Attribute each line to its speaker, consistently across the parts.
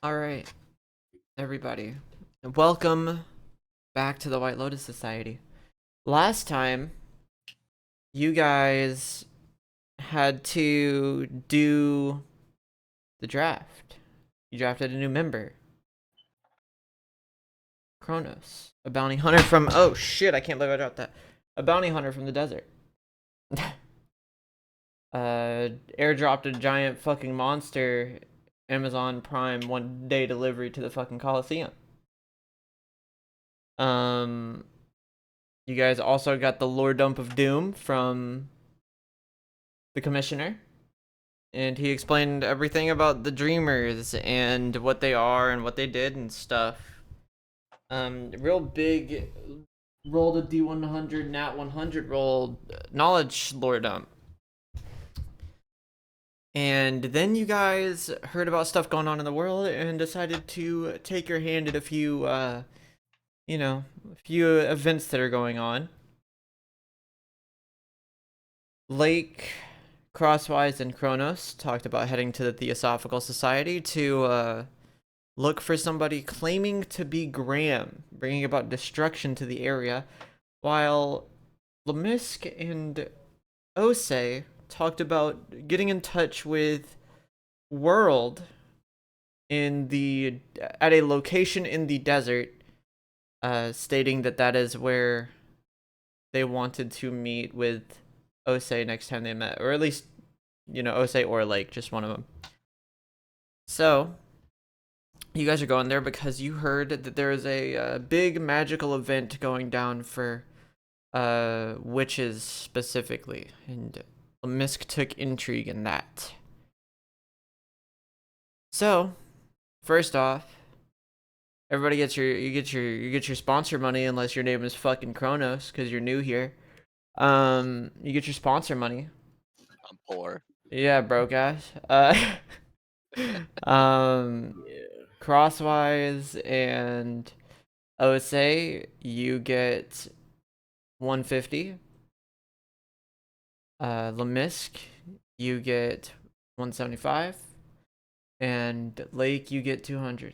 Speaker 1: Alright, everybody. Welcome back to the White Lotus Society. Last time, you guys had to do the draft. You drafted a new member. Chronos. A bounty hunter from... Oh, shit, I can't believe I dropped that. A bounty hunter from the desert. Airdropped a giant fucking monster Amazon Prime 1 day delivery to the fucking Coliseum. You guys also got the lore dump of doom from the commissioner, and he explained everything about the dreamers and what they are and what they did and stuff. Real big rolled a D100 nat 100 roll knowledge lore dump. And then you guys heard about stuff going on in the world and decided to take your hand at a few a few events that are going on. Lake, Crosswise, and Chronos talked about heading to the Theosophical Society to look for somebody claiming to be Graham, bringing about destruction to the area, while Lemisk and Osei talked about getting in touch with World at a location in the desert, stating that is where they wanted to meet with Osei next time they met, or at least, Osei or Lake, just one of them. So, you guys are going there because you heard that there is a big magical event going down for witches specifically, and Misk took intrigue in that. So, first off, everybody gets your sponsor money unless your name is fucking Chronos because you're new here. You get your sponsor money.
Speaker 2: I'm poor.
Speaker 1: Yeah, broke ass. Crosswise and Osei, you get 150. Lemisk, you get 175. And Lake, you get 200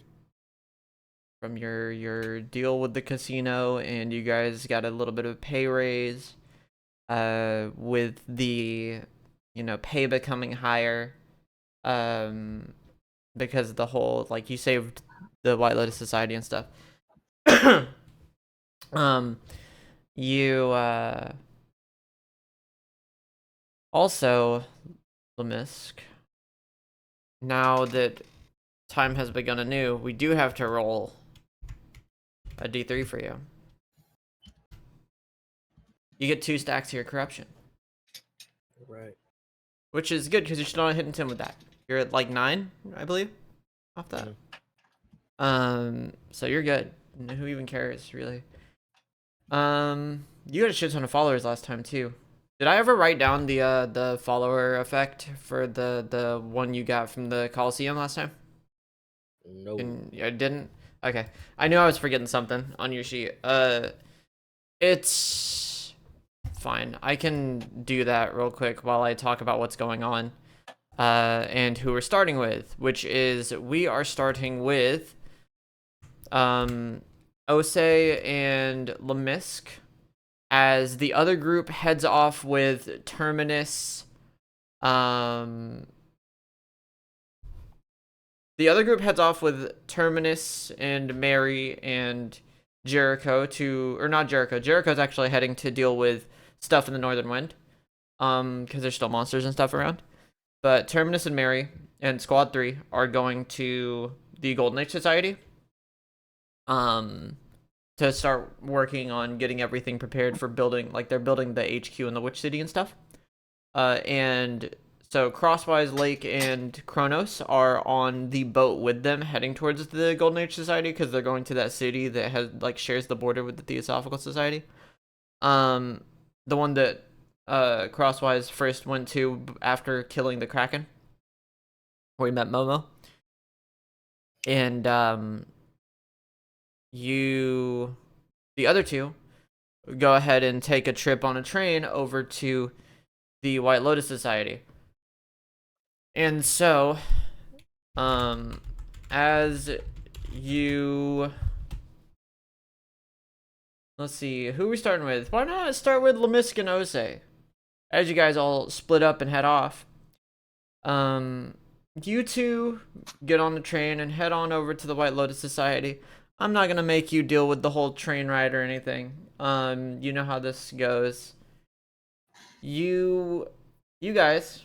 Speaker 1: from your deal with the casino, and you guys got a little bit of pay raise with the pay becoming higher because of the whole, like, you saved the White Lotus Society and stuff. You also, Lemisk, now that time has begun anew, we do have to roll a D3 for you. You get 2 stacks of your corruption.
Speaker 3: Right.
Speaker 1: Which is good because you're still not hitting 10 with that. You're at like 9, I believe, off that. So you're good. Who even cares, really? You got a shit ton of followers last time too. Did I ever write down the follower effect for the one you got from the Coliseum last time?
Speaker 3: No.
Speaker 1: I didn't? Okay. I knew I was forgetting something on your sheet. It's fine. I can do that real quick while I talk about what's going on. And who we're starting with, which is we are starting with Osei and Lemisk, as the other group heads off with Terminus. The other group heads off with Terminus and Mary and Jericho or not Jericho. Jericho's actually heading to deal with stuff in the Northern Wind, because there's still monsters and stuff around. But Terminus and Mary and Squad 3 are going to the Golden Age Society, to start working on getting everything prepared for building, like, they're building the HQ in the Witch City and stuff. And so Crosswise, Lake, and Chronos are on the boat with them, heading towards the Golden Age Society, because they're going to that city that has, like, shares the border with the Theosophical Society. The one that Crosswise first went to after killing the Kraken, where he met Momo. And the other two, go ahead and take a trip on a train over to the White Lotus Society. And so, as you... Let's see, who are we starting with? Why not start with Lemisk and Osei? As you guys all split up and head off. You two get on the train and head on over to the White Lotus Society. I'm not gonna make you deal with the whole train ride or anything. You know how this goes. You guys,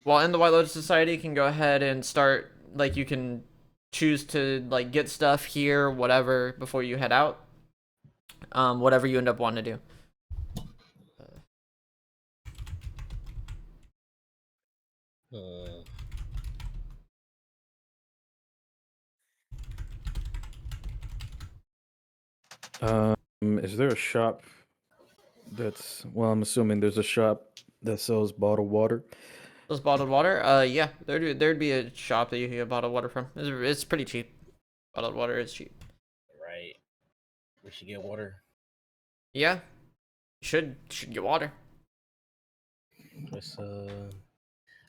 Speaker 1: while in the White Lotus Society, can go ahead and start, like, you can choose to, like, get stuff here, whatever, before you head out. Whatever you end up wanting to do.
Speaker 3: Uh,
Speaker 2: Is there a shop that's, well, I'm assuming there's a shop that sells bottled water?
Speaker 1: Those bottled water? Yeah, there'd be a shop that you can get bottled water from. It's pretty cheap. Bottled water is cheap.
Speaker 3: right. We should get water.
Speaker 1: Yeah, should get water.
Speaker 3: Let's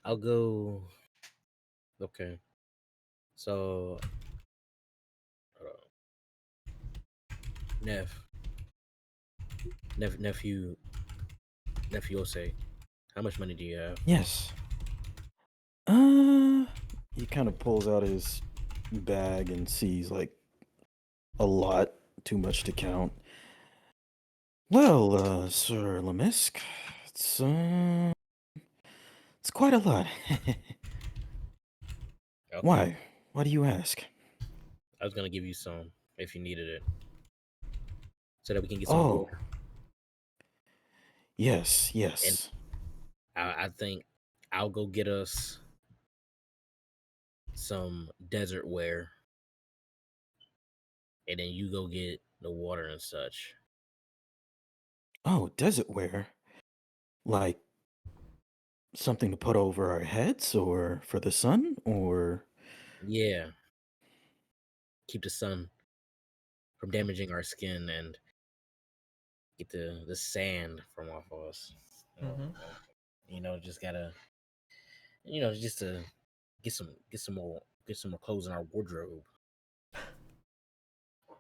Speaker 3: I'll go. Okay. So, Nev, nephew, Osei, how much money do you have?
Speaker 2: Yes. He kind of pulls out his bag and sees like a lot, too much to count. Well, Sir Lemisk, it's quite a lot.
Speaker 3: Okay.
Speaker 2: Why? Why do you ask?
Speaker 3: I was gonna give you some if you needed it, so that we can get some
Speaker 2: Oh,
Speaker 3: water.
Speaker 2: yes,
Speaker 3: And
Speaker 2: yes.
Speaker 3: I think I'll go get us some desert wear, and then you go get the water and such.
Speaker 2: Oh, desert wear? Like something to put over our heads or for the sun or...
Speaker 3: Yeah, keep the sun from damaging our skin and get the sand from off of us.
Speaker 1: Mm-hmm.
Speaker 3: Just gotta, just to get some more clothes in our wardrobe.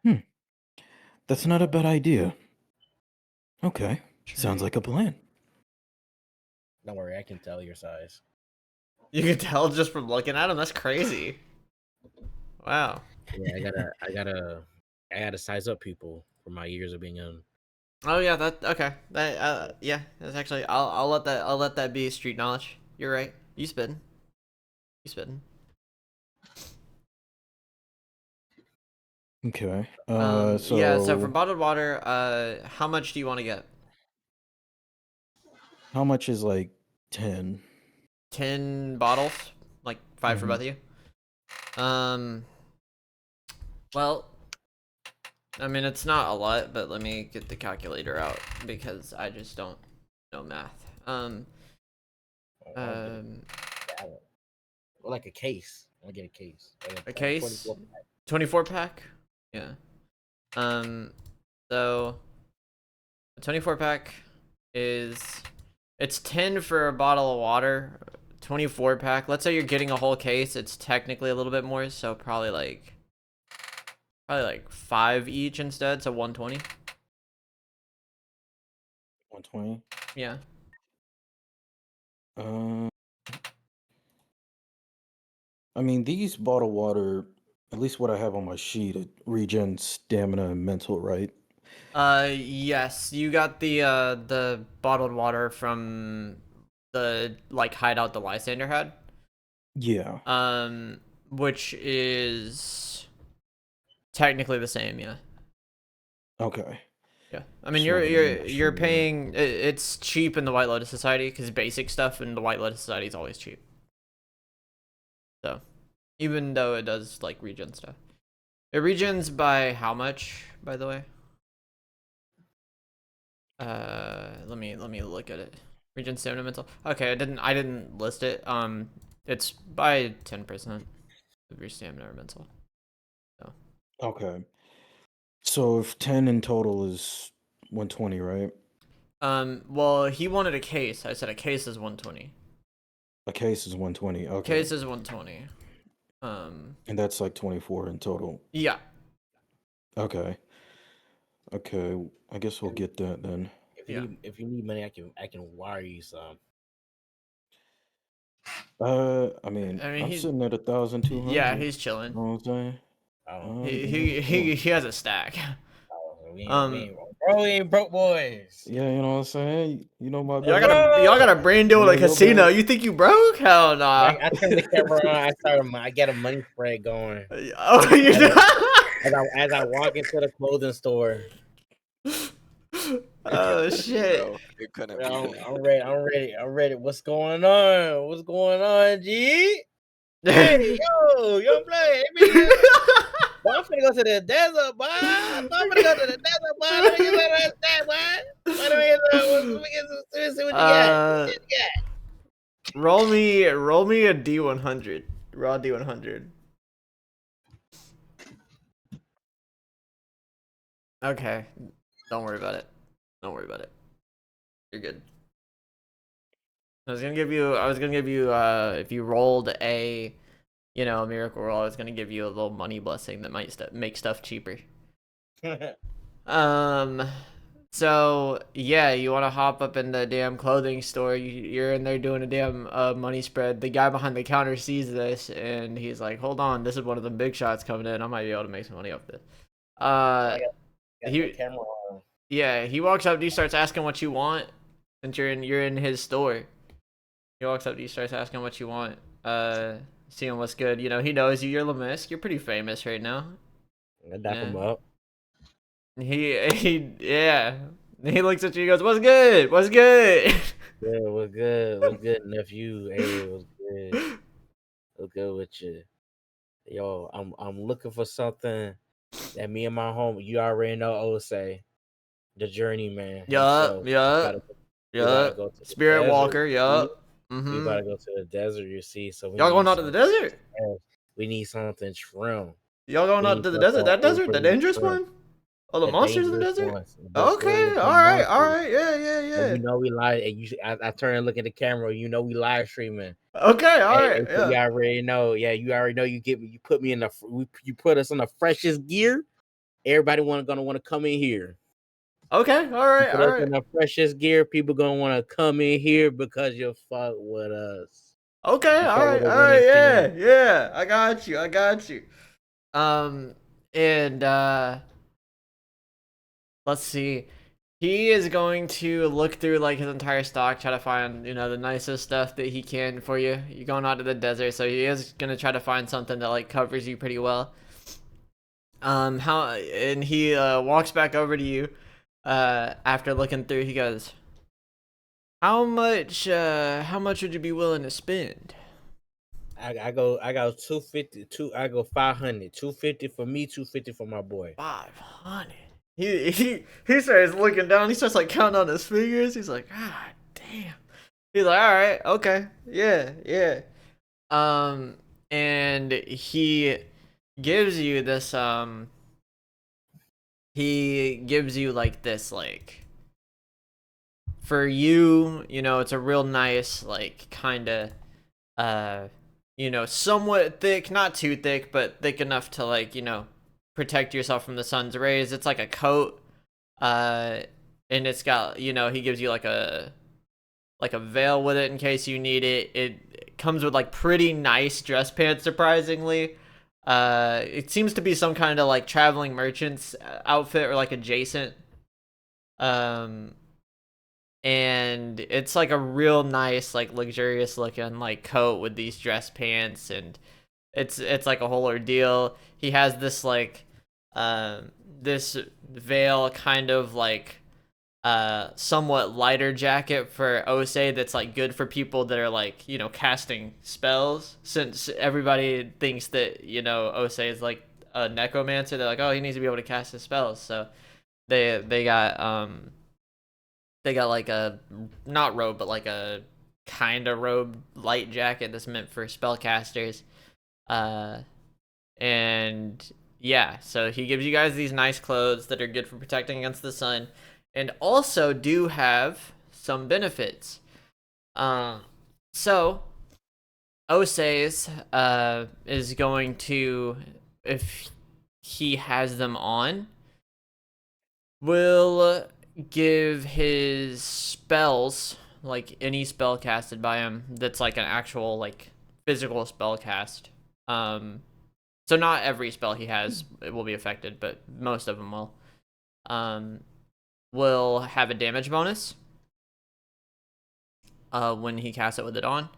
Speaker 2: Hmm, that's not a bad idea. Okay, sounds
Speaker 1: True.
Speaker 2: like a plan.
Speaker 3: Don't worry, I can tell your size.
Speaker 1: You can tell just from looking at him. That's crazy. Wow.
Speaker 3: Yeah, I gotta size up people for my years of being in.
Speaker 1: Oh yeah, that okay. That yeah, that's actually I'll let that be street knowledge. You're right. You spitting. You spitting.
Speaker 2: Okay,
Speaker 1: Yeah, so for
Speaker 2: so
Speaker 1: bottled water, how much do you want to get?
Speaker 2: how much is like 10?
Speaker 1: 10 bottles? Like 5 for
Speaker 2: Mm-hmm.
Speaker 1: both of you? Well, I mean, it's not a lot, but let me get the calculator out because I just don't know math.
Speaker 3: I'll get or like a case. I'll get a case. Like
Speaker 1: A
Speaker 3: like a
Speaker 1: case,
Speaker 3: 24 pack.
Speaker 1: 24 pack. Yeah. So a 24 pack is it's 10 for a bottle of water. 24 pack. Let's say you're getting a whole case. It's technically a little bit more, so probably like 5 each instead. So 120.
Speaker 2: 120.
Speaker 1: Yeah.
Speaker 2: Uh, I mean, these bottled water, at least what I have on my sheet, it regens stamina and mental, right?
Speaker 1: Yes, you got the bottled water from the like hideout the Lysander had.
Speaker 2: Yeah.
Speaker 1: Um, which is technically the same, yeah.
Speaker 2: Okay.
Speaker 1: Yeah. I mean,
Speaker 2: Just wanted to make
Speaker 1: you're
Speaker 2: sure.
Speaker 1: paying it's cheap in the White Lotus Society because basic stuff in the White Lotus Society is always cheap. So, even though it does like regen stuff. It regens by how much, by the way? Let me look at it. Regen stamina mental. Okay, I didn't list it. It's by 10% of your stamina or mental. So
Speaker 2: Okay. So if 10 in total is 120, right?
Speaker 1: well, he wanted a case. I said a case is 120.
Speaker 2: A case is 120. Okay.
Speaker 1: Case is 120.
Speaker 2: And that's like 24 in total.
Speaker 1: Yeah.
Speaker 2: Okay. Okay. I guess we'll get that then.
Speaker 1: Yeah.
Speaker 3: If you need money, I can wire you some.
Speaker 2: I mean,
Speaker 1: I mean,
Speaker 2: I'm
Speaker 1: he's
Speaker 2: sitting at 1,200.
Speaker 1: yeah,
Speaker 2: You
Speaker 1: he's chilling.
Speaker 2: know what I'm saying?
Speaker 3: Oh,
Speaker 1: He has a stack.
Speaker 3: oh,
Speaker 1: Um,
Speaker 3: we ain't broke boys.
Speaker 2: Yeah, you know what I'm saying? You know my
Speaker 1: y'all
Speaker 2: guy?
Speaker 1: got a brand deal
Speaker 2: You
Speaker 1: with a
Speaker 2: know your
Speaker 1: casino.
Speaker 2: boy?
Speaker 1: You think you broke? Hell nah.
Speaker 3: I turned the camera on. I get a money spread going
Speaker 1: Oh, you
Speaker 3: as I walk into the clothing store.
Speaker 1: Oh shit.
Speaker 4: Bro, it couldn't be me.
Speaker 3: I'm ready. What's going on? What's going on, G? Hey, yo, play. Boy, I'm finna go to the desert, boy. I'm finna go to the desert, boy. Let me get that stat, boy. Let me see what you got. What you got?
Speaker 1: roll me a D100. Raw D100. Okay. Don't worry about it. Don't worry about it. You're good. I was gonna give you if you rolled a a miracle roll, I was gonna give you a little money blessing that might make stuff cheaper. So yeah, you want to hop up in the damn clothing store. You're in there doing a damn money spread. The guy behind the counter sees this and he's like, "Hold on, this is one of the big shots coming in. I might be able to make some money off this."
Speaker 3: Got
Speaker 1: He
Speaker 3: the camera on.
Speaker 1: Yeah, he walks up to you, starts asking what you want. Since you're in his store, he walks up to you, starts asking what you want. Seeing what's good. You know, he knows you. You're Lemisk. You're pretty famous right now.
Speaker 3: I dap him up.
Speaker 1: Yeah. He looks at you. He goes, "What's good? What's good?"
Speaker 3: Yeah, what's good? What's good, nephew? Hey, what's good? What's good with you? Yo, I'm looking for something that me and my home. You already know Osei, the journeyman
Speaker 1: Yup.
Speaker 3: himself. We about to go to the
Speaker 1: Spirit
Speaker 3: desert.
Speaker 1: Walker.
Speaker 3: You see?
Speaker 1: Yup.
Speaker 3: We about to go to the desert. You see, so we
Speaker 1: Y'all
Speaker 3: need
Speaker 1: going out to the
Speaker 3: something.
Speaker 1: desert?
Speaker 3: We need something trim.
Speaker 1: Y'all going
Speaker 3: We
Speaker 1: out
Speaker 3: need
Speaker 1: to the
Speaker 3: something
Speaker 1: desert? That desert? The
Speaker 3: overly
Speaker 1: dangerous
Speaker 3: trim.
Speaker 1: one? Oh, the
Speaker 3: The
Speaker 1: monsters in the
Speaker 3: dangerous
Speaker 1: desert?
Speaker 3: ones.
Speaker 1: Okay.
Speaker 3: The
Speaker 1: All right.
Speaker 3: monsters.
Speaker 1: Yeah.
Speaker 3: And
Speaker 1: Yeah.
Speaker 3: you know we live. And I turn and look at the camera. You know we live streaming.
Speaker 1: Okay. All right.
Speaker 3: So you
Speaker 1: Yeah.
Speaker 3: already know. Yeah, you already know. You put me in you put us in the freshest gear. Everybody gonna want to come in here.
Speaker 1: Okay. All right.
Speaker 3: Put
Speaker 1: All
Speaker 3: us
Speaker 1: right.
Speaker 3: in the freshest gear. People gonna want to come in here because you fuck with us.
Speaker 1: Okay.
Speaker 3: You
Speaker 1: All
Speaker 3: fuck
Speaker 1: right.
Speaker 3: with a
Speaker 1: All right.
Speaker 3: winning
Speaker 1: Yeah.
Speaker 3: team.
Speaker 1: Yeah. I got you. And let's see. He is going to look through like his entire stock, try to find, the nicest stuff that he can for you. You're going out to the desert, so he is gonna try to find something that like covers you pretty well. And he walks back over to you after looking through. He goes, how much would you be willing to spend?
Speaker 3: I go 250. I go 500. 250 for me. 250 for my boy.
Speaker 1: 500. He starts looking down. He starts like counting on his fingers. He's like, God damn. He's like, all right, okay, yeah. And he gives you this. He gives you like this, like, for you, it's a real nice, like, kind of, somewhat thick, not too thick, but thick enough to like, protect yourself from the sun's rays. It's like a coat, and it's got, he gives you like a veil with it in case you need it. It comes with like pretty nice dress pants, surprisingly. It seems to be some kind of like traveling merchant's outfit or like adjacent. And it's like a real nice, like luxurious looking like coat with these dress pants, and it's like a whole ordeal. He has this like this veil kind of like somewhat lighter jacket for Osei that's like good for people that are like, casting spells, since everybody thinks that, Osei is like a necromancer. They're like, oh, he needs to be able to cast his spells. So they got like a not robe, but like a kind of robe light jacket that's meant for spellcasters. And yeah, so he gives you guys these nice clothes that are good for protecting against the sun, and also do have some benefits. So Osei's is going to, if he has them on, will give his spells, like any spell casted by him that's like an actual like physical spell cast. So not every spell he has it will be affected, but most of them will. Will have a damage bonus when he casts it with it on.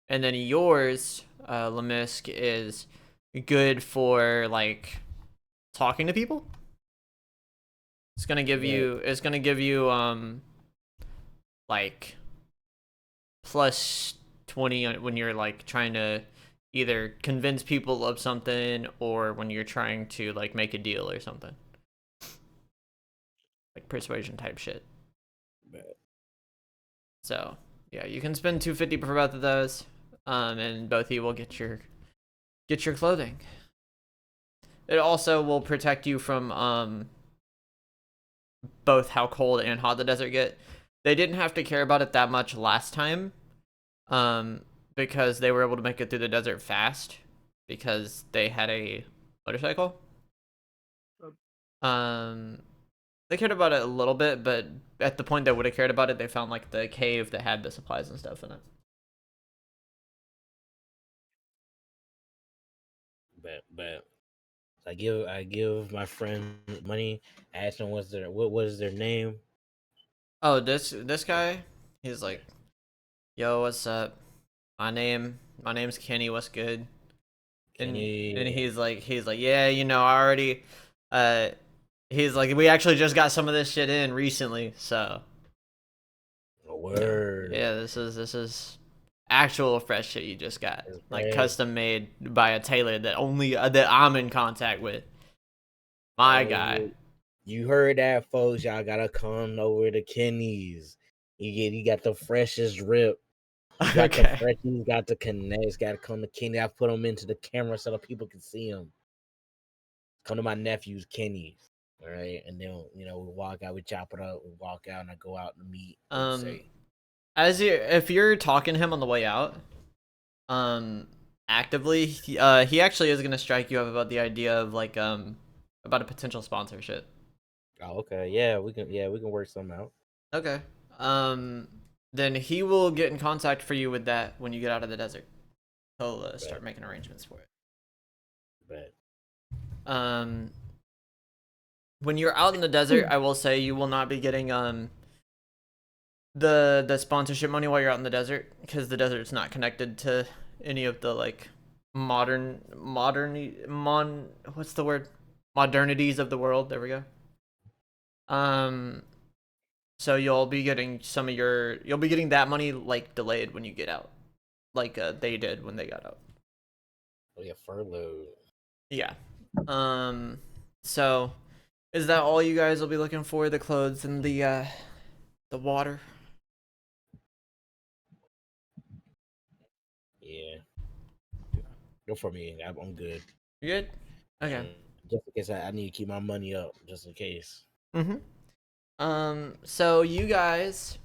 Speaker 1: And then yours, Lemisk, is good for like talking to people. It's gonna give you like plus 20 when you're like trying to either convince people of something or when you're trying to like make a deal or something. Like persuasion type shit.
Speaker 3: Bet.
Speaker 1: So yeah, you can spend 250 for both of those. And both of you will get your clothing. It also will protect you from both how cold and hot the desert get. They didn't have to care about it that much last time, because they were able to make it through the desert fast because they had a motorcycle. They cared about it a little bit, but at the point they would have cared about it, they found like the cave that had the supplies and stuff in it.
Speaker 3: Bet. So I give my friend money. I ask them what was their name.
Speaker 1: Oh, this guy, he's like, "Yo, what's up? My name's Kenny. What's good?"
Speaker 3: Kenny.
Speaker 1: And he's like, "Yeah, you know, I already, he's like, we actually just got some of this shit in recently, so."
Speaker 3: A word.
Speaker 1: Yeah, this is actual fresh shit you just got,
Speaker 3: That's
Speaker 1: like
Speaker 3: great.
Speaker 1: custom made by a tailor that only that I'm in contact with. My guy.
Speaker 3: You heard that, folks. Y'all gotta come over to Kenny's. You got the freshest rip. You got the
Speaker 1: Okay.
Speaker 3: fresh. You got the connects. Got to come to Kenny. I put them into the camera so the people can see them. Come to my nephew's Kenny's. All right, and then we walk out. We chop it up. We walk out, and I go out and meet. Osei.
Speaker 1: If you're talking to him on the way out, actively, he actually is gonna strike you up about the idea of like about a potential sponsorship.
Speaker 3: Oh, okay. Yeah, we can work something out.
Speaker 1: Okay. Then he will get in contact for you with that when you get out of the desert. He'll start making arrangements for it.
Speaker 3: But
Speaker 1: When you're out in the desert, I will say you will not be getting the sponsorship money while you're out in the desert because the desert's not connected to any of the like what's the word? Modernities of the world. There we go. So you'll be getting that money like delayed when you get out, like they did when they got out.
Speaker 3: oh yeah, furlough.
Speaker 1: Yeah. So is that all you guys will be looking for? The clothes and the water?
Speaker 3: Yeah. Go for me. I'm good.
Speaker 1: You good? Okay.
Speaker 3: And just in case I need to keep my money up, just in case.
Speaker 1: So you guys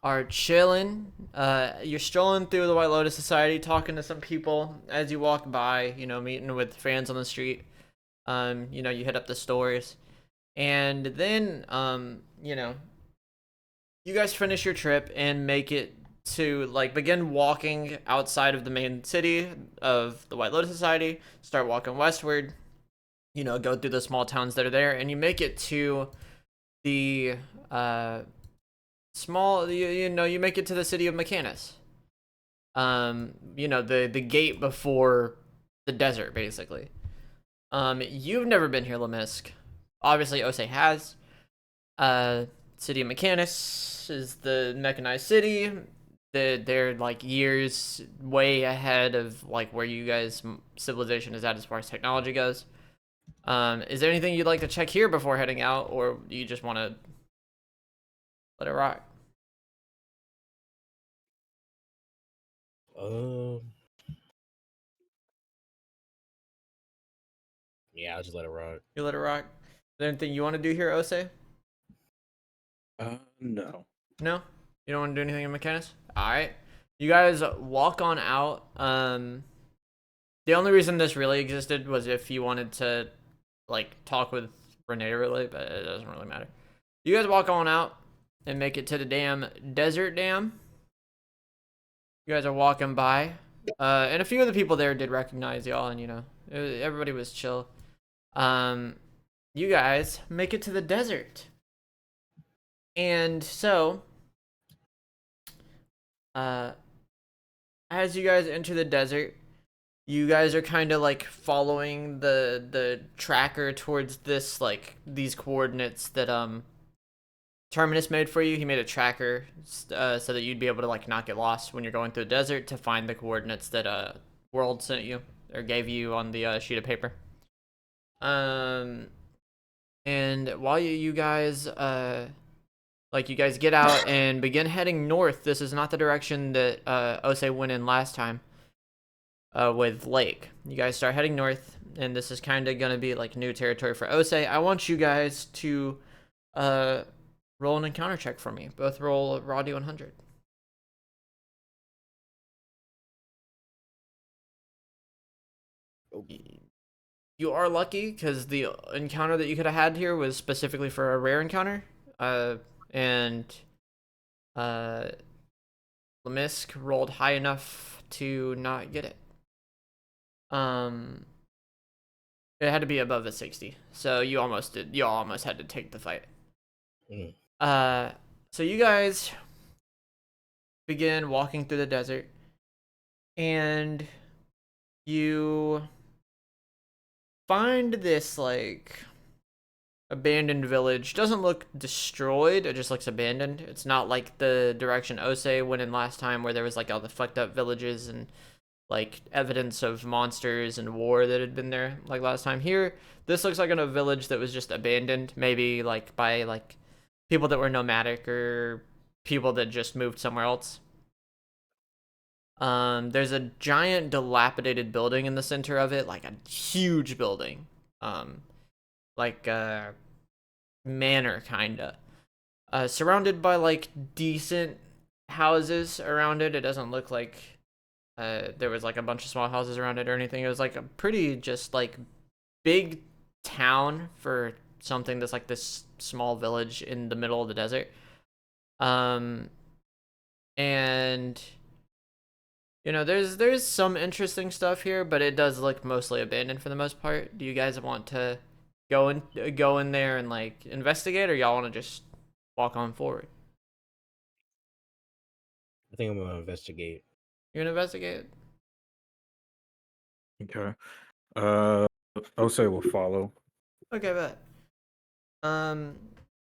Speaker 1: are chilling. You're strolling through the White Lotus Society, talking to some people as you walk by. You know, meeting with fans on the street. You know, you hit up the stores, and then you know, you guys finish your trip and make it to like begin walking outside of the main city of the White Lotus Society. Start walking westward. You know, go through the small towns that are there, and you make it to the you make it to the city of Mechanus. You know, the gate before the desert, basically. You've never been here, Lemisk. Obviously, Osei has. City of Mechanus is the mechanized city. They're like years way ahead of like where you guys' civilization is at as far as technology goes. Is there anything you'd like to check here before heading out, or do you just want to let it rock?
Speaker 3: Yeah, I'll just let it rock.
Speaker 1: You let it rock. Is there anything you want to do here, Osei?
Speaker 2: No.
Speaker 1: No? You don't want to do anything in Mechanus? Alright. You guys walk on out. The only reason this really existed was if you wanted to, like, talk with Renee really, but it doesn't really matter. You guys walk on out and make it to the damn desert dam. You guys are walking by, and a few of the people there did recognize y'all, and everybody was chill. You guys make it to the desert, and so, as you guys enter the desert, you guys are kind of like following the tracker towards this, like, these coordinates that Terminus made for you. He made a tracker so that you'd be able to, like, not get lost when you're going through the desert to find the coordinates that World sent you or gave you on the sheet of paper. And while you guys you guys get out and begin heading north, this is not the direction that Osei went in last time. With Lake, you guys start heading north, and this is kind of gonna be like new territory for Osei. I want you guys to roll an encounter check for me. Both roll raw d100. You are lucky because the encounter that you could have had here was specifically for a rare encounter, and Lemisk rolled high enough to not get it. It had to be above a 60, so you almost did. You almost had to take the fight. So you guys begin walking through the desert, and you find this, like, abandoned village. Doesn't look destroyed, it just looks abandoned. It's not like the direction Osei went in last time, where there was, like, all the fucked up villages and, like, evidence of monsters and war that had been there like last time. Here, this looks like a village that was just abandoned, maybe like by like people that were nomadic or people that just moved somewhere else. There's a giant dilapidated building in the center of it, like a huge building, like a manor kinda, surrounded by like decent houses around it. It doesn't look like there was like a bunch of small houses around it or anything. It was like a pretty just like big town for something that's like this small village in the middle of the desert. And there's some interesting stuff here, but it does look mostly abandoned for the most part. Do you guys want to go in there and like investigate, or y'all want to just walk on forward?
Speaker 3: I think I'm gonna investigate.
Speaker 1: You're gonna investigate?
Speaker 2: Okay. Osei will follow.
Speaker 1: Okay, bet.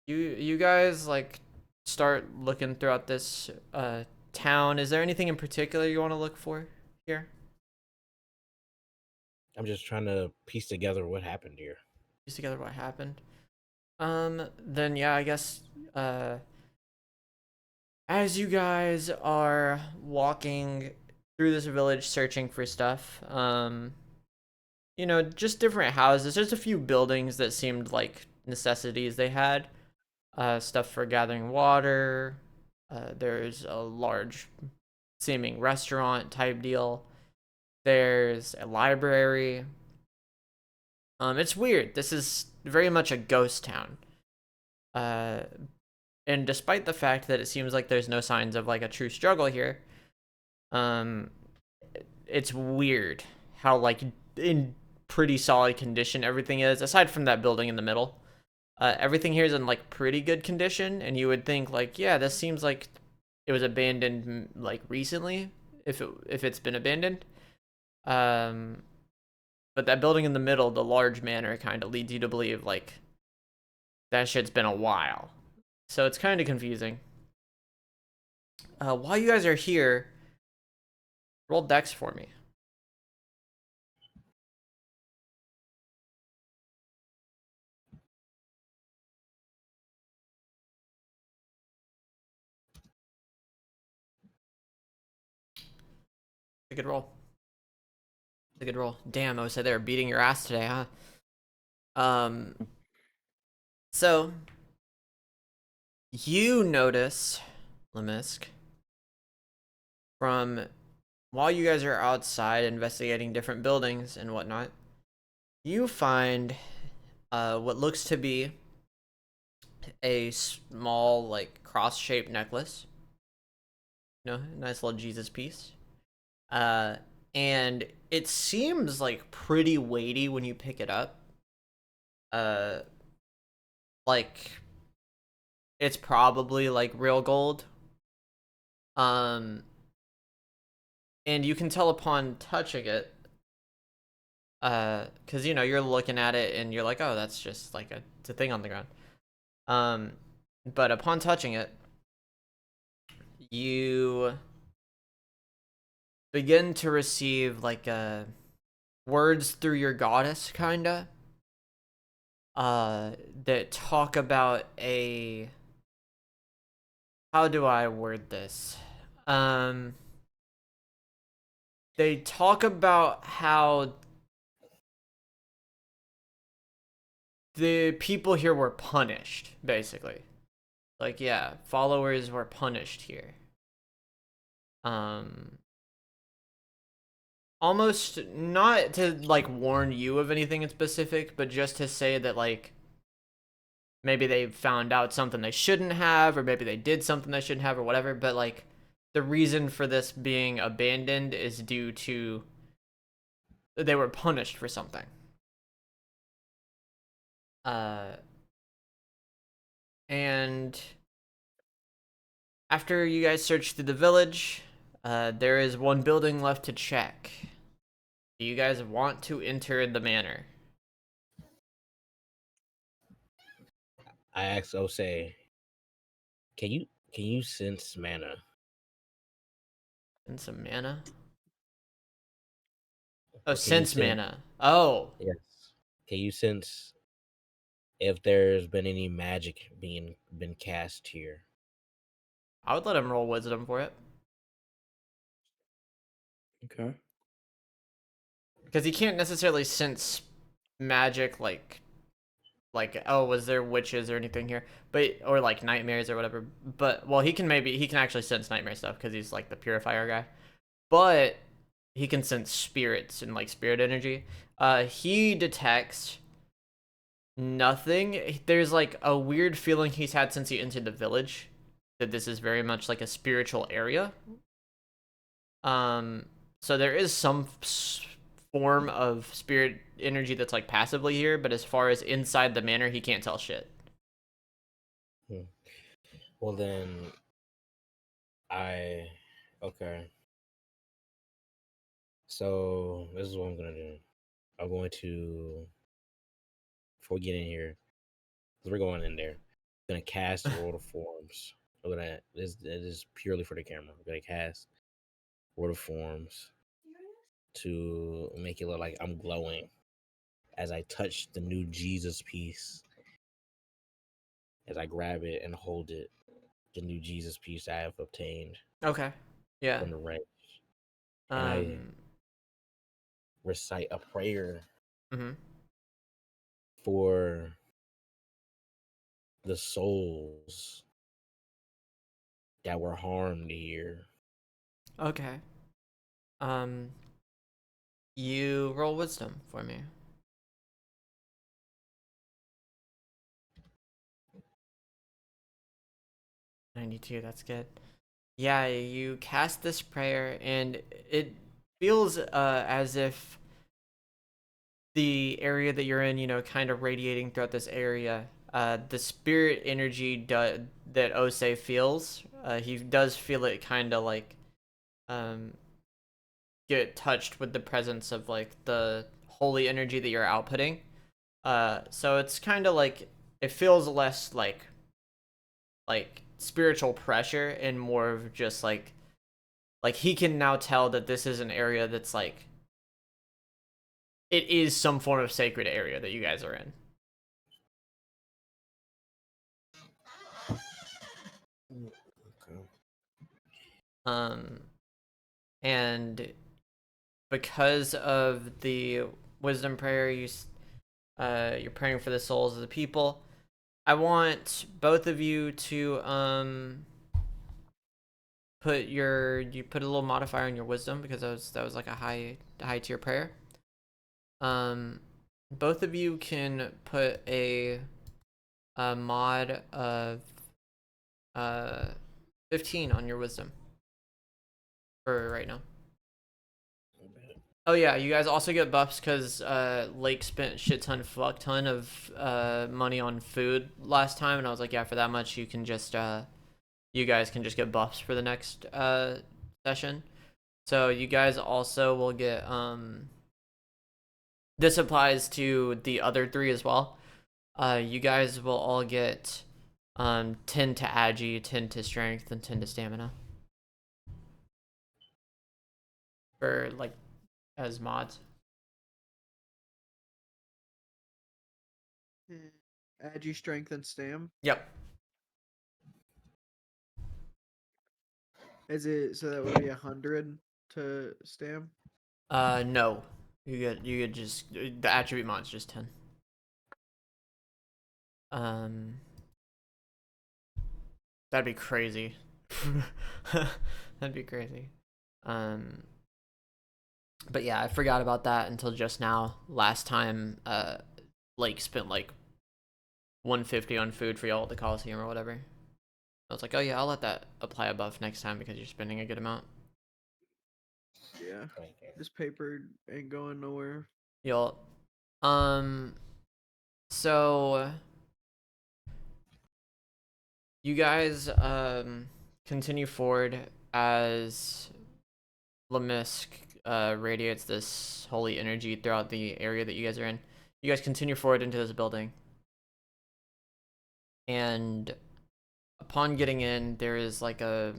Speaker 1: You guys like start looking throughout this town. Is there anything in particular you want to look for here?
Speaker 3: I'm just trying to piece together what happened here.
Speaker 1: Piece together what happened. Then yeah, I guess as you guys are walking through this village searching for stuff, just different houses. There's a few buildings that seemed like necessities they had. Stuff for gathering water. There's a large seeming restaurant type deal. There's a library. It's weird. This is very much a ghost town. And despite the fact that it seems like there's no signs of like a true struggle here, it's weird how like in pretty solid condition everything is, aside from that building in the middle. Everything here is in like pretty good condition, and you would think like, yeah, this seems like it was abandoned like recently, if it's been abandoned. But that building in the middle, the large manor, kind of leads you to believe like that shit's been a while. So it's kind of confusing. While you guys are here, roll dex for me. A good roll. A good roll. Damn, I would say they were beating your ass today, huh? So you notice, Lemisk, from while you guys are outside investigating different buildings and whatnot, you find what looks to be a small, like, cross-shaped necklace. You know, nice little Jesus piece. And it seems like pretty weighty when you pick it up. Like it's probably like real gold. And you can tell upon touching it, because you know you're looking at it and you're like, oh, that's just like it's a thing on the ground. But upon touching it, you begin to receive like words through your goddess, kinda, that talk about a, how do I word this? They talk about how the people here were punished, basically. Like, yeah, followers were punished here. Almost not to like warn you of anything in specific, but just to say that like maybe they found out something they shouldn't have, or maybe they did something they shouldn't have, or whatever. But like the reason for this being abandoned is due to they were punished for something. And after you guys search through the village, there is one building left to check. Do you guys want to enter the manor?
Speaker 3: I asked Osei, can you sense mana?
Speaker 1: And some mana?
Speaker 3: Or
Speaker 1: Oh,
Speaker 3: can you
Speaker 1: sense
Speaker 3: sense?
Speaker 1: mana. Oh,
Speaker 3: Yes. Can you sense if there's been any magic been cast here?
Speaker 1: I would let him roll wisdom for it.
Speaker 2: Okay.
Speaker 1: Because he can't necessarily sense magic like, oh, was there witches or anything here? But or like nightmares or whatever. But well, he can actually sense nightmare stuff because he's like the purifier guy. But he can sense spirits and like spirit energy. He detects nothing. There's like a weird feeling he's had since he entered the village that this is very much like a spiritual area. So there is some form of spirit energy that's like passively here, but as far as inside the manor, he can't tell shit.
Speaker 3: Well then, okay. So this is what I'm gonna do. I'm going to, before we get in here, because we're going in there, I'm gonna cast World of Forms. This is purely for the camera. I'm gonna cast World of Forms to make it look like I'm glowing as I touch the new Jesus piece. As I grab it and hold it, the new Jesus piece I have obtained
Speaker 1: Okay. Yeah.
Speaker 3: from the wrench, and I recite a prayer
Speaker 1: Mm-hmm.
Speaker 3: for the souls that were harmed here.
Speaker 1: Okay. You roll wisdom for me. 92, that's good. Yeah, you cast this prayer, and it feels as if the area that you're in, you know, kind of radiating throughout this area, the spirit energy that Osei feels, he does feel it kind of like um, get touched with the presence of like the holy energy that you're outputting. So it's kind of like it feels less like spiritual pressure and more of just like he can now tell that this is an area that's like it is some form of sacred area that you guys are in.
Speaker 3: Okay.
Speaker 1: And because of the wisdom prayer, you're praying for the souls of the people. I want both of you to put a little modifier on your wisdom because that was like a high tier prayer. Both of you can put a mod of 15 on your wisdom for right now. Oh yeah, you guys also get buffs because Lake spent fuck ton of money on food last time, and I was like, yeah, for that much you can just you guys can just get buffs for the next session. So you guys also will get this applies to the other 3 as well. You guys will all get 10 to agi, 10 to strength, and 10 to stamina for like as mods.
Speaker 4: Agi, strength, and stam.
Speaker 1: Yep.
Speaker 4: Is it so that would be 100 to stam?
Speaker 1: No. You get just the attribute mod's just 10. That'd be crazy. That'd be crazy. But yeah, I forgot about that until just now. Last time, Lake spent like 150 on food for y'all at the Coliseum or whatever. I was like, oh yeah, I'll let that apply a buff next time because you're spending a good amount.
Speaker 4: Yeah. This paper ain't going nowhere.
Speaker 1: Y'all. So you guys continue forward as Lemisk radiates this holy energy throughout the area that you guys are in. You guys continue forward into this building. And upon getting in, there is like a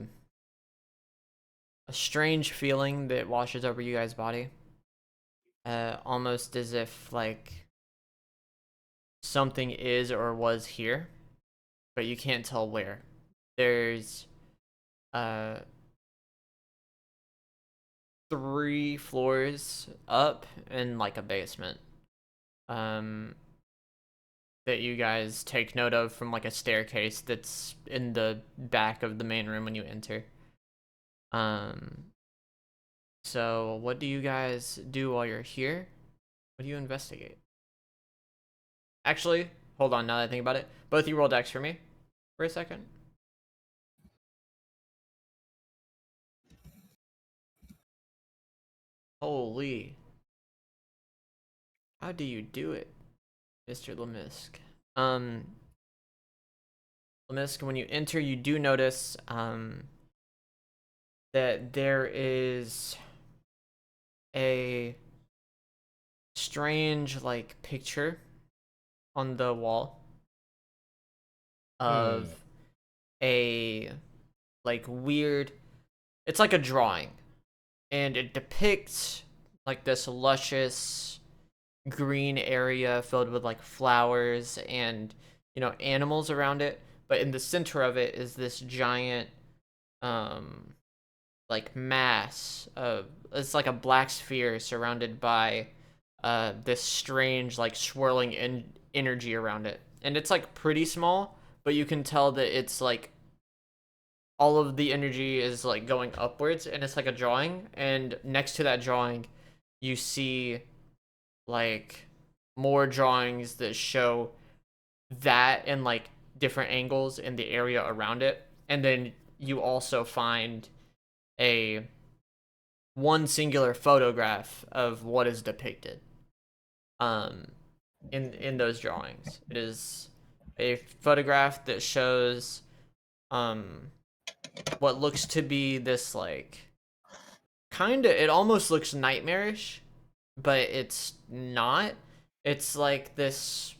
Speaker 1: strange feeling that washes over you guys' body. Almost as if like something is or was here, but you can't tell where. There's 3 floors up and like a basement that you guys take note of from like a staircase that's in the back of the main room when you enter. So what do you guys do while you're here? What do you investigate? Actually, hold on, now that I think about it, both you roll dex for me for a second. Holy. How do you do it, Mr. Lemisk? Lemisk, when you enter, you do notice that there is a strange like picture on the wall of a like weird, it's like a drawing, and it depicts like this luscious green area filled with like flowers and animals around it, but in the center of it is this giant like mass of, it's like a black sphere surrounded by this strange like swirling energy around it, and it's like pretty small, but you can tell that it's like all of the energy is like going upwards, and it's like a drawing, and next to that drawing you see like more drawings that show that in like different angles in the area around it, and then you also find a one singular photograph of what is depicted in those drawings. It is a photograph that shows what looks to be this like it almost looks nightmarish, but it's not. It's like this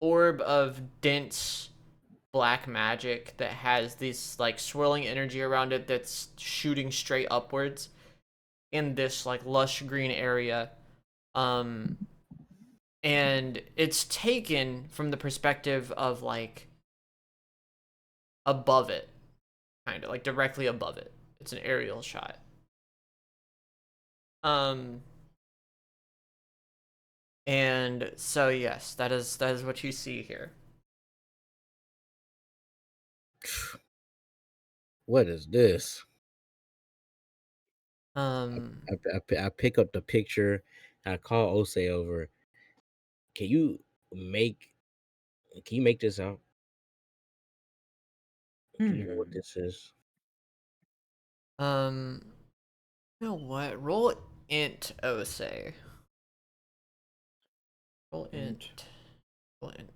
Speaker 1: orb of dense black magic that has this like swirling energy around it that's shooting straight upwards in this like lush green area. And it's taken from the perspective of like above it, kind of like directly above it. It's an aerial shot. And so yes, that is what you see here.
Speaker 3: What is this? I pick up the picture. I call Osei over. Can you make can you make this out? Do you know what
Speaker 2: Hmm.
Speaker 3: this is?
Speaker 1: You know what? Roll int Osei. Roll int.
Speaker 2: Int.
Speaker 1: Roll int.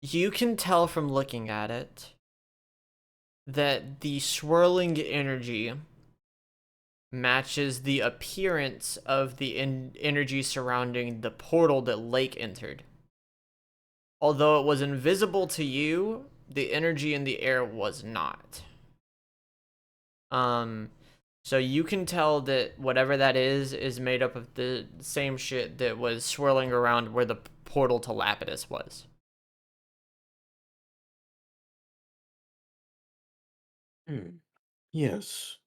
Speaker 1: You can tell from looking at it that the swirling energy matches the appearance of the energy surrounding the portal that Lake entered. Although it was invisible to you, the energy in the air was not. So you can tell that whatever that is made up of the same shit that was swirling around where the portal to Lapidus was.
Speaker 2: Hmm. Yes,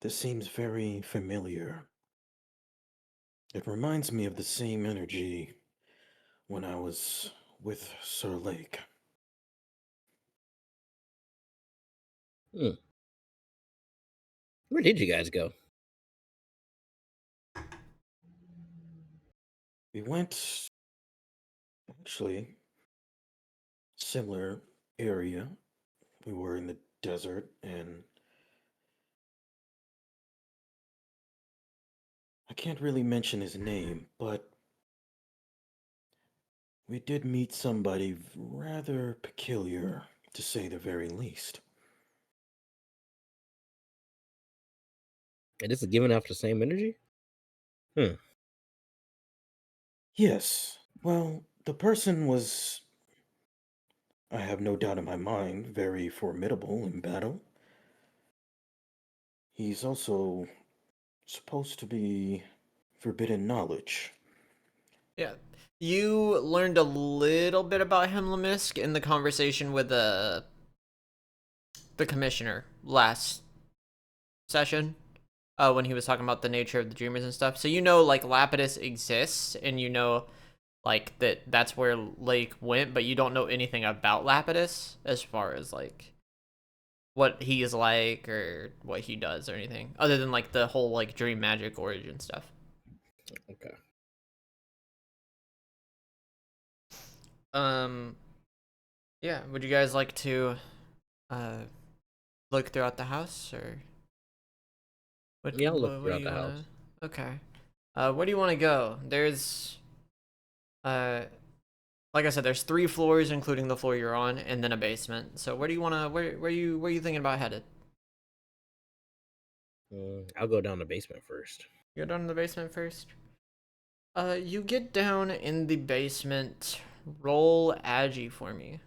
Speaker 2: this seems very familiar. It reminds me of the same energy when I was with Sir Lake.
Speaker 3: Hmm. Where did you guys go?
Speaker 2: We went, actually, similar area. We were in the desert, and I can't really mention his name, but we did meet somebody rather peculiar, to say the very least.
Speaker 3: And this is giving off the same energy? Hmm.
Speaker 2: Yes, well, the person was, I have no doubt in my mind, very formidable in battle. He's also supposed to be forbidden knowledge.
Speaker 1: Yeah. You learned a little bit about Himlamisk in the conversation with the commissioner last session, when he was talking about the nature of the dreamers and stuff. So you know, like, Lapidus exists, and you know, like, that's where Lake went, but you don't know anything about Lapidus as far as, like, what he is like or what he does or anything, other than, like, the whole, like, dream magic origin stuff.
Speaker 3: Okay.
Speaker 1: Yeah, would you guys like to uh look throughout the house, or
Speaker 3: Yeah, I'll look
Speaker 1: what do
Speaker 3: throughout
Speaker 1: you
Speaker 3: the
Speaker 1: want
Speaker 3: house.
Speaker 1: to? Okay. Where do you want to go? There's uh like I said, there's 3 floors including the floor you're on, and then a basement. So where do you want to where you thinking about headed?
Speaker 3: I'll go down the basement first.
Speaker 1: You go down to the basement first. You get down in the basement. Roll Agi for me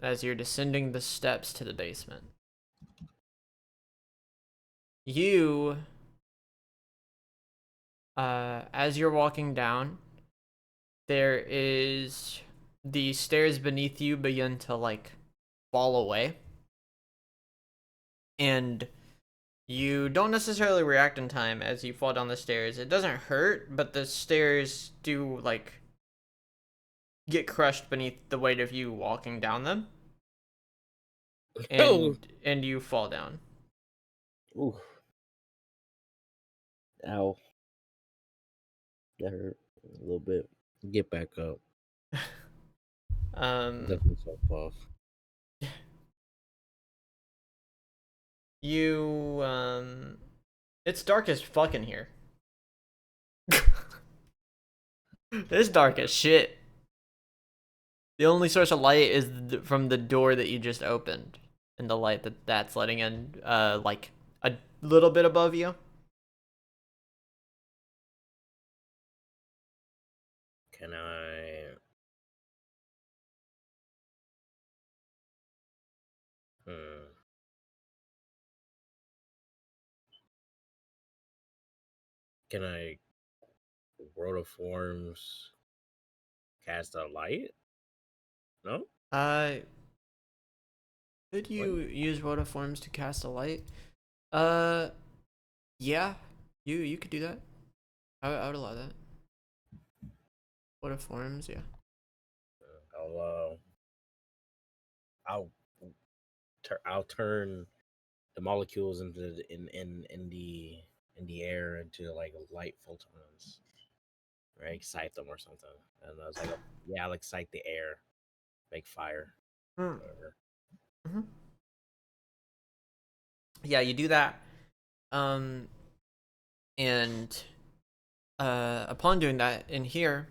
Speaker 1: as you're descending the steps to the basement. You as you're walking down, there is the stairs beneath you begin to, like, fall away, and you don't necessarily react in time as you fall down the stairs. It doesn't hurt, but the stairs do, like, get crushed beneath the weight of you walking down them,
Speaker 3: Oh,
Speaker 1: and you fall down.
Speaker 3: ooh, ow, that hurt a little bit. Get back up.
Speaker 1: um
Speaker 3: Dust myself off.
Speaker 1: you it's dark as fuck in here. It's dark as shit. The only source of light is from the door that you just opened, and the light that's letting in, like, a little bit above you.
Speaker 3: Can I? Hmm. Can I rotoforms cast a light? No.
Speaker 1: Uh, could
Speaker 3: What?
Speaker 1: you use rotoforms to cast a light? Uh, Yeah, you could do that. I would allow that. What if forms? Yeah.
Speaker 3: I'll I'll I'll turn the molecules into in the air into like light photons, right? Excite them or something. And I was like, yeah, I'll excite the air, make fire, whatever.
Speaker 1: Mm-hmm. Yeah, you do that. And upon doing that in here,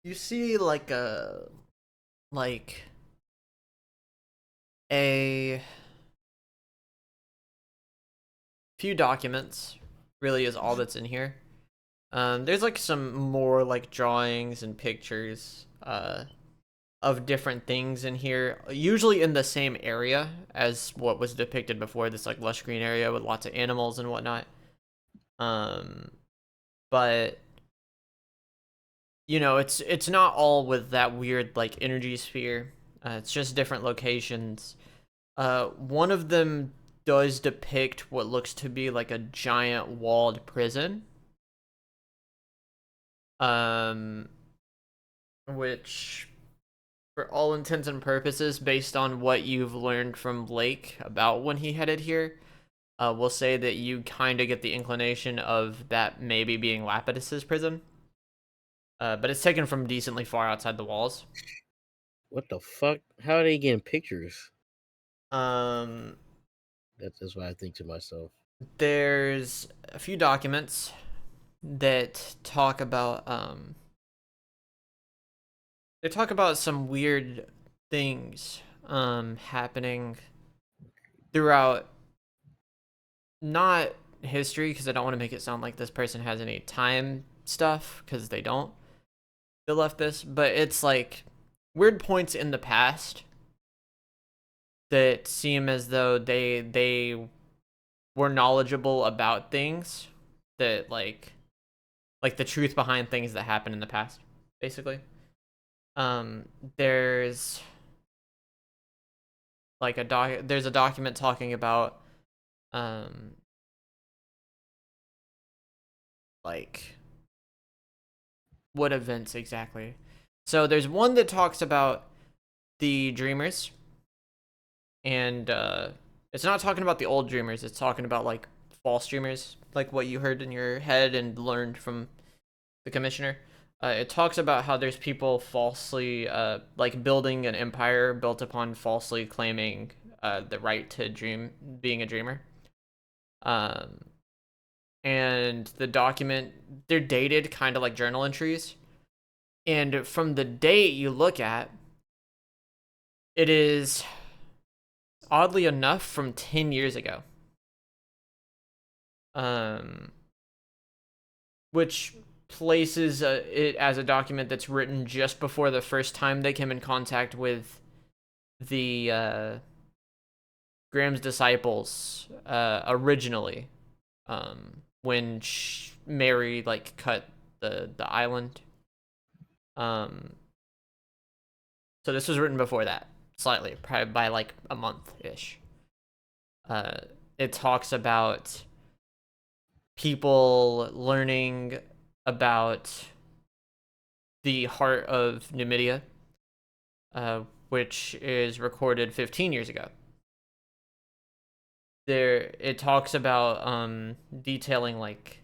Speaker 1: you see like a few documents really is all that's in here. There's like some more like drawings and pictures of different things in here, usually in the same area as what was depicted before, this like lush green area with lots of animals and whatnot. But you know, it's not all with that weird like energy sphere. It's just different locations. One of them does depict what looks to be like a giant walled prison. Which for all intents and purposes, based on what you've learned from Lake about when he headed here, we'll say that you kind of get the inclination of that maybe being Lapidus's prison. But it's taken from decently far outside the walls.
Speaker 3: What the fuck? How are they getting pictures?
Speaker 1: Um,
Speaker 3: That's what I think to myself.
Speaker 1: there's a few documents that talk about they talk about some weird things happening throughout, not history, because I don't want to make it sound like this person has any time stuff, because they don't. They left this, but it's like weird points in the past that seem as though they were knowledgeable about things that like the truth behind things that happened in the past, basically. There's like there's a document talking about like what events exactly. So there's one that talks about the dreamers, and it's not talking about the old dreamers, it's talking about like false dreamers, like what you heard in your head and learned from the commissioner. It talks about how there's people falsely like building an empire built upon falsely claiming the right to dream, being a dreamer. And the document, they're dated kind of like journal entries, and from the date you look at, it is oddly enough from 10 years ago. Which places it as a document that's written just before the first time they came in contact with the Graham's disciples originally, when Mary like cut the island. So this was written before that, slightly, probably by like a month ish. It talks about people learning about the heart of Numidia, which is recorded 15 years ago. There, it talks about detailing like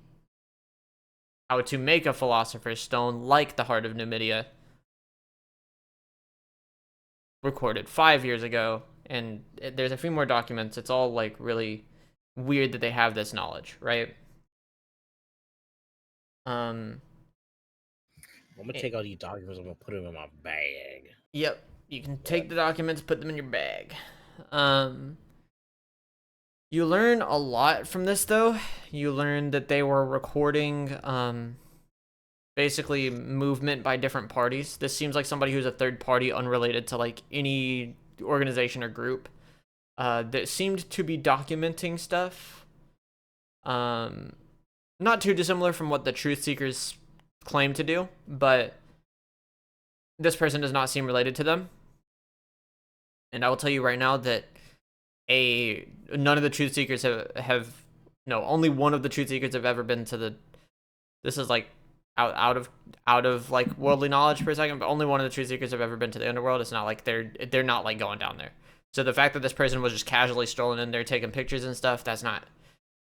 Speaker 1: how to make a philosopher's stone like the heart of Numidia, recorded 5 years ago. And there's a few more documents. It's all like really weird that they have this knowledge, right?
Speaker 3: I'm gonna take all these documents. I'm gonna put them in my bag.
Speaker 1: Yep, you can take the documents, put them in your bag. You learn a lot from this, though. You learn that they were recording basically movement by different parties. This seems like somebody who's a third party unrelated to like any organization or group that seemed to be documenting stuff. Not too dissimilar from what the Truth Seekers claim to do, but this person does not seem related to them. And I will tell you right now that none of the Truth Seekers have no, only one of the truth seekers have ever been to the. This is like out of like worldly knowledge for a second, but only one of the truth seekers have ever been to the underworld. It's not like they're not like going down there. So the fact that this person was just casually strolling in there taking pictures and stuff, that's not.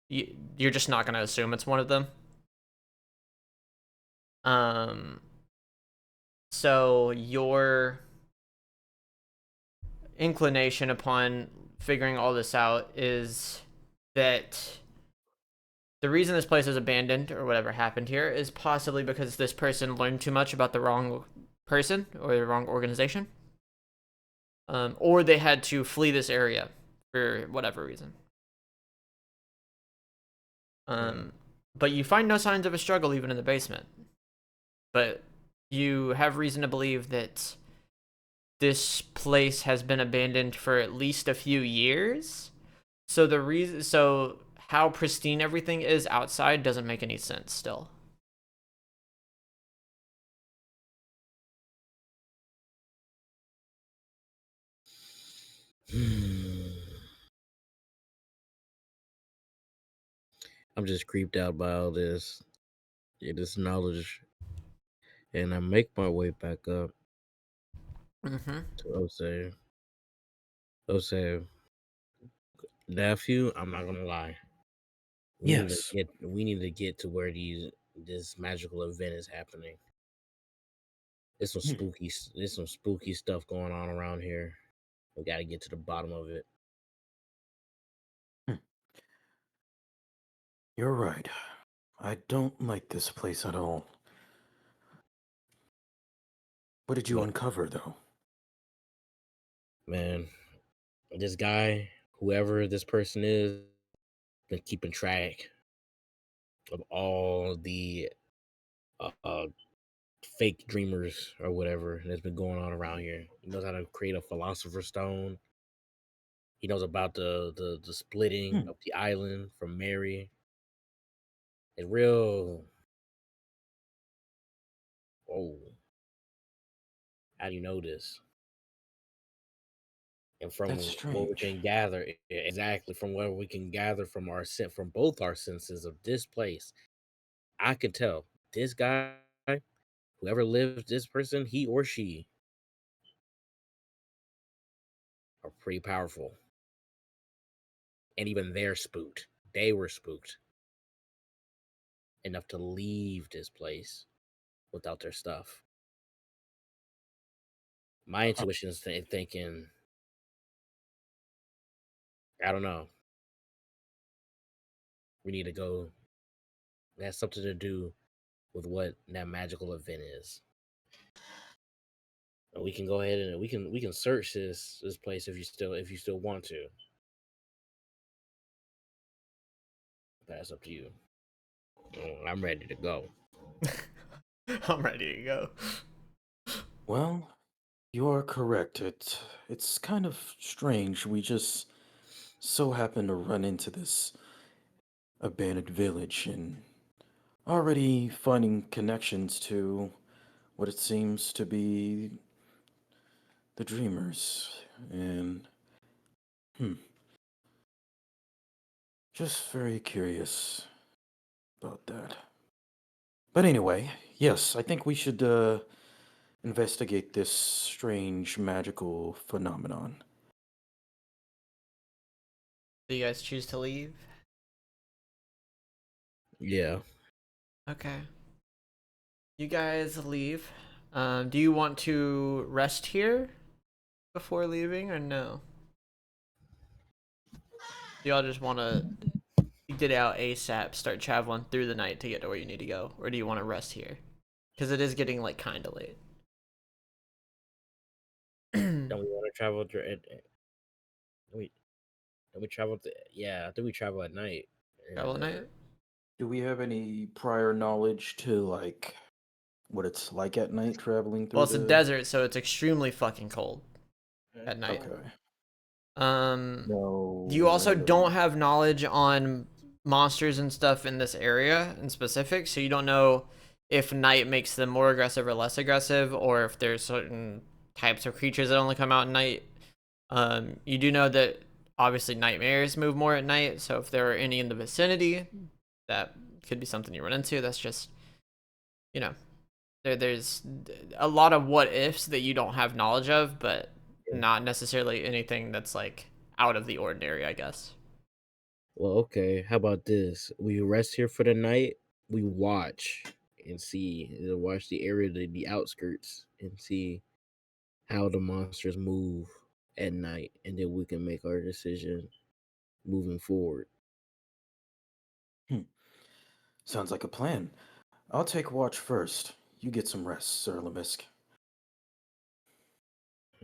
Speaker 1: You're just not gonna assume it's one of them. So your inclination upon figuring all this out is that the reason this place is abandoned or whatever happened here is possibly because this person learned too much about the wrong person or the wrong organization. Or they had to flee this area for whatever reason. But you find no signs of a struggle even in the basement. But you have reason to believe that this place has been abandoned for at least a few years. So how pristine everything is outside doesn't make any sense still.
Speaker 3: I'm just creeped out by all this, this knowledge, and I make my way back up to Osei. Osei, nephew, I'm not gonna lie.
Speaker 2: Yes.
Speaker 3: We need to get to where this magical event is happening. There's some spooky stuff going on around here. We got to get to the bottom of it.
Speaker 2: You're right. I don't like this place at all. What did you uncover, though?
Speaker 3: Man, this guy, whoever this person is, been keeping track of all the fake dreamers or whatever that's been going on around here. He knows how to create a philosopher's stone. He knows about the splitting of the island from Mary. It's real. Oh, how do you know this? And from
Speaker 2: That's
Speaker 3: what we
Speaker 2: strange.
Speaker 3: can gather, exactly from what we can gather from from both our senses of this place, I can tell this guy, whoever lived this person, he or she, are pretty powerful. And even they're spooked. They were spooked enough to leave this place without their stuff. My intuition is thinking, I don't know. We need to go. It has something to do with what that magical event is. And we can go ahead and we can search this place if you still want to. That's up to you. I'm ready to go.
Speaker 1: I'm ready to go.
Speaker 2: Well, you are correct. It's kind of strange. We just so happen to run into this abandoned village and already finding connections to what it seems to be the dreamers. And just very curious about that. But anyway, yes, I think we should investigate this strange magical phenomenon.
Speaker 1: Do you guys choose to leave?
Speaker 3: Yeah.
Speaker 1: Okay. You guys leave. Do you want to rest here before leaving or no? Do y'all just want to get out ASAP, start traveling through the night to get to where you need to go? Or do you want to rest here? Because it is getting like kind of late.
Speaker 3: Don't we want to travel? We travel? Yeah, I think we travel at night.
Speaker 1: Travel at night?
Speaker 2: Do we have any prior knowledge to like what it's like at night traveling through
Speaker 1: Well, it's a
Speaker 2: the
Speaker 1: desert, so it's extremely fucking cold at night.
Speaker 2: Okay. No.
Speaker 1: You also
Speaker 2: way to-
Speaker 1: don't have knowledge on monsters and stuff in this area in specific, so you don't know if night makes them more aggressive or less aggressive, or if there's certain types of creatures that only come out at night. You do know that obviously nightmares move more at night, so if there are any in the vicinity, that could be something you run into. That's just, you know, there's a lot of what ifs that you don't have knowledge of, but not necessarily anything that's like out of the ordinary, I guess.
Speaker 5: Well, okay. How about this? We rest here for the night. We watch and watch the area, the outskirts, and see how the monsters move at night, and then we can make our decision moving forward.
Speaker 2: Sounds like a plan. I'll take watch first. You get some rest, Sir Lemisk.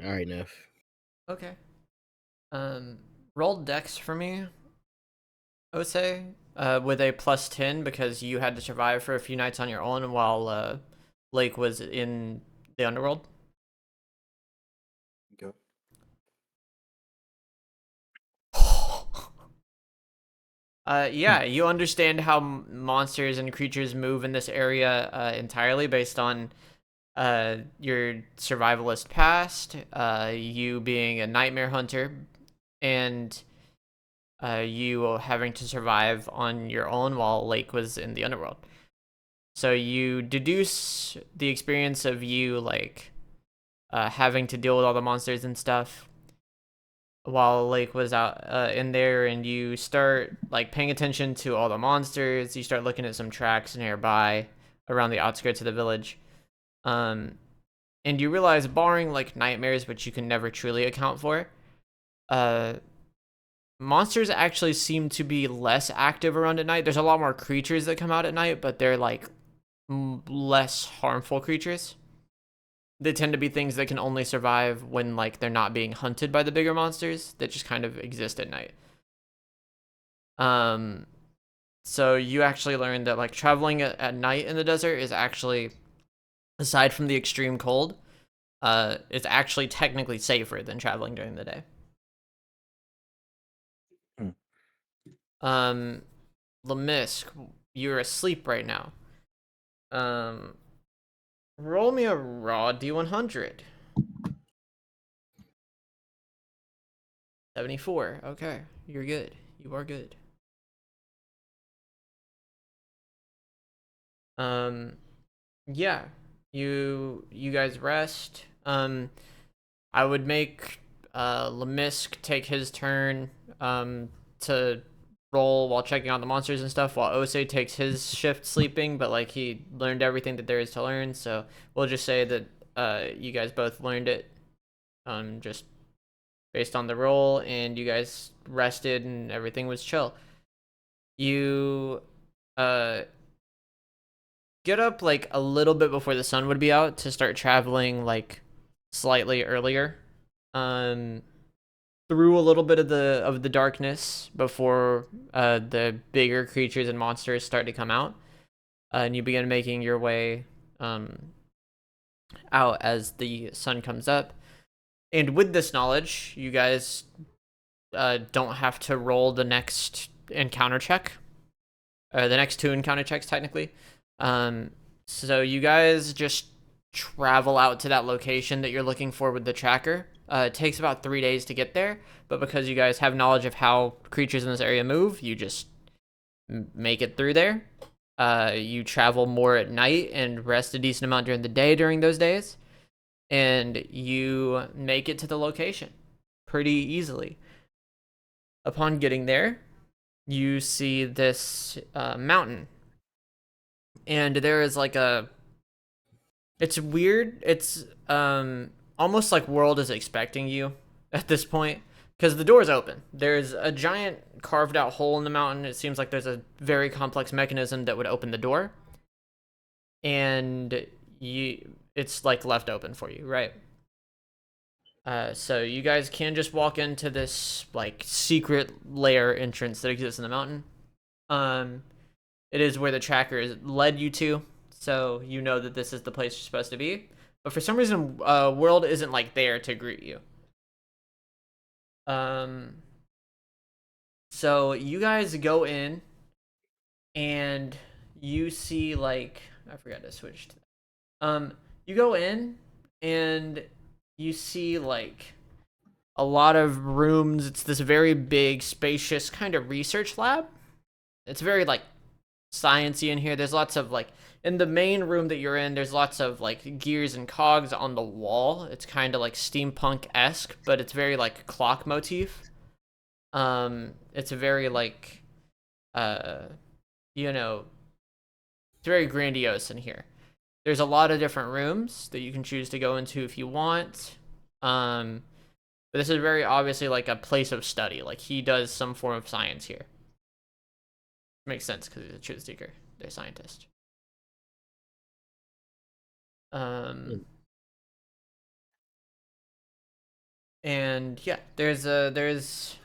Speaker 5: All right, Neff.
Speaker 1: Okay. Roll dex for me, Osei, with a +10 because you had to survive for a few nights on your own while Lake was in the underworld.
Speaker 2: Go.
Speaker 1: Yeah, you understand how monsters and creatures move in this area entirely based on your survivalist past, you being a nightmare hunter, and you having to survive on your own while Lake was in the underworld. So you deduce the experience of you like having to deal with all the monsters and stuff while Lake was out in there, and you start like paying attention to all the monsters. You start looking at some tracks nearby around the outskirts of the village. And you realize, barring like nightmares, which you can never truly account for, monsters actually seem to be less active around at night. There's a lot more creatures that come out at night, but they're like less harmful creatures. They tend to be things that can only survive when like they're not being hunted by the bigger monsters that just kind of exist at night. So you actually learn that like traveling at night in the desert is actually, aside from the extreme cold, it's actually technically safer than traveling during the day. Lemisk, you're asleep right now. Roll me a raw D100. 74. Okay, you're good. You are good. Yeah, you guys rest. I would make Lemisk take his turn to roll while checking out the monsters and stuff, while Osei takes his shift sleeping, but like he learned everything that there is to learn, so we'll just say that you guys both learned it just based on the roll, and you guys rested and everything was chill. You get up like a little bit before the sun would be out to start traveling like slightly earlier through a little bit of the darkness before the bigger creatures and monsters start to come out, and you begin making your way out as the sun comes up. And with this knowledge, you guys don't have to roll the next encounter check, the next two encounter checks technically. So you guys just travel out to that location that you're looking for with the tracker. It takes about 3 days to get there, but because you guys have knowledge of how creatures in this area move, you just make it through there. You travel more at night and rest a decent amount during the day during those days, and you make it to the location pretty easily. Upon getting there, you see this mountain, and there is like it's weird. It's almost like world is expecting you at this point, because the door is open. There's a giant carved out hole in the mountain. It seems like there's a very complex mechanism that would open the door, and it's like left open for you, right? So you guys can just walk into this like secret lair entrance that exists in the mountain. It is where the tracker has led you to, so you know that this is the place you're supposed to be. But for some reason, world isn't like there to greet you. So you guys go in, and you see like, I forgot to switch to that. You go in and you see like a lot of rooms. It's this very big, spacious kind of research lab. It's very like sciencey in here. There's lots of like in the main room that you're in. There's lots of like gears and cogs on the wall. It's kind of like steampunk-esque, but it's very like clock motif. It's a very like you know, it's very grandiose in here. There's a lot of different rooms that you can choose to go into if you want. But this is very obviously like a place of study. Like he does some form of science here. Makes sense because he's a truth seeker. They're scientists. And yeah, there's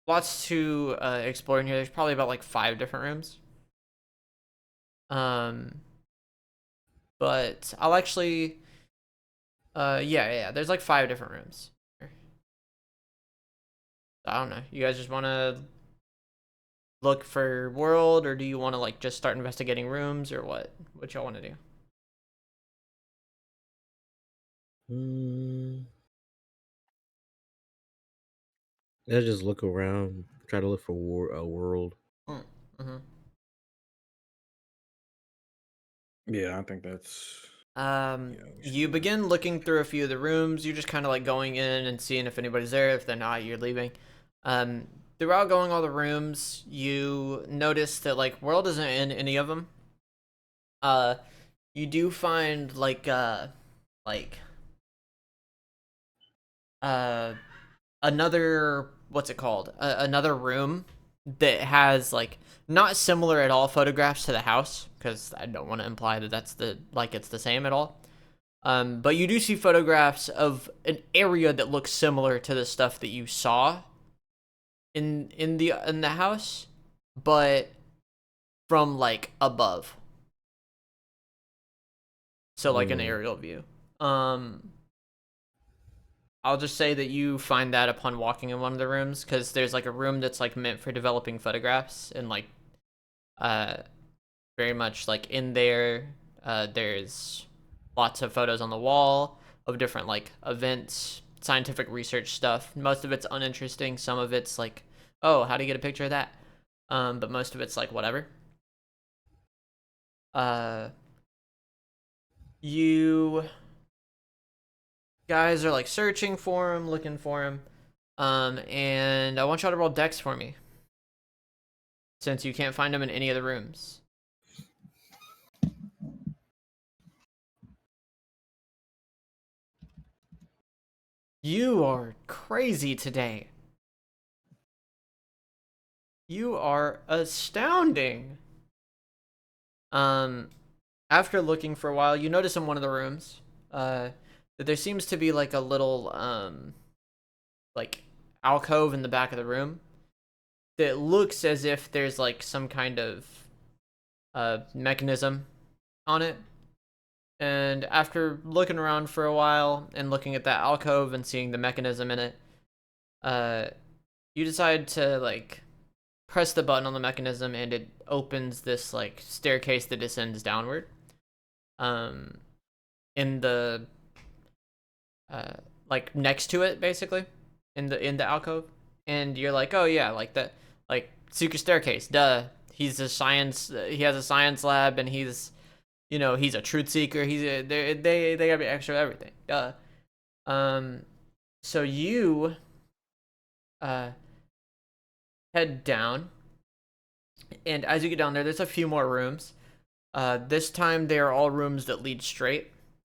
Speaker 1: lots to explore in here. There's probably about like 5 different rooms. But I'll actually yeah, there's like 5 different rooms. I don't know. You guys just want to look for world, or do you want to like just start investigating rooms, or what y'all want to do?
Speaker 5: Let's just look around, try to look for a world.
Speaker 1: Mm-hmm.
Speaker 2: Yeah, I think that's.
Speaker 1: You begin looking through a few of the rooms. You're just kind of like going in and seeing if anybody's there. If they're not, you're leaving. Throughout going all the rooms, you notice that like world isn't in any of them. You do find like another, what's it called? Another room that has like not similar at all photographs to the house, because I don't want to imply that that's it's the same at all. But you do see photographs of an area that looks similar to the stuff that you saw in the house, but from like above. So like an aerial view. I'll just say that you find that upon walking in one of the rooms, because there's like a room that's like meant for developing photographs, and like very much like in there there's lots of photos on the wall of different like events, scientific research stuff. Most of it's uninteresting, some of it's like, oh, how do you get a picture of that? But most of it's like whatever. You guys are like searching for him, looking for him, and I want y'all to roll dex for me, since you can't find him in any of the rooms. You are crazy today. You are astounding. After looking for a while, you notice in one of the rooms that there seems to be like a little like alcove in the back of the room that looks as if there's like some kind of mechanism on it. And after looking around for a while and looking at that alcove and seeing the mechanism in it, you decide to like press the button on the mechanism, and it opens this like staircase that descends downward. In the like next to it, basically, in the alcove, and you're like, oh yeah, like that, like secret staircase, duh. He has a science lab, and he's a truth seeker. They gotta be extra everything, duh. So you head down, and as you get down there's a few more rooms. This time they are all rooms that lead straight.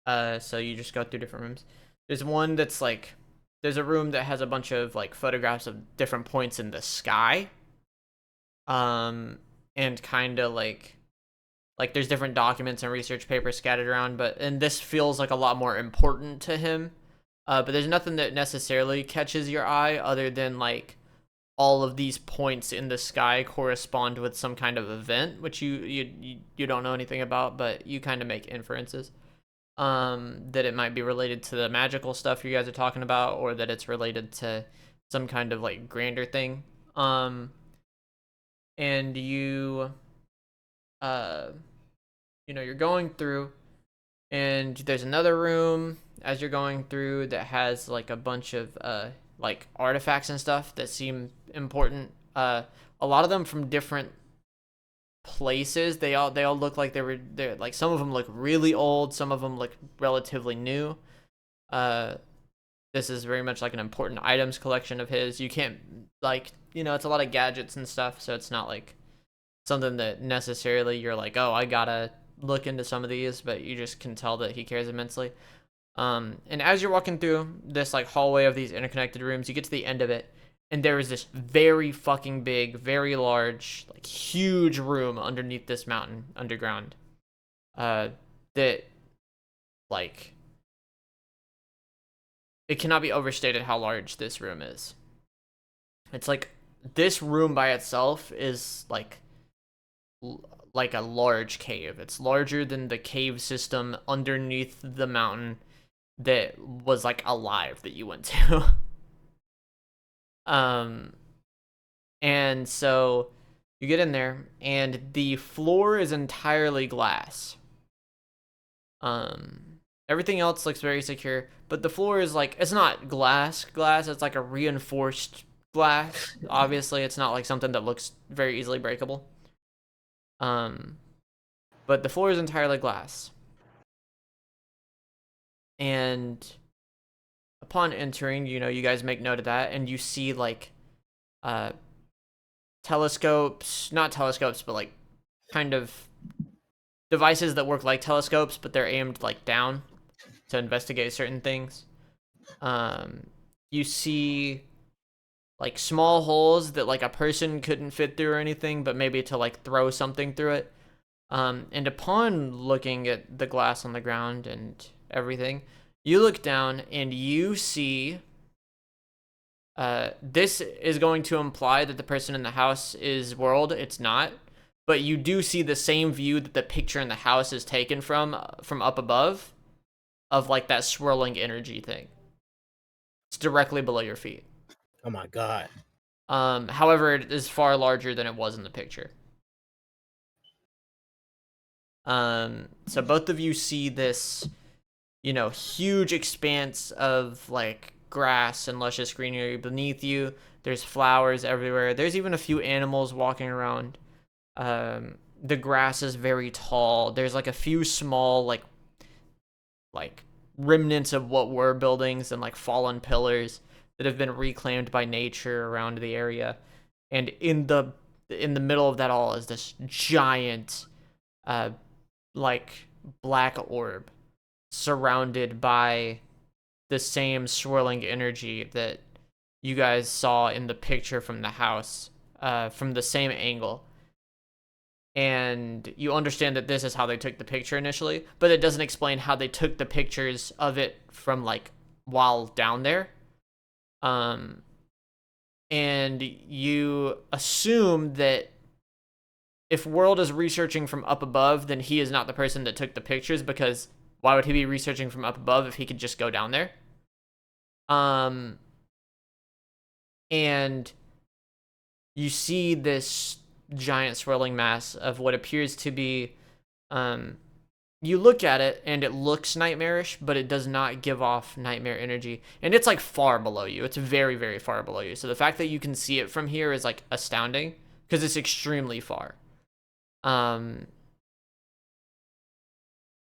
Speaker 1: So you just go through different rooms. There's one that's like, there's a room that has a bunch of like photographs of different points in the sky. And kind of like there's different documents and research papers scattered around, and this feels like a lot more important to him. But there's nothing that necessarily catches your eye other than like all of these points in the sky correspond with some kind of event, which you don't know anything about, but you kind of make inferences that it might be related to the magical stuff you guys are talking about, or that it's related to some kind of like grander thing. And you you're going through, and there's another room as you're going through that has like a bunch of like artifacts and stuff that seem important. A lot of them from different places. They all look like they're like, some of them look really old, some of them look relatively new. This is very much like an important items collection of his. You can't, like, it's a lot of gadgets and stuff, so it's not like something that necessarily you're like, oh, I gotta look into some of these, but you just can tell that he cares immensely. And as you're walking through this like hallway of these interconnected rooms, you get to the end of it, and there is this very fucking big, very large, like huge room underneath this mountain underground. That, like, it cannot be overstated how large this room is. It's like, this room by itself is like a large cave. It's larger than the cave system underneath the mountain that was like alive that you went to. And so you get in there, and the floor is entirely glass. Everything else looks very secure, but the floor is like, it's not glass, it's like a reinforced glass. Obviously, it's not like something that looks very easily breakable. But the floor is entirely glass. And upon entering, you guys make note of that, and you see like telescopes, not telescopes, but like kind of devices that work like telescopes, but they're aimed like down to investigate certain things. You see like small holes that like a person couldn't fit through or anything, but maybe to like throw something through it. And upon looking at the glass on the ground and everything, you look down and you see, this is going to imply that the person in the house is world. It's not, but you do see the same view that the picture in the house is taken from up above, of like that swirling energy thing. It's directly below your feet.
Speaker 3: Oh my god.
Speaker 1: However, it is far larger than it was in the picture. So both of you see this, huge expanse of like grass and luscious greenery beneath you. There's flowers everywhere. There's even a few animals walking around. The grass is very tall. There's like a few small like remnants of what were buildings and like fallen pillars that have been reclaimed by nature around the area. And in the middle of that all is this giant like black orb surrounded by the same swirling energy that you guys saw in the picture from the house, from the same angle. And you understand that this is how they took the picture initially, but it doesn't explain how they took the pictures of it from like while down there. And you assume that if World is researching from up above, then he is not the person that took the pictures, because why would he be researching from up above if he could just go down there? And you see this giant swirling mass of what appears to be, you look at it and it looks nightmarish, but it does not give off nightmare energy. And it's like far below you. It's very, very far below you. So the fact that you can see it from here is like astounding, because it's extremely far.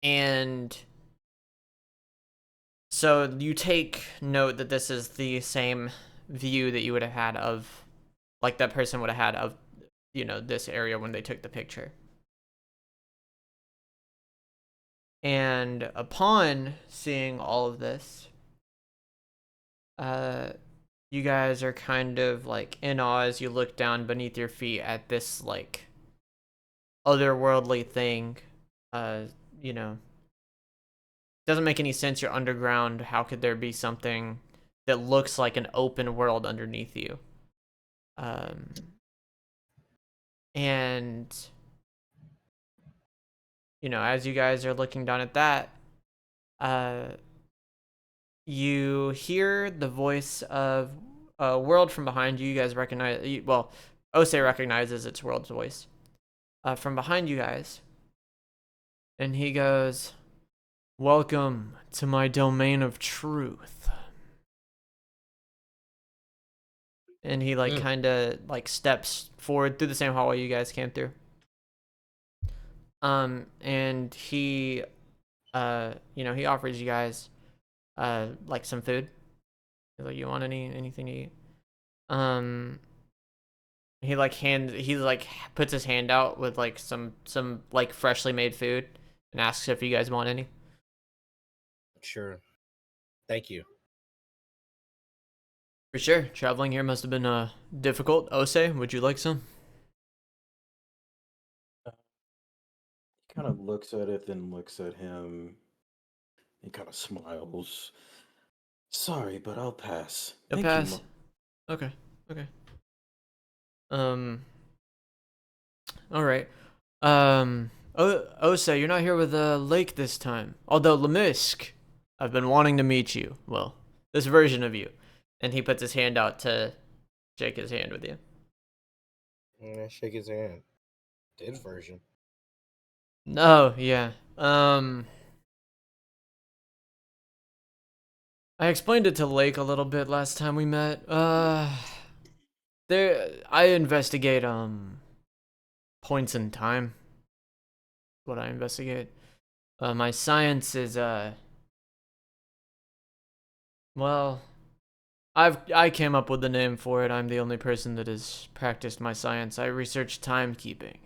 Speaker 1: And so you take note that this is the same view that you would have had of, like that person would have had of, this area when they took the picture. And upon seeing all of this, you guys are kind of like in awe as you look down beneath your feet at this like otherworldly thing. Doesn't make any sense. You're underground. How could there be something that looks like an open world underneath you? And as you guys are looking down at that, you hear the voice of a World from behind you. You guys recognize, well, Osei recognizes its World's voice from behind you guys. And he goes, "Welcome to my domain of truth. and he like kind of like steps forward through the same hallway you guys came through. And he he offers you guys like some food. He's like, you want anything to eat? He puts his hand out with like some like freshly made food and asks if you guys want any.
Speaker 3: Sure. Thank you.
Speaker 1: For sure. Traveling here must have been difficult. Osei, would you like some?
Speaker 2: He kind of looks at it, then looks at him. He kind of smiles. Sorry, but I'll pass.
Speaker 1: You'll
Speaker 2: Thank
Speaker 1: pass.
Speaker 2: you.
Speaker 1: Okay. All right. Osei, you're not here with Lake this time. Although Lemisk, I've been wanting to meet you. Well, this version of you. And he puts his hand out to shake his hand with you.
Speaker 3: Yeah, shake his hand. This version.
Speaker 1: Oh, yeah. I explained it to Lake a little bit last time we met. I investigate points in time. What I investigate. My science is well, I came up with the name for it. I'm the only person that has practiced my science. I research timekeeping.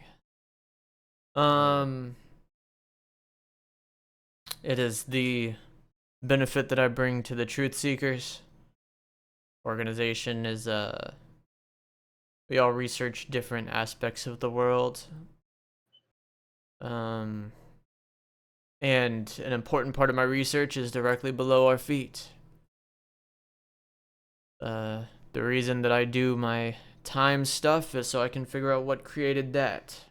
Speaker 1: It is the benefit that I bring to the truth seekers. Organization is we all research different aspects of the world. And an important part of my research is directly below our feet. The reason that I do my time stuff is so I can figure out what created that.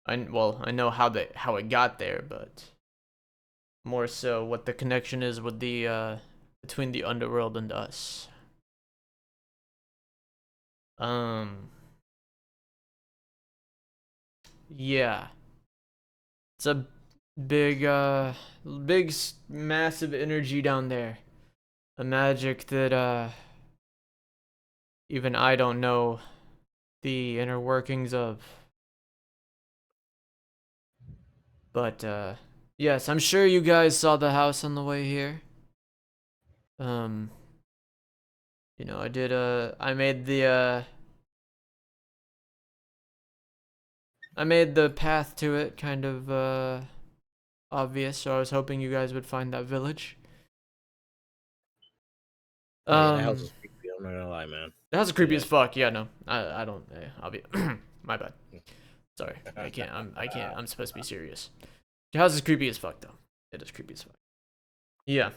Speaker 1: I know how it got there, but more so what the connection is with the between the underworld and us. Yeah. It's a big massive energy down there. A magic that even I don't know the inner workings of. But yes, I'm sure you guys saw the house on the way here. I did I made the path to it kind of obvious, so I was hoping you guys would find that village.
Speaker 3: Yeah, that house is creepy. I'm not gonna lie, man.
Speaker 1: The house is creepy as fuck. Yeah, no, I don't. I'll be my bad. Sorry, I can't. I'm supposed to be serious. The house is creepy as fuck, though. It is creepy as fuck. Yeah,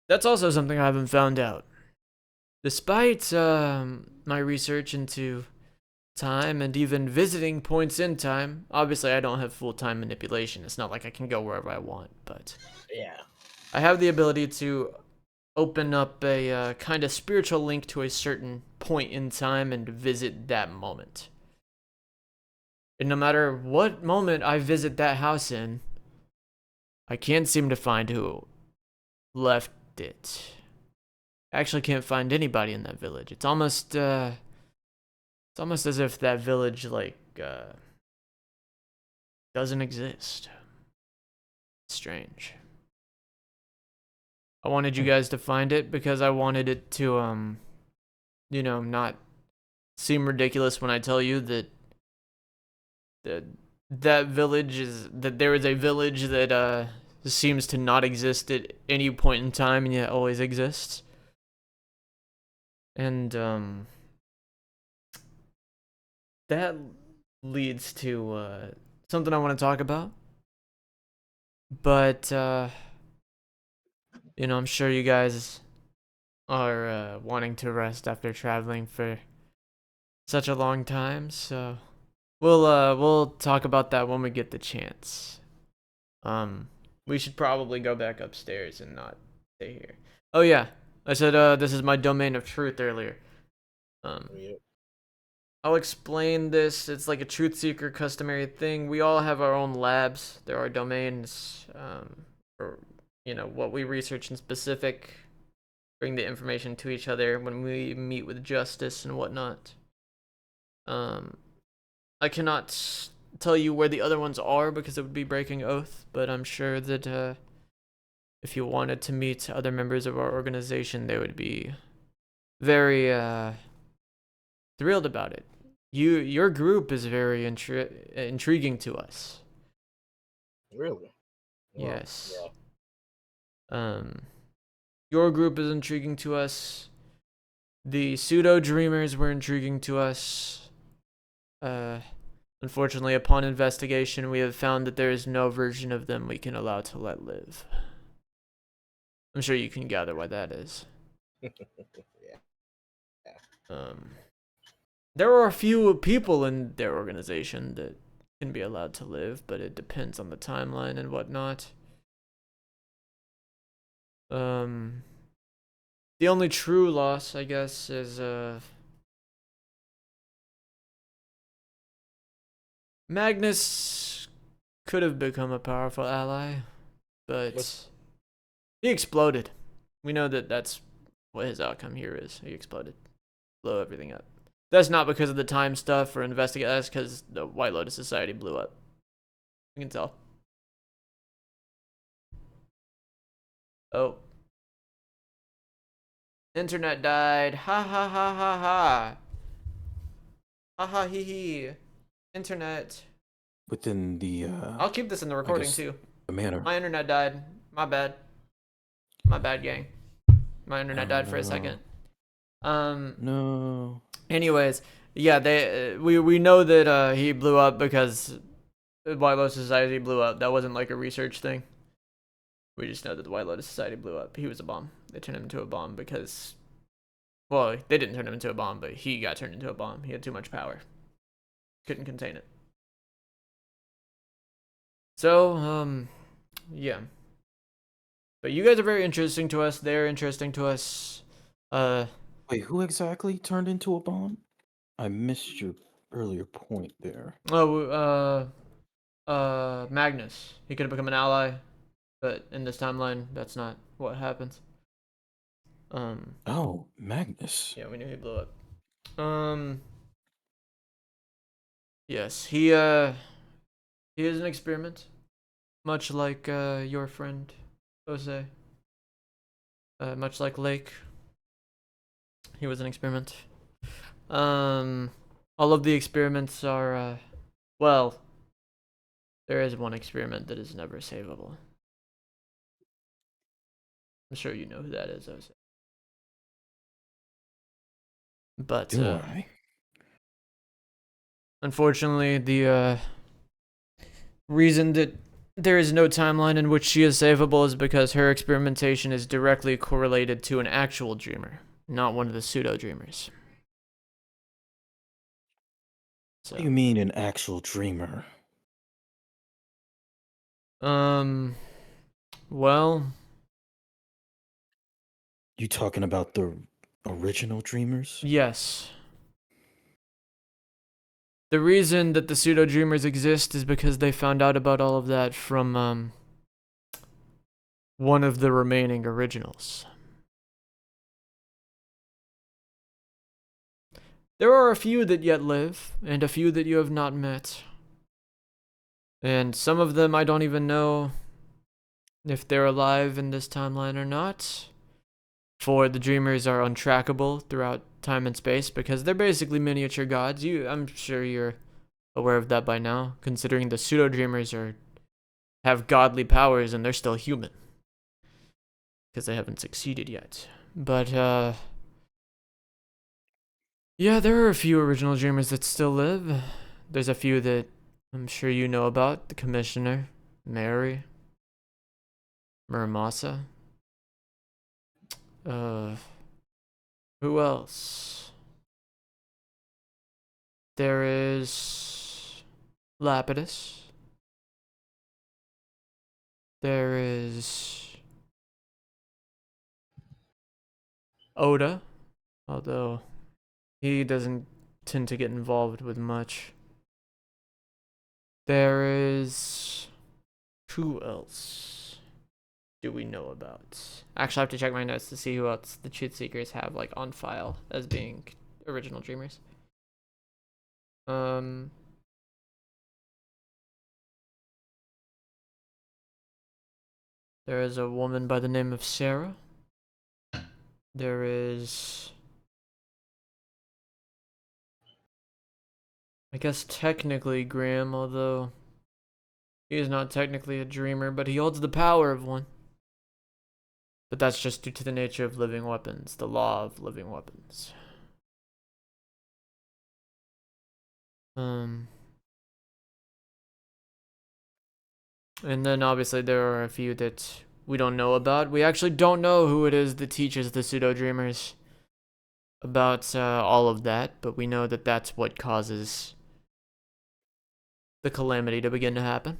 Speaker 1: that's also something I haven't found out. Despite my research into time and even visiting points in time, obviously I don't have full time manipulation. It's not like I can go wherever I want, but
Speaker 3: yeah,
Speaker 1: I have the ability to open up a kind of spiritual link to a certain point in time and visit that moment. And no matter what moment I visit that house in, I can't seem to find who left it. I actually can't find anybody in that village. It's almost as if that village doesn't exist. It's strange. I wanted you guys to find it because I wanted it to not seem ridiculous when I tell you that there is a village that seems to not exist at any point in time and yet always exists. And that leads to something I want to talk about. But I'm sure you guys are wanting to rest after traveling for such a long time, so we'll talk about that when we get the chance. We should probably go back upstairs and not stay here. Oh yeah, I said this is my domain of truth earlier.
Speaker 3: Yep.
Speaker 1: I'll explain this. It's like a truth seeker customary thing. We all have our own labs. There are domains for what we research in specific bring the information to each other when we meet with justice and whatnot. I cannot tell you where the other ones are because it would be breaking oath, but I'm sure that if you wanted to meet other members of our organization, they would be very thrilled about it. Your group is very intriguing to us.
Speaker 3: Really? Well,
Speaker 1: Yes.
Speaker 3: yeah.
Speaker 1: Your group is intriguing to us. The pseudo dreamers were intriguing to us. Unfortunately, upon investigation, we have found that there is no version of them we can allow to let live. I'm sure you can gather why that is. There are a few people in their organization that can be allowed to live, but it depends on the timeline and whatnot. The only true loss, I guess, is Magnus could have become a powerful ally, but he exploded. We know that that's what his outcome here is. He exploded. Blow everything up. That's not because of the time stuff or investigate. That's because the White Lotus Society blew up. You can tell. Oh. Internet died. Ha ha ha ha ha. Ha ha hee hee. Internet.
Speaker 2: Within the
Speaker 1: I'll keep this in the recording
Speaker 2: guess
Speaker 1: too.
Speaker 2: the manner.
Speaker 1: My internet died. My bad. My bad, gang. My internet died for a second.
Speaker 2: No.
Speaker 1: Anyways, yeah, we know that he blew up because the White Lotus Society blew up. That wasn't like a research thing. We just know that the White Lotus Society blew up. He was a bomb. They turned him into a bomb because, well, they didn't turn him into a bomb, but he got turned into a bomb. He had too much power. Couldn't contain it. So, yeah. But you guys are very interesting to us. They're interesting to us.
Speaker 2: Wait, who exactly turned into a bomb? I missed your earlier point there.
Speaker 1: Magnus. He could have become an ally, but in this timeline, that's not what happens.
Speaker 2: Oh, Magnus.
Speaker 1: Yeah, we knew he blew up. Yes, he is an experiment, much like your friend, Osei. Much like Lake. He was an experiment. All of the experiments are, well, there is one experiment that is never savable. I'm sure you know who that is, Osei. But,
Speaker 2: Do I?
Speaker 1: unfortunately, the reason that there is no timeline in which she is savable is because her experimentation is directly correlated to an actual dreamer, not one of the pseudo dreamers. So,
Speaker 2: What do you mean an actual dreamer?
Speaker 1: well,
Speaker 2: You talking about the original dreamers?
Speaker 1: yes. The reason that the pseudo dreamers exist is because they found out about all of that from one of the remaining originals. There are a few that yet live, and a few that you have not met. And some of them I don't even know if they're alive in this timeline or not. For the dreamers are untrackable throughout time and space because they're basically miniature gods. I'm sure you're aware of that by now, considering the pseudo dreamers have godly powers and they're still human because they haven't succeeded yet. But yeah, there are a few original dreamers that still live. There's a few that I'm sure you know about: the Commissioner, Mary, Muramasa. Who else? There is Lapidus. There is Oda, although he doesn't tend to get involved with much. There is who else? do we know about? Actually, I have to check my notes to see who else the Truth Seekers have like on file as being original dreamers. There is a woman by the name of Sarah. There is, I guess technically Graham, although he is not technically a dreamer, but he holds the power of one. But that's just due to the nature of living weapons, the law of living weapons. And then obviously there are a few that we don't know about. We actually don't know who it is that teaches the pseudo dreamers about all of that, but we know that that's what causes the calamity to begin to happen.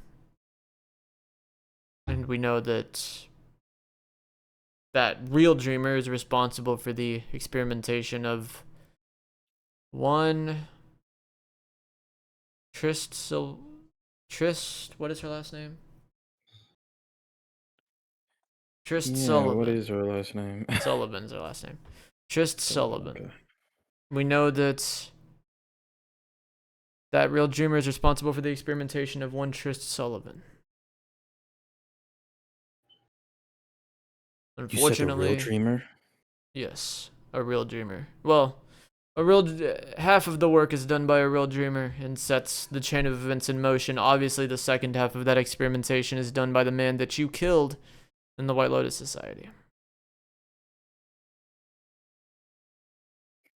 Speaker 1: And we know that that real dreamer is responsible for the experimentation of one Trist, what is her last name? Trist Sullivan.
Speaker 2: What is her last name?
Speaker 1: Sullivan's her last name. Trist Sullivan.
Speaker 2: Okay.
Speaker 1: We know that that real dreamer is responsible for the experimentation of one Trist Sullivan. Unfortunately,
Speaker 2: you said the real dreamer?
Speaker 1: Yes, a real dreamer. Well, half of the work is done by a real dreamer and sets the chain of events in motion. Obviously, the second half of that experimentation is done by the man that you killed in the White Lotus Society.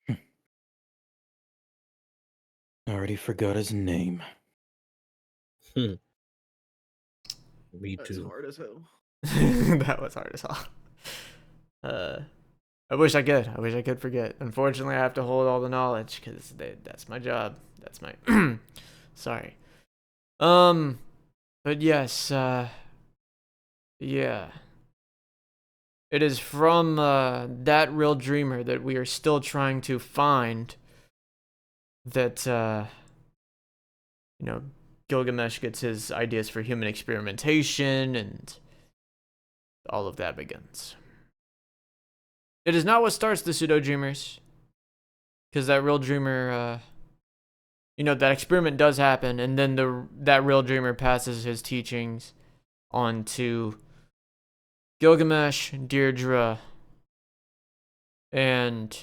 Speaker 2: I already forgot his name.
Speaker 5: Me
Speaker 4: That's
Speaker 5: too.
Speaker 4: hard as hell.
Speaker 1: That was hard as hell. I wish I could. I wish I could forget. Unfortunately, I have to hold all the knowledge because that's my job. That's my. Sorry. But yes. Yeah. It is from that real dreamer that we are still trying to find. That Gilgamesh gets his ideas for human experimentation and all of that begins. It is not what starts the pseudo dreamers, because that real dreamer, that experiment does happen, and then that real dreamer passes his teachings on to Gilgamesh, Deirdre, and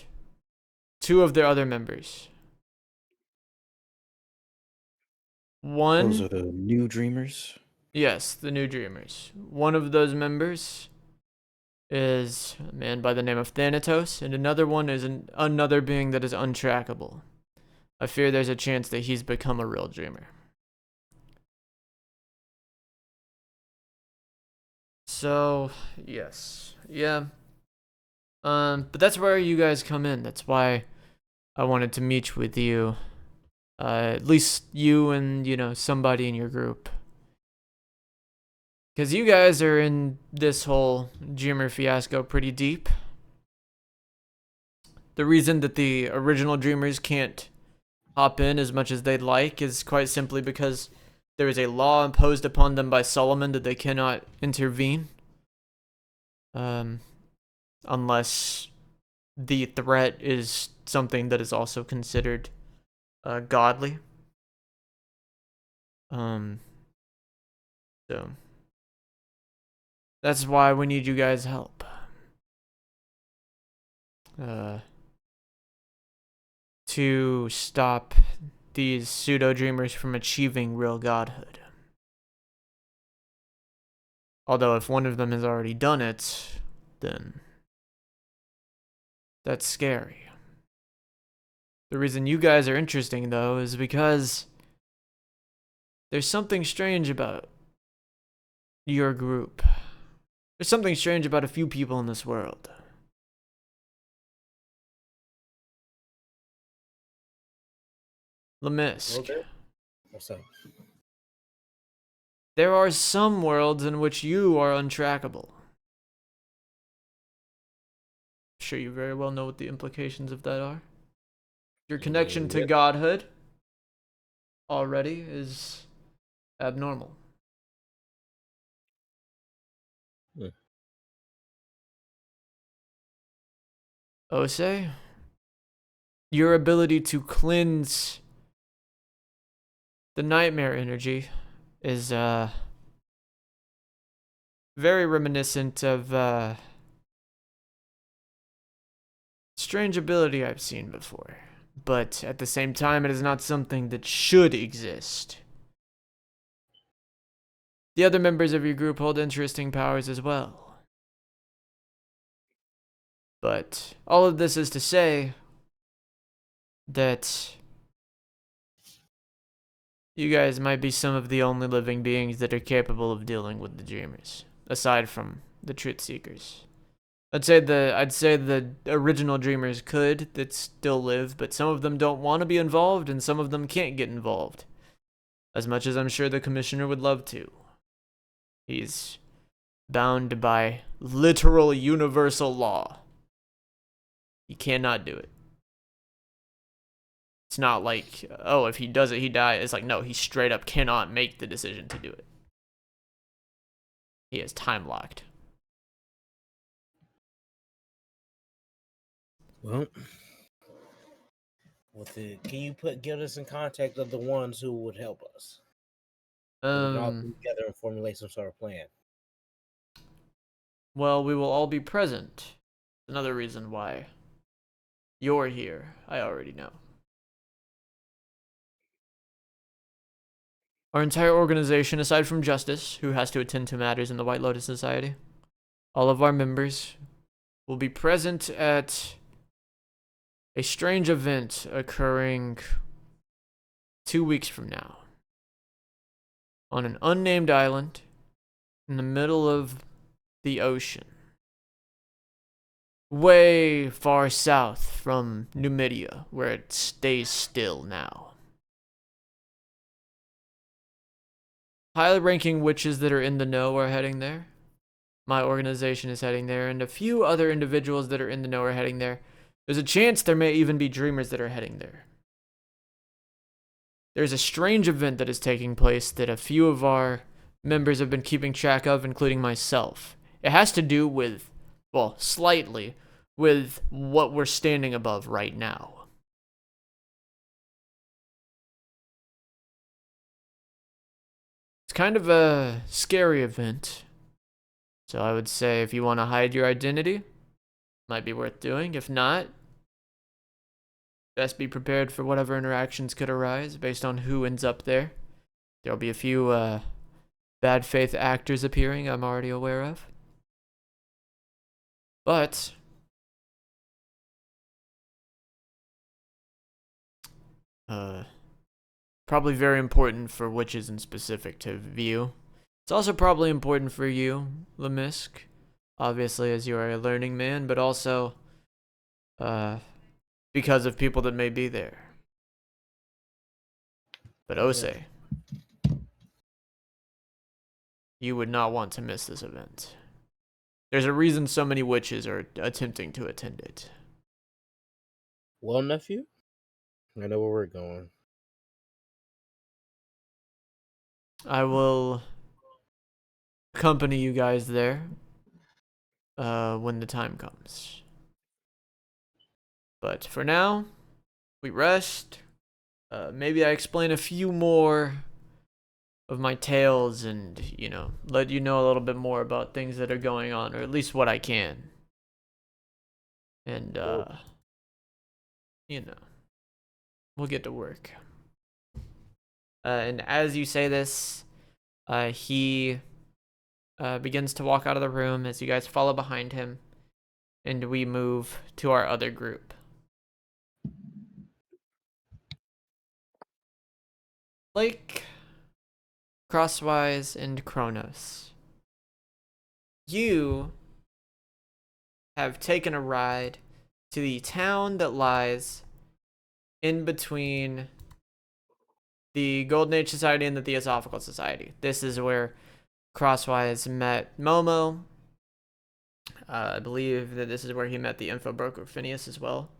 Speaker 1: two of their other members.
Speaker 2: Those are the new dreamers?
Speaker 1: Yes, the new dreamers. One of those members is a man by the name of Thanatos, and another one is another being that is untrackable. I fear there's a chance that he's become a real dreamer. So, yes. Yeah. But that's where you guys come in. That's why I wanted to meet with you. At least you and, somebody in your group. Because you guys are in this whole dreamer fiasco pretty deep. The reason that the original dreamers can't hop in as much as they'd like is quite simply because there is a law imposed upon them by Solomon that they cannot intervene. Unless the threat is something that is also considered godly. So that's why we need you guys' help. To stop these pseudo dreamers from achieving real godhood. Although if one of them has already done it, then that's scary. The reason you guys are interesting, though, is because there's something strange about your group. There's something strange about a few people in this world. Lemisk.
Speaker 3: Okay. What's up?
Speaker 1: There are some worlds in which you are untrackable. I'm sure you very well know what the implications of that are. Your connection to godhood already is abnormal. Osei, your ability to cleanse the nightmare energy is very reminiscent of strange ability I've seen before. But at the same time, it is not something that should exist. The other members of your group hold interesting powers as well. But all of this is to say that you guys might be some of the only living beings that are capable of dealing with the Dreamers, aside from the Truth Seekers. I'd say the original Dreamers could, that still live, but some of them don't want to be involved, and some of them can't get involved. As much as I'm sure the Commissioner would love to. He's bound by literal universal law. He cannot do it. It's not like, oh, if he does it, he dies. It's like, no, he straight up cannot make the decision to do it. He is time locked.
Speaker 3: Well, can you get us in contact of the ones who would help us? We can all come together and formulate some sort of plan.
Speaker 1: Well, we will all be present. Another reason why you're here, I already know. Our entire organization, aside from Justice, who has to attend to matters in the White Lotus Society, all of our members will be present at a strange event occurring 2 weeks from now on an unnamed island in the middle of the ocean, way far south from Numidia, where it stays still now. High-ranking witches that are in the know are heading there. My organization is heading there, and a few other individuals that are in the know are heading there. There's a chance there may even be dreamers that are heading there. There's a strange event that is taking place that a few of our members have been keeping track of, including myself. It has to do with, well, slightly, with what we're standing above right now. It's kind of a scary event. So I would say if you want to hide your identity, might be worth doing. If not, best be prepared for whatever interactions could arise based on who ends up there. There'll be a few bad faith actors appearing I'm already aware of. But probably very important for witches in specific to view. It's also probably important for you, Lemisk, obviously as you are a learning man, but also because of people that may be there. But Osei, you would not want to miss this event. There's a reason so many witches are attempting to attend it.
Speaker 3: Well, nephew, I know where we're going.
Speaker 1: I will accompany you guys there when the time comes. But for now, we rest. Maybe I explain a few more of my tales and, let you know a little bit more about things that are going on, or at least what I can. And, we'll get to work. And as you say this, he begins to walk out of the room as you guys follow behind him, and we move to our other group. Like Crosswise and Chronos, you have taken a ride to the town that lies in between the Golden Age Society and the Theosophical Society. This is where Crosswise met Momo. I believe that this is where he met the info broker Phineas as well.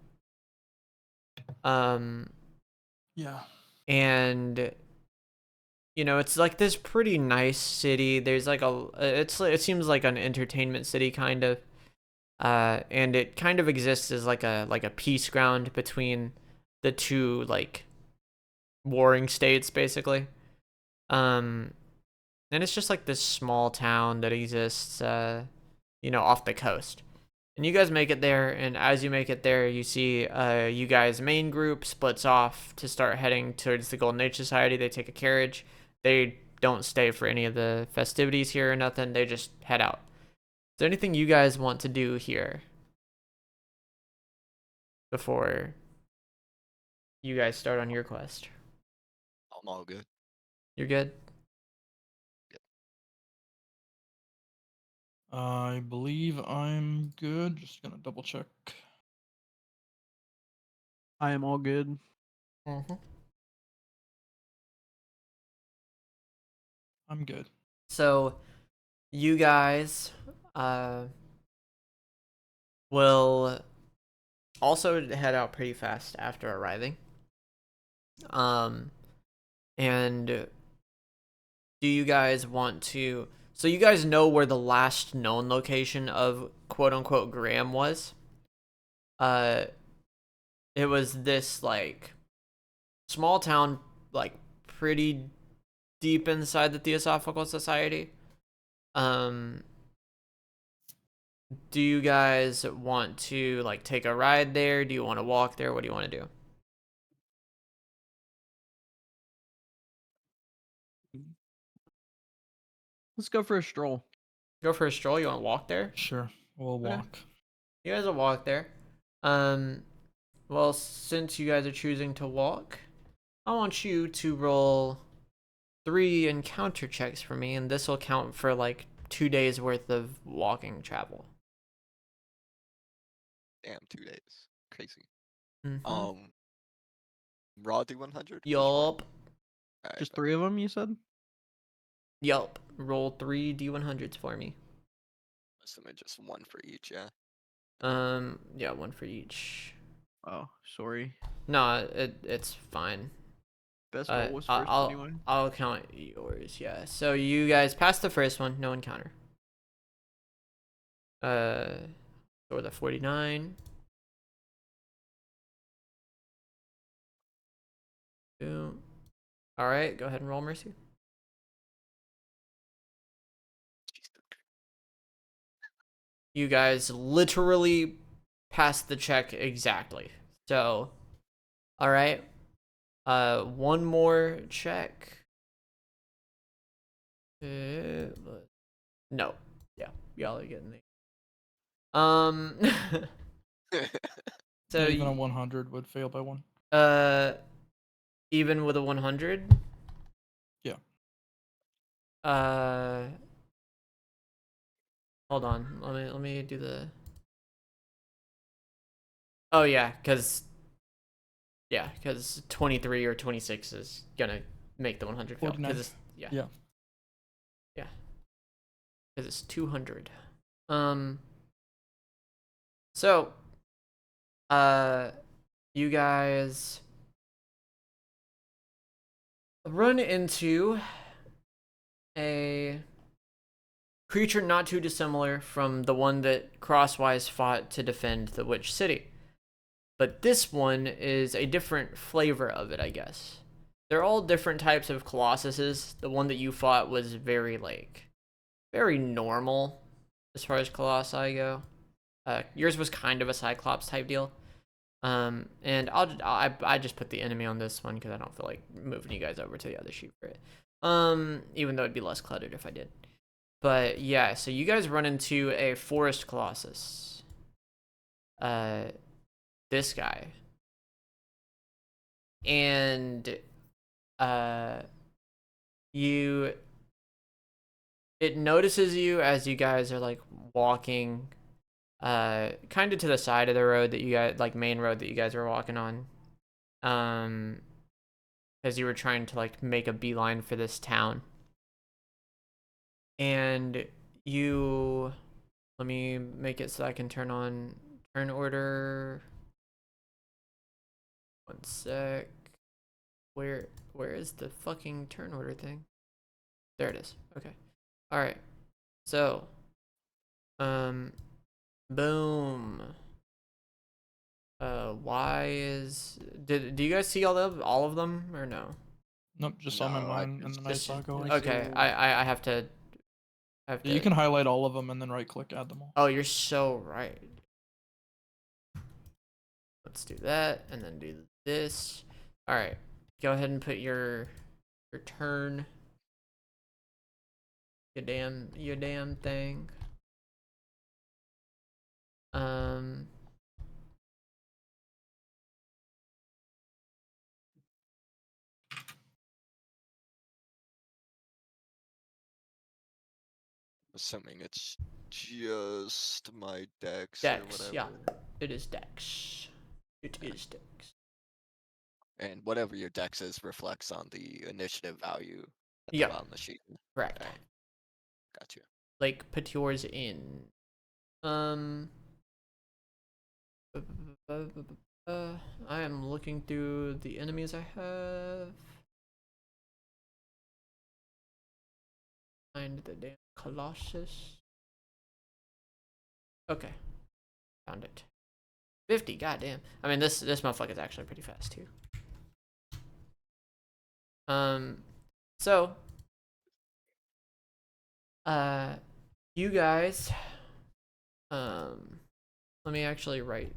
Speaker 6: Yeah.
Speaker 1: And it's like this pretty nice city. There's like it seems like an entertainment city kind of. And it kind of exists as like a peace ground between the two like warring states, basically. And it's just like this small town that exists, off the coast. And you guys make it there, and as you make it there, you see you guys' main group splits off to start heading towards the Golden Age Society. They take a carriage. They don't stay for any of the festivities here or nothing. They just head out. Is there anything you guys want to do here before you guys start on your quest?
Speaker 7: I'm all good.
Speaker 1: You're good?
Speaker 6: I believe I'm good. Just gonna double check.
Speaker 4: I am all good.
Speaker 1: Mm-hmm.
Speaker 6: I'm good.
Speaker 1: So, you guys will also head out pretty fast after arriving. And do you guys want to... So you guys know where the last known location of quote-unquote Graham was? It was this, like, small town, like, pretty deep inside the Theosophical Society. Do you guys want to, like, take a ride there? Do you want to walk there? What do you want to do?
Speaker 4: Let's go for a stroll.
Speaker 1: Go for a stroll? You want to walk there?
Speaker 6: Sure, we'll
Speaker 1: Okay.
Speaker 6: walk.
Speaker 1: You guys will walk there. Well, since you guys are choosing to walk, I want you to roll 3 encounter checks for me, and this will count for like 2 days worth of walking travel.
Speaker 7: Damn, 2 days. Crazy.
Speaker 1: Mhm.
Speaker 7: Raw D100?
Speaker 1: Yup.
Speaker 4: Just 3 of them, you said?
Speaker 1: Yup. Roll 3 D100s for me.
Speaker 7: Assuming just 1 for each, yeah.
Speaker 1: Yeah, 1 for each.
Speaker 4: Oh, sorry.
Speaker 1: No, it's fine.
Speaker 4: Best roll was 1st anyway.
Speaker 1: I'll count yours, yeah. So you guys passed the first one, no encounter. Or the 49. Boom. Alright, go ahead and roll Mercy. You guys literally passed the check exactly. So, alright. One more check. No. Yeah, y'all are getting the... So
Speaker 6: Yeah, even a 100 would fail by 1.
Speaker 1: even with a 100?
Speaker 6: Yeah.
Speaker 1: Hold on. Let me do the... Oh yeah, cuz 23 or 26 is gonna make the 100 fail.
Speaker 6: 49.
Speaker 1: Yeah.
Speaker 6: Yeah.
Speaker 1: Yeah. Cuz it's 200. So you guys run into a creature not too dissimilar from the one that Crosswise fought to defend the Witch City. But this one is a different flavor of it, I guess. They're all different types of colossuses. The one that you fought was very normal as far as colossi go. Yours was kind of a Cyclops type deal. And I just put the enemy on this one because I don't feel like moving you guys over to the other sheet for it. Even though it'd be less cluttered if I did. But yeah, so you guys run into a forest colossus. This guy. And it notices you as you guys are like walking kind of to the side of the road that you guys, like main road that you guys were walking on, as you were trying to like make a beeline for this town. And let me make it so I can turn on turn order. 1 sec. Where is the fucking turn order thing? There it is. Okay. All right. So, Boom. Why is do you guys see all of them or no?
Speaker 6: Nope, just saw my
Speaker 7: No, I
Speaker 6: mine, and then I
Speaker 1: Just
Speaker 6: saw going.
Speaker 1: okay. I have to
Speaker 6: Yeah, you can highlight all of them and then right click, add them all.
Speaker 1: Oh, you're so right. Let's do that and then do this. All right. Go ahead and put your turn. Your damn thing.
Speaker 7: Assuming it's just my dex or
Speaker 1: Dex,
Speaker 7: whatever.
Speaker 1: yeah. It is Dex. It is Dex.
Speaker 7: And whatever your dex is reflects on the initiative value at the
Speaker 1: Yep.
Speaker 7: bottom of the sheet.
Speaker 1: Correct.
Speaker 7: Okay. Got you.
Speaker 1: Like put yours in. I am looking through the enemies I have. Find the damn Colossus. Okay. Found it. 50, goddamn. I mean this motherfucker's actually pretty fast too. So you guys let me actually write.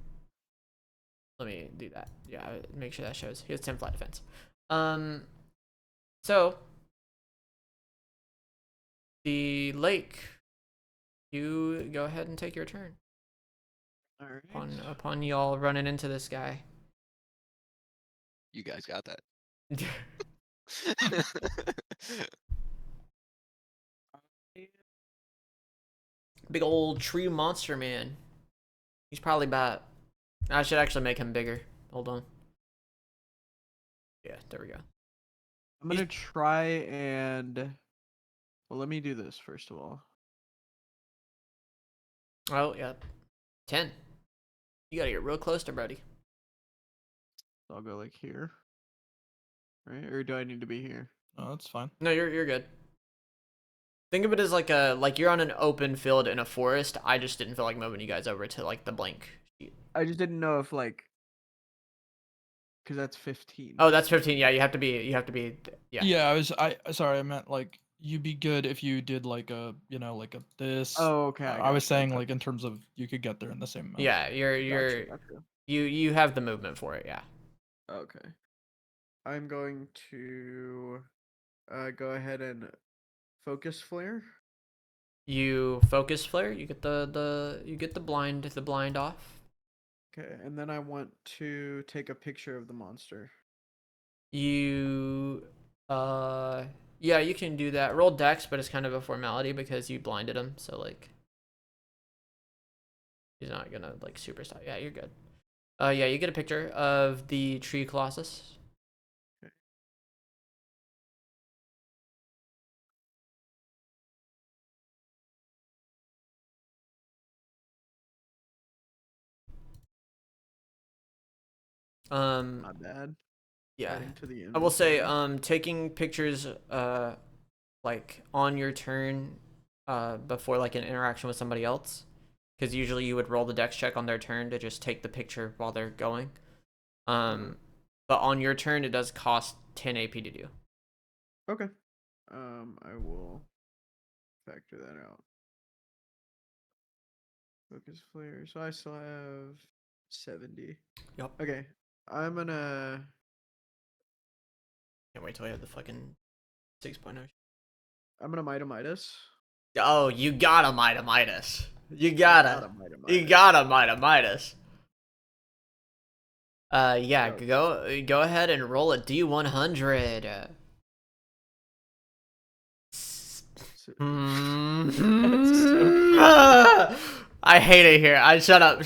Speaker 1: Let me do that. Yeah, make sure that shows. He has 10 flat defense. So the lake. You go ahead and take your turn.
Speaker 4: All right.
Speaker 1: Upon y'all running into this guy.
Speaker 7: You guys got that.
Speaker 1: Big old tree monster man. He's probably about. I should actually make him bigger. Hold on. Yeah, there we go.
Speaker 4: I'm gonna try and. Well, let me do this first of all.
Speaker 1: Oh, yeah. 10. You gotta get real close to Brody.
Speaker 4: I'll go like here. Right? Or do I need to be here?
Speaker 6: Oh, that's fine.
Speaker 1: No, you're good. Think of it as like you're on an open field in a forest. I just didn't feel like moving you guys over to like the blank sheet.
Speaker 4: I just didn't know if like. Because that's 15.
Speaker 1: Oh, that's 15. Yeah, you have to be. Yeah.
Speaker 6: Yeah, sorry, I meant like you'd be good if you did like a like a this.
Speaker 4: Oh, okay.
Speaker 6: I was
Speaker 4: gotcha,
Speaker 6: saying
Speaker 4: okay.
Speaker 6: like in terms of you could get there in the same amount.
Speaker 1: Yeah, you're
Speaker 4: Gotcha.
Speaker 1: you have the movement for it. Yeah.
Speaker 4: Okay. I'm going to go ahead and focus flare.
Speaker 1: You focus flare. You get the blind off.
Speaker 4: Okay, and then I want to take a picture of the monster.
Speaker 1: You yeah, you can do that. Roll dex, but it's kind of a formality because you blinded him. So like, he's not gonna like super stop. Yeah, you're good. Yeah, you get a picture of the tree colossus.
Speaker 4: Okay. Not bad.
Speaker 1: Yeah.
Speaker 4: Adding to the
Speaker 1: I will say,
Speaker 4: inventory.
Speaker 1: taking pictures, like on your turn, before like an interaction with somebody else, because usually you would roll the dex check on their turn to just take the picture while they're going. But on your turn, it does cost 10 AP to do.
Speaker 4: Okay. I will factor that out. Focus flare. So I still have 70.
Speaker 1: Yep.
Speaker 4: Okay. I'm gonna.
Speaker 1: Can't wait till I have the fucking 6.0.
Speaker 4: I'm gonna Midas.
Speaker 1: Oh, you gotta Midas. You gotta Midas. Yeah, go ahead and roll a D100. I hate it here. Shut up.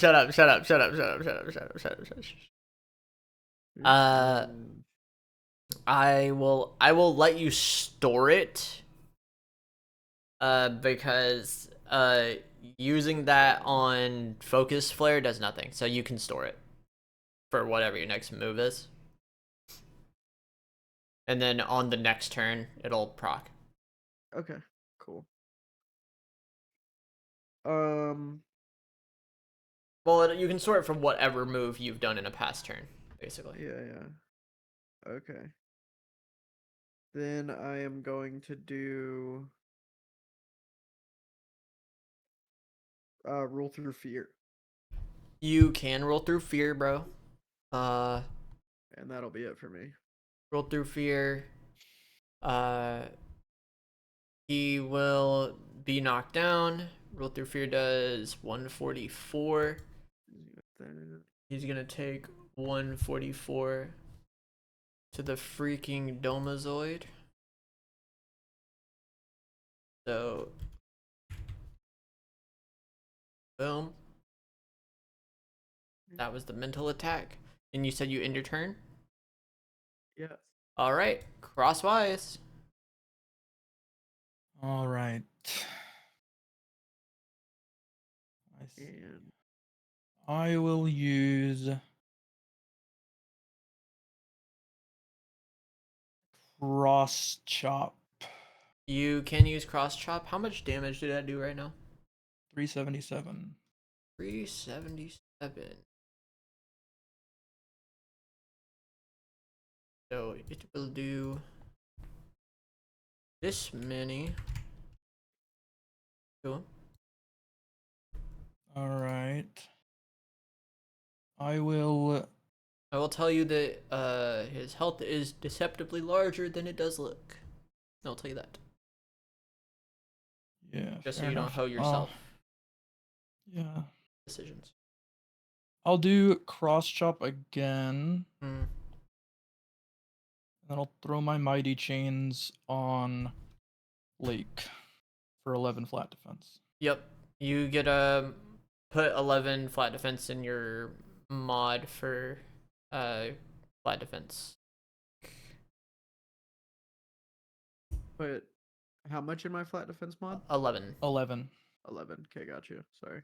Speaker 1: I will let you store it. Because using that on focus flare does nothing. So you can store it for whatever your next move is. And then on the next turn, it'll proc.
Speaker 4: Okay, cool.
Speaker 1: Well, you can sort it from whatever move you've done in a past turn, basically.
Speaker 4: Yeah. Okay. Then I am going to do rule through fear,
Speaker 1: You can roll through fear, bro.
Speaker 4: and that'll be it for me.
Speaker 1: Roll through fear. He will be knocked down. Roll through fear does 144. He's gonna take 144 to the freaking Domazoid. So, boom. That was the mental attack. And you said you end your turn?
Speaker 4: Yes.
Speaker 1: All right, Crosswise.
Speaker 6: All right.
Speaker 4: And
Speaker 6: I will use cross chop.
Speaker 1: You can use cross chop. How much damage did that do right now?
Speaker 6: 377.
Speaker 1: 377. So it will do this many. Cool.
Speaker 6: All right. I will.
Speaker 1: I will tell you that his health is deceptively larger than it does look. I'll tell you that.
Speaker 6: Yeah.
Speaker 1: Just so
Speaker 6: fair
Speaker 1: you don't
Speaker 6: enough.
Speaker 1: hoe yourself.
Speaker 6: Yeah.
Speaker 1: Decisions.
Speaker 6: I'll do cross chop again.
Speaker 1: Mm.
Speaker 6: And then I'll throw my mighty chains on Lake for 11 flat defense.
Speaker 1: Yep. You get a put 11 flat defense in your mod for flat defense.
Speaker 4: But how much in my flat defense mod?
Speaker 1: 11.
Speaker 6: 11.
Speaker 4: 11. Okay, got you. Sorry.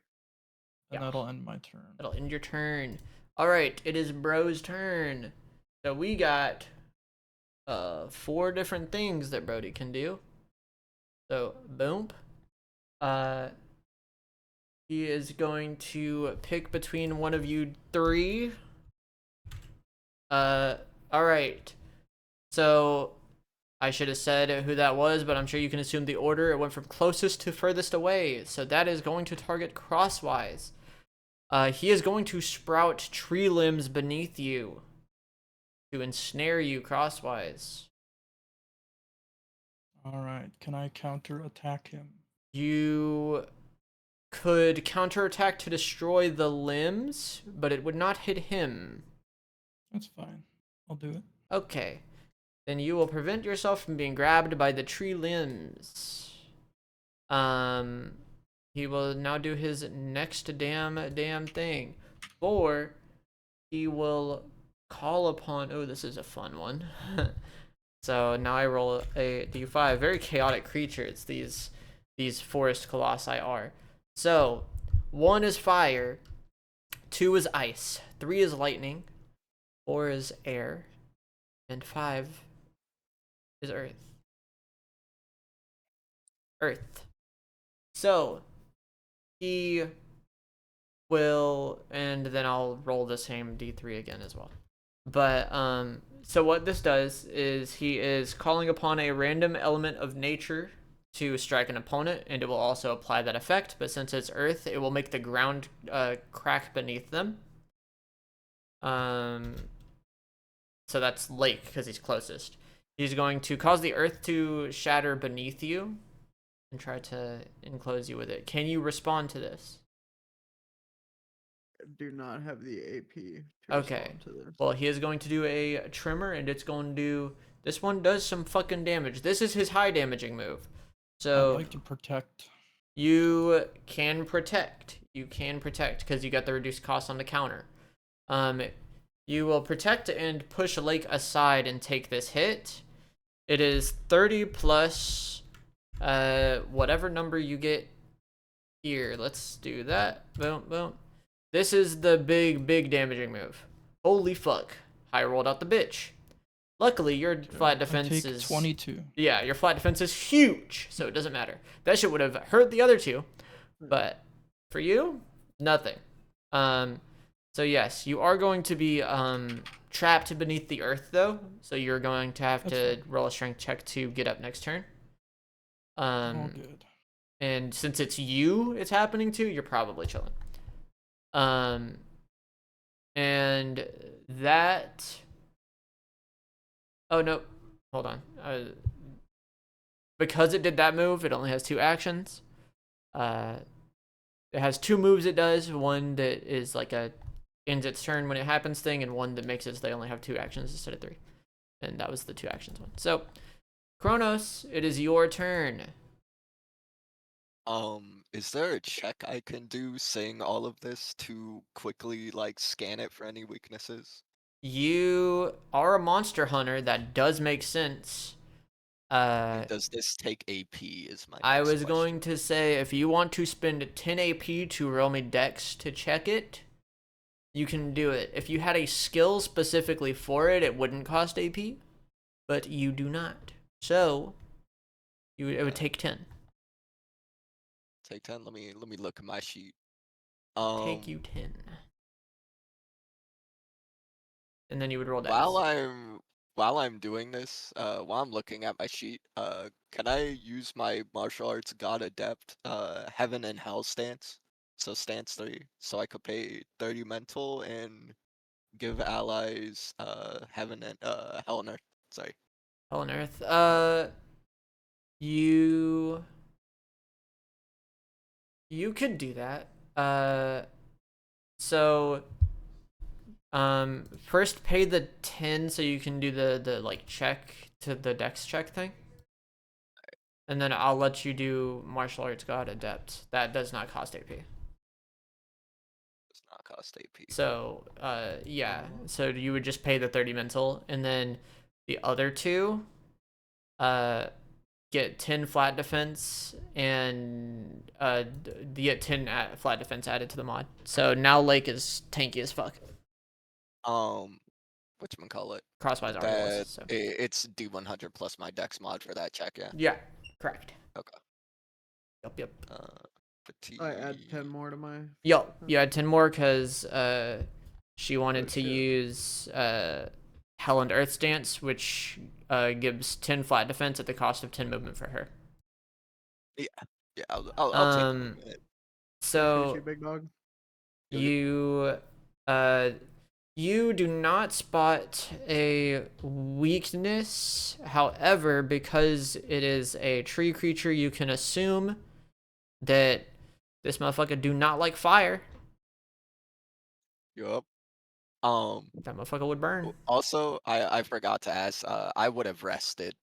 Speaker 6: And
Speaker 1: Yeah.
Speaker 6: that'll end my turn.
Speaker 1: That'll end your turn. All right, it is Bro's turn. So we got 4 different things that Brody can do. So boom. He is going to pick between one of you 3. All right. So I should have said who that was, but I'm sure you can assume the order. It went from closest to furthest away. So that is going to target Crosswise. He is going to sprout tree limbs beneath you to ensnare you, Crosswise.
Speaker 6: All right. Can I counter attack him?
Speaker 1: You could counterattack to destroy the limbs, but it would not hit him.
Speaker 6: That's fine. I'll do it.
Speaker 1: Okay. Then you will prevent yourself from being grabbed by the tree limbs. He will now do his next damn thing. Or he will call upon. Oh, this is a fun one. So now I roll a d5. Very chaotic creatures these forest colossi are. So 1 is fire, 2 is ice, 3 is lightning, 4 is air, and 5 is earth. Earth. So he will, and then I'll roll the same d3 again as well. But so what this does is he is calling upon a random element of nature to strike an opponent, and it will also apply that effect. But since it's earth, it will make the ground crack beneath them. So that's Lake because he's closest. He's going to cause the earth to shatter beneath you and try to enclose you with it. Can you respond to this?
Speaker 4: Do not have the AP to
Speaker 1: Okay.
Speaker 4: respond to this.
Speaker 1: Well, he is going to do a tremor, and it's going to do. This one does some fucking damage. This is his high damaging move. So
Speaker 6: I'd like to protect.
Speaker 1: you can protect. You can protect because you got the reduced cost on the counter. You will protect and push Lake aside and take this hit. It is 30 plus whatever number you get here. Let's do that. Boom, boom. This is the big damaging move. Holy fuck. I rolled out the bitch. Luckily, your flat defense
Speaker 6: I take
Speaker 1: is
Speaker 6: 22.
Speaker 1: Yeah, your flat defense is huge, so it doesn't matter. That shit would have hurt the other 2, but for you, nothing. So yes, you are going to be trapped beneath the earth though. So you're going to have
Speaker 6: That's
Speaker 1: to
Speaker 6: fine.
Speaker 1: roll a strength check to get up next turn.
Speaker 6: All good.
Speaker 1: And since it's you it's happening to, you're probably chilling. And that. Oh no, hold on. Because it did that move, it only has 2 actions. It has 2 moves it does. One that is like a ends its turn when it happens thing, and one that makes it so they only have 2 actions instead of 3. And that was the 2 actions one. So, Chronos, it is your turn.
Speaker 7: Is there a check I can do saying all of this to quickly like scan it for any weaknesses?
Speaker 1: You are a monster hunter. That does make sense.
Speaker 7: And does this take AP is my
Speaker 1: I
Speaker 7: next
Speaker 1: was
Speaker 7: question.
Speaker 1: going to say, if you want to spend 10 AP to roll me Dex to check it, you can do it. If you had a skill specifically for it, it wouldn't cost AP, but you do not. So, it would take 10.
Speaker 7: Take 10. Let me look at my sheet.
Speaker 1: Take you 10. And then you would roll Dex.
Speaker 7: While I'm doing this, while I'm looking at my sheet, can I use my martial arts god adept, heaven and hell stance? So stance 3, so I could pay 30 mental and give allies heaven and hell and earth. Sorry.
Speaker 1: Hell on Earth. You could do that. So first pay the 10 so you can do the like check to the Dex check thing. And then I'll let you do martial arts god adept. That does not cost AP.
Speaker 7: Does not cost AP.
Speaker 1: So yeah. So you would just pay the 30 mental, and then the other 2 get 10 flat defense, and get 10 flat defense added to the mod. So now Lake is tanky as fuck.
Speaker 7: Whatchamacallit?
Speaker 1: Crosswise armor was, so.
Speaker 7: It's D100 plus my dex mod for that check, yeah?
Speaker 1: Yeah, correct.
Speaker 7: Okay.
Speaker 1: Yep.
Speaker 7: Fatigue.
Speaker 4: I add 10 more to my.
Speaker 1: Yo, you had 10 more because she wanted to
Speaker 4: shit.
Speaker 1: use Hell and Earth stance, which gives 10 flat defense at the cost of 10 movement for her.
Speaker 7: Yeah, I'll take a minute.
Speaker 1: So
Speaker 4: Appreciate you, big dog.
Speaker 1: you do not spot a weakness. However, because it is a tree creature, you can assume that this motherfucker do not like fire.
Speaker 7: Yup.
Speaker 1: That motherfucker would burn.
Speaker 7: Also, I forgot to ask. I would have rested.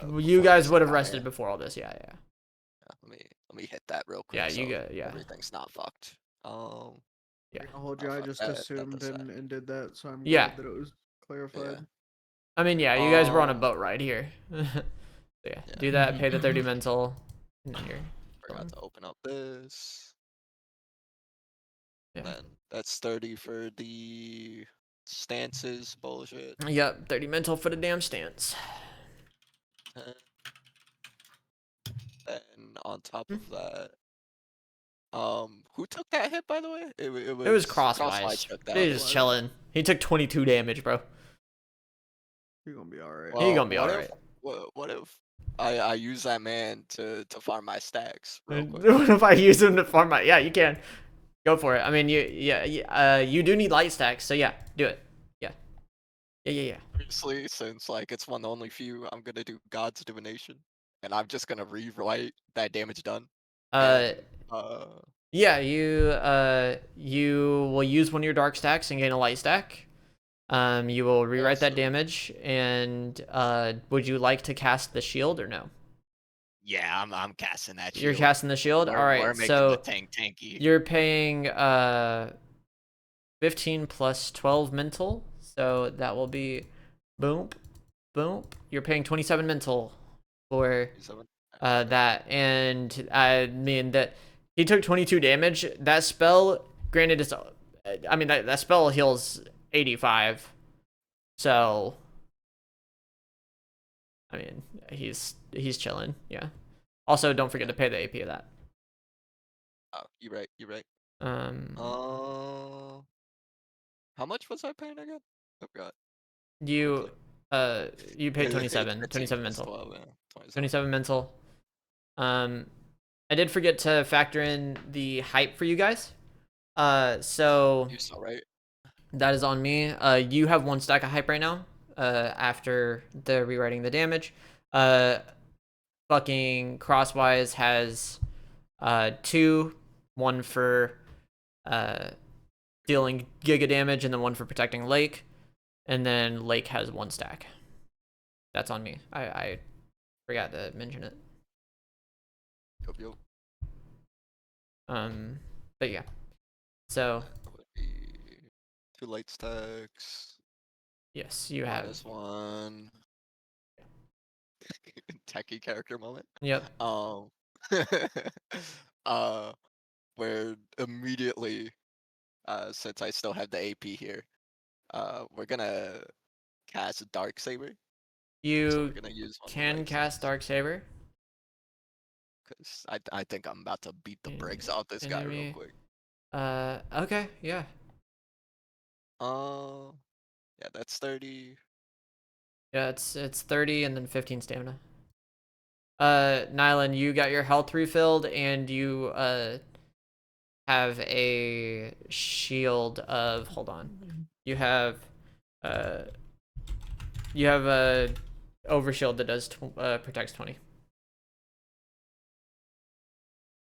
Speaker 1: You
Speaker 7: before
Speaker 1: guys
Speaker 7: this
Speaker 1: would have
Speaker 7: encounter.
Speaker 1: rested before all this. Yeah.
Speaker 7: Let me hit that real quick.
Speaker 1: Yeah,
Speaker 7: so
Speaker 1: you got, yeah.
Speaker 7: Everything's not fucked.
Speaker 1: Yeah.
Speaker 4: I'll hold you. I just assumed and did that, so I'm
Speaker 1: Yeah.
Speaker 4: glad that it was clarified.
Speaker 1: I mean, yeah, you guys were on a boat ride here. So yeah, do that, pay the 30 mental, and then you're
Speaker 7: Forgot
Speaker 1: going.
Speaker 7: to open up this.
Speaker 1: Yeah.
Speaker 7: Then that's 30 for the stances bullshit.
Speaker 1: Yep, 30 mental for the damn stance.
Speaker 7: And on top of that, who took that hit, by the way? It
Speaker 1: was Crosswise.
Speaker 7: took that
Speaker 1: He's
Speaker 7: hit.
Speaker 1: just chilling. He took 22 damage, bro.
Speaker 4: You're gonna be alright.
Speaker 1: He gonna be
Speaker 7: what
Speaker 1: alright.
Speaker 7: What if I use that man to farm my stacks real quick?
Speaker 1: What if I use him to farm my? Yeah, you can. Go for it. I mean, you do need light stacks, so yeah, do it. Yeah.
Speaker 7: Obviously, since like it's one of the only few, I'm gonna do God's Divination, and I'm just gonna rewrite that damage done.
Speaker 1: Yeah, you will use one of your dark stacks and gain a light stack. You will rewrite that damage, and would you like to cast the shield or no?
Speaker 7: Yeah, I'm casting that.
Speaker 1: You're
Speaker 7: shield.
Speaker 1: casting the shield. All right,
Speaker 7: we're making
Speaker 1: so
Speaker 7: the tanky.
Speaker 1: you're paying 15 plus 12 mental, so that will be boom. You're paying 27 mental for that, and I mean that he took 22 damage. That spell, granted, is I mean that spell heals 85, so I mean he's chilling. Yeah. Also, don't forget to pay the AP of that.
Speaker 7: Oh, you're right. How much was I paying again? I forgot.
Speaker 1: You you paid
Speaker 7: It's
Speaker 1: 27
Speaker 7: 15 plus
Speaker 1: mental.
Speaker 7: 12, yeah.
Speaker 1: 27 mental. I did forget to factor in the hype for you guys. So
Speaker 7: You saw right?
Speaker 1: that is on me. You have 1 stack of hype right now. After the rewriting the damage. Fucking Crosswise has 2, 1 for dealing giga damage and then 1 for protecting Lake, and then Lake has 1 stack. That's on me. I forgot to mention it.
Speaker 7: Yup.
Speaker 1: But yeah. So
Speaker 7: That would be 2 light stacks.
Speaker 1: yes, you have.
Speaker 7: -1. Techie character moment.
Speaker 1: Yep.
Speaker 7: Where immediately, since I still have the AP here, we're gonna cast Dark Saber. So
Speaker 1: You
Speaker 7: we're gonna use one of
Speaker 1: can
Speaker 7: my
Speaker 1: cast Dark Saber.
Speaker 7: because I think I'm about to beat the
Speaker 1: Enemy-
Speaker 7: brakes off this guy real
Speaker 1: enemy.
Speaker 7: quick.
Speaker 1: Okay, yeah.
Speaker 7: Yeah, that's 30.
Speaker 1: Yeah, it's 30 and then 15 stamina. Nighlin, you got your health refilled and you have a shield of, hold on. You have a overshield that does protects 20.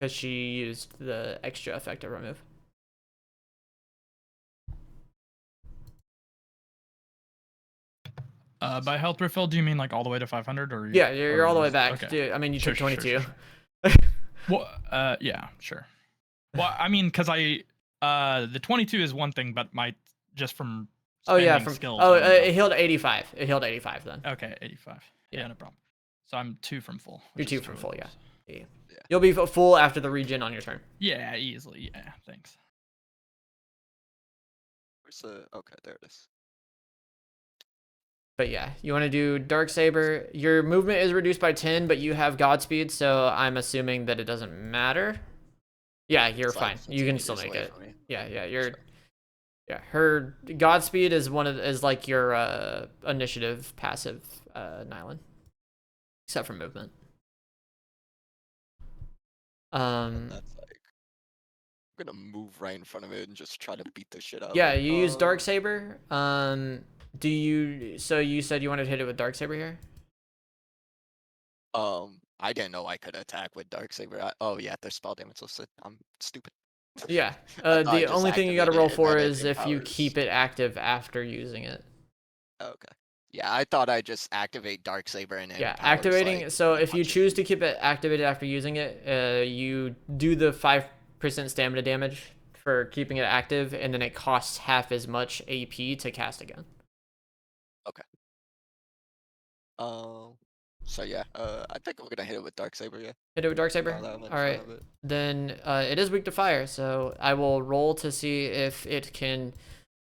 Speaker 1: Because she used the extra effective remove.
Speaker 6: By health refill, do you mean like all the way to 500, or
Speaker 1: Yeah, you're all the way back.
Speaker 6: Okay.
Speaker 1: Dude, I mean, you took 22.
Speaker 6: Well, yeah, sure. Well, I mean, because the 22 is one thing, but my just from
Speaker 1: Oh yeah,
Speaker 6: spending skills.
Speaker 1: it healed 85. It healed 85 then.
Speaker 6: Okay, 85. Yeah, no problem. So I'm 2 from full.
Speaker 1: You're
Speaker 6: which
Speaker 1: 2
Speaker 6: is
Speaker 1: from
Speaker 6: really
Speaker 1: full,
Speaker 6: close.
Speaker 1: yeah.
Speaker 7: Yeah.
Speaker 1: You'll be full after the regen on your turn.
Speaker 6: Yeah, easily. Yeah, thanks.
Speaker 7: Where's the? Okay, there it is.
Speaker 1: But yeah, you want to do Dark Saber. Your movement is reduced by 10, but you have Godspeed, so I'm assuming that it doesn't matter. Yeah, you're
Speaker 7: It's like
Speaker 1: fine. You can
Speaker 7: 15
Speaker 1: still
Speaker 7: meters
Speaker 1: make
Speaker 7: away
Speaker 1: it.
Speaker 7: from me.
Speaker 1: Yeah,
Speaker 7: Sure.
Speaker 1: yeah. Her Godspeed is is like your initiative passive, Nighlin, except for movement.
Speaker 7: And that's like, I'm gonna move right in front of it and just try to beat the shit out of
Speaker 1: Yeah,
Speaker 7: it.
Speaker 1: you use Dark Saber. Do you? So you said you wanted to hit it with Dark Saber here?
Speaker 7: I didn't know I could attack with Dark Saber. Oh yeah, there's spell damage listed. I'm stupid.
Speaker 1: Yeah.
Speaker 7: I thought I
Speaker 1: The
Speaker 7: just
Speaker 1: only thing you got to
Speaker 7: activated
Speaker 1: roll
Speaker 7: it and
Speaker 1: for
Speaker 7: then it
Speaker 1: is if you
Speaker 7: empowers.
Speaker 1: keep it active after using it.
Speaker 7: Okay. Yeah, I thought I just activate Dark Saber and it
Speaker 1: Yeah,
Speaker 7: empowers,
Speaker 1: activating.
Speaker 7: like,
Speaker 1: So
Speaker 7: when
Speaker 1: if you
Speaker 7: punches
Speaker 1: choose
Speaker 7: me.
Speaker 1: to keep it activated after using it, you do the 5% stamina damage for keeping it active, and then it costs half as much AP to cast again.
Speaker 7: Okay. So yeah, I think we're gonna hit it with Dark Saber. Yeah.
Speaker 1: Hit it with Dark Saber.
Speaker 7: Now that I'm in
Speaker 1: All right.
Speaker 7: front of it.
Speaker 1: Then it is weak to fire, so I will roll to see if it can.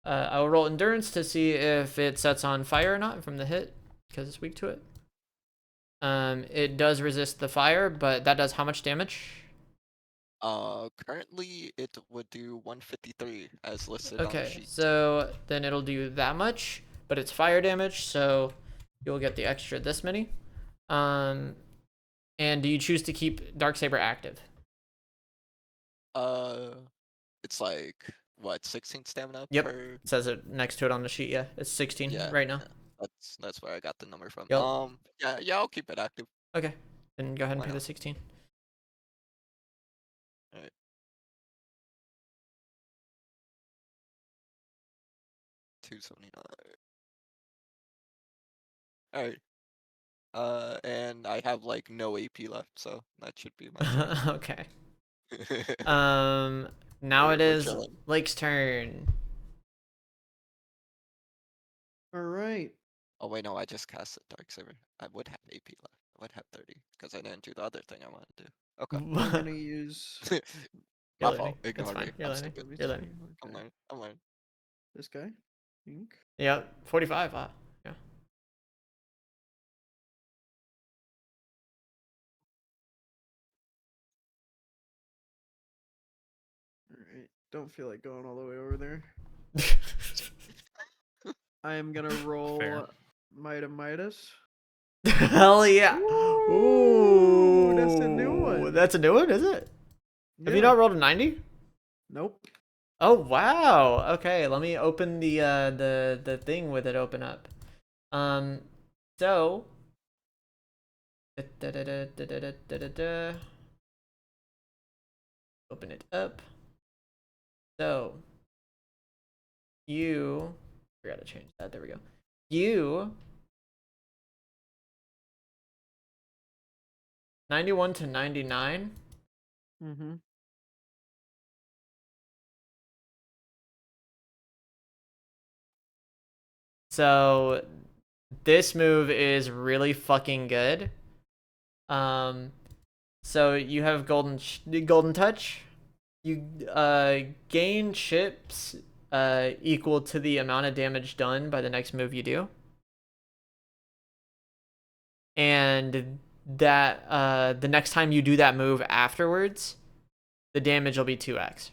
Speaker 1: I will roll endurance to see if it sets on fire or not from the hit, because it's weak to it. It does resist the fire, but that does how much damage?
Speaker 7: Currently it would do 153 as listed on the
Speaker 1: Okay,
Speaker 7: sheet.
Speaker 1: so then it'll do that much, but it's fire damage, so you'll get the extra this many. And do you choose to keep Darksaber active?
Speaker 7: It's like what, 16 stamina
Speaker 1: Yep.
Speaker 7: per.
Speaker 1: It says it next to it on the sheet. Yeah, it's 16
Speaker 7: Yeah,
Speaker 1: right now.
Speaker 7: yeah. That's where I got the number from.
Speaker 1: Yep.
Speaker 7: Yeah, I'll keep it active.
Speaker 1: Okay, then go ahead and
Speaker 7: Why
Speaker 1: pay the
Speaker 7: not?
Speaker 1: 16.
Speaker 7: Alright. $279. Alright. And I have like no AP left, so that should be my turn.
Speaker 1: Okay. Now it
Speaker 7: We're
Speaker 1: is
Speaker 7: chilling.
Speaker 1: Lake's turn.
Speaker 4: All right.
Speaker 7: Oh wait, no, I just cast the Dark Saber. I would have AP left. I would have 30 because I didn't do the other thing I wanted to do. Okay.
Speaker 4: I'm gonna use
Speaker 1: You're
Speaker 7: My
Speaker 1: learning.
Speaker 7: fault.
Speaker 1: It's
Speaker 7: Ignore
Speaker 1: fine.
Speaker 7: me.
Speaker 1: You're
Speaker 7: I'm
Speaker 1: learning.
Speaker 7: stupid.
Speaker 1: You're learning.
Speaker 7: I'm
Speaker 4: Okay.
Speaker 7: learning. I'm learning.
Speaker 4: This guy. Think.
Speaker 1: Yep, 45. Wow. Yeah.
Speaker 4: All don't feel like going all the way over there. I am gonna roll Midas.
Speaker 1: Hell yeah!
Speaker 4: Ooh, that's a new one.
Speaker 1: That's a new one, is it? Have you not rolled a 90?
Speaker 4: Nope.
Speaker 1: Oh wow. Okay, let me open the thing with it open up. So open it up. So you forgot to change that. There we go. You 91 to 99.
Speaker 4: Mm-hmm.
Speaker 1: So this move is really fucking good. So you have golden touch. You gain chips equal to the amount of damage done by the next move you do. And that the next time you do that move afterwards, the damage will be 2x.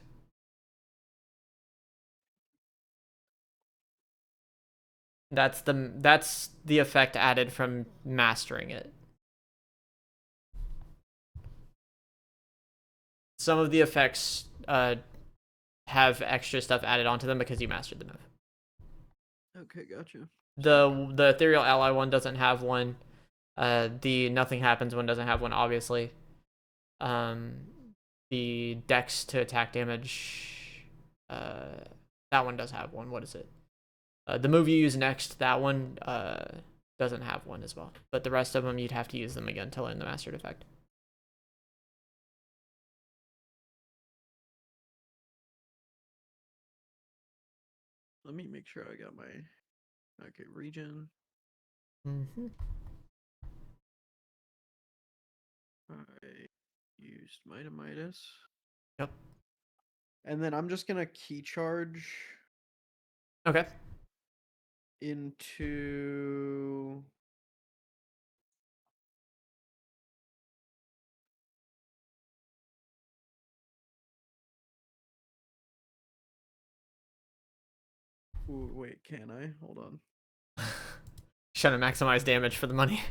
Speaker 1: That's the effect added from mastering it. Some of the effects have extra stuff added onto them because you mastered the move.
Speaker 4: Okay, gotcha.
Speaker 1: The ethereal ally one doesn't have one. The nothing happens one doesn't have one, obviously. The dex to attack damage, that one does have one. What is it? The move you use next, that one doesn't have one as well. But the rest of them, you'd have to use them again to learn the mastered effect.
Speaker 4: Let me make sure I got my regen.
Speaker 1: Mm-hmm.
Speaker 4: I used Midas.
Speaker 1: Yep.
Speaker 4: And then I'm just gonna key charge
Speaker 1: Okay.
Speaker 4: into Ooh, wait, can I? Hold on.
Speaker 1: Trying to maximize damage for the money.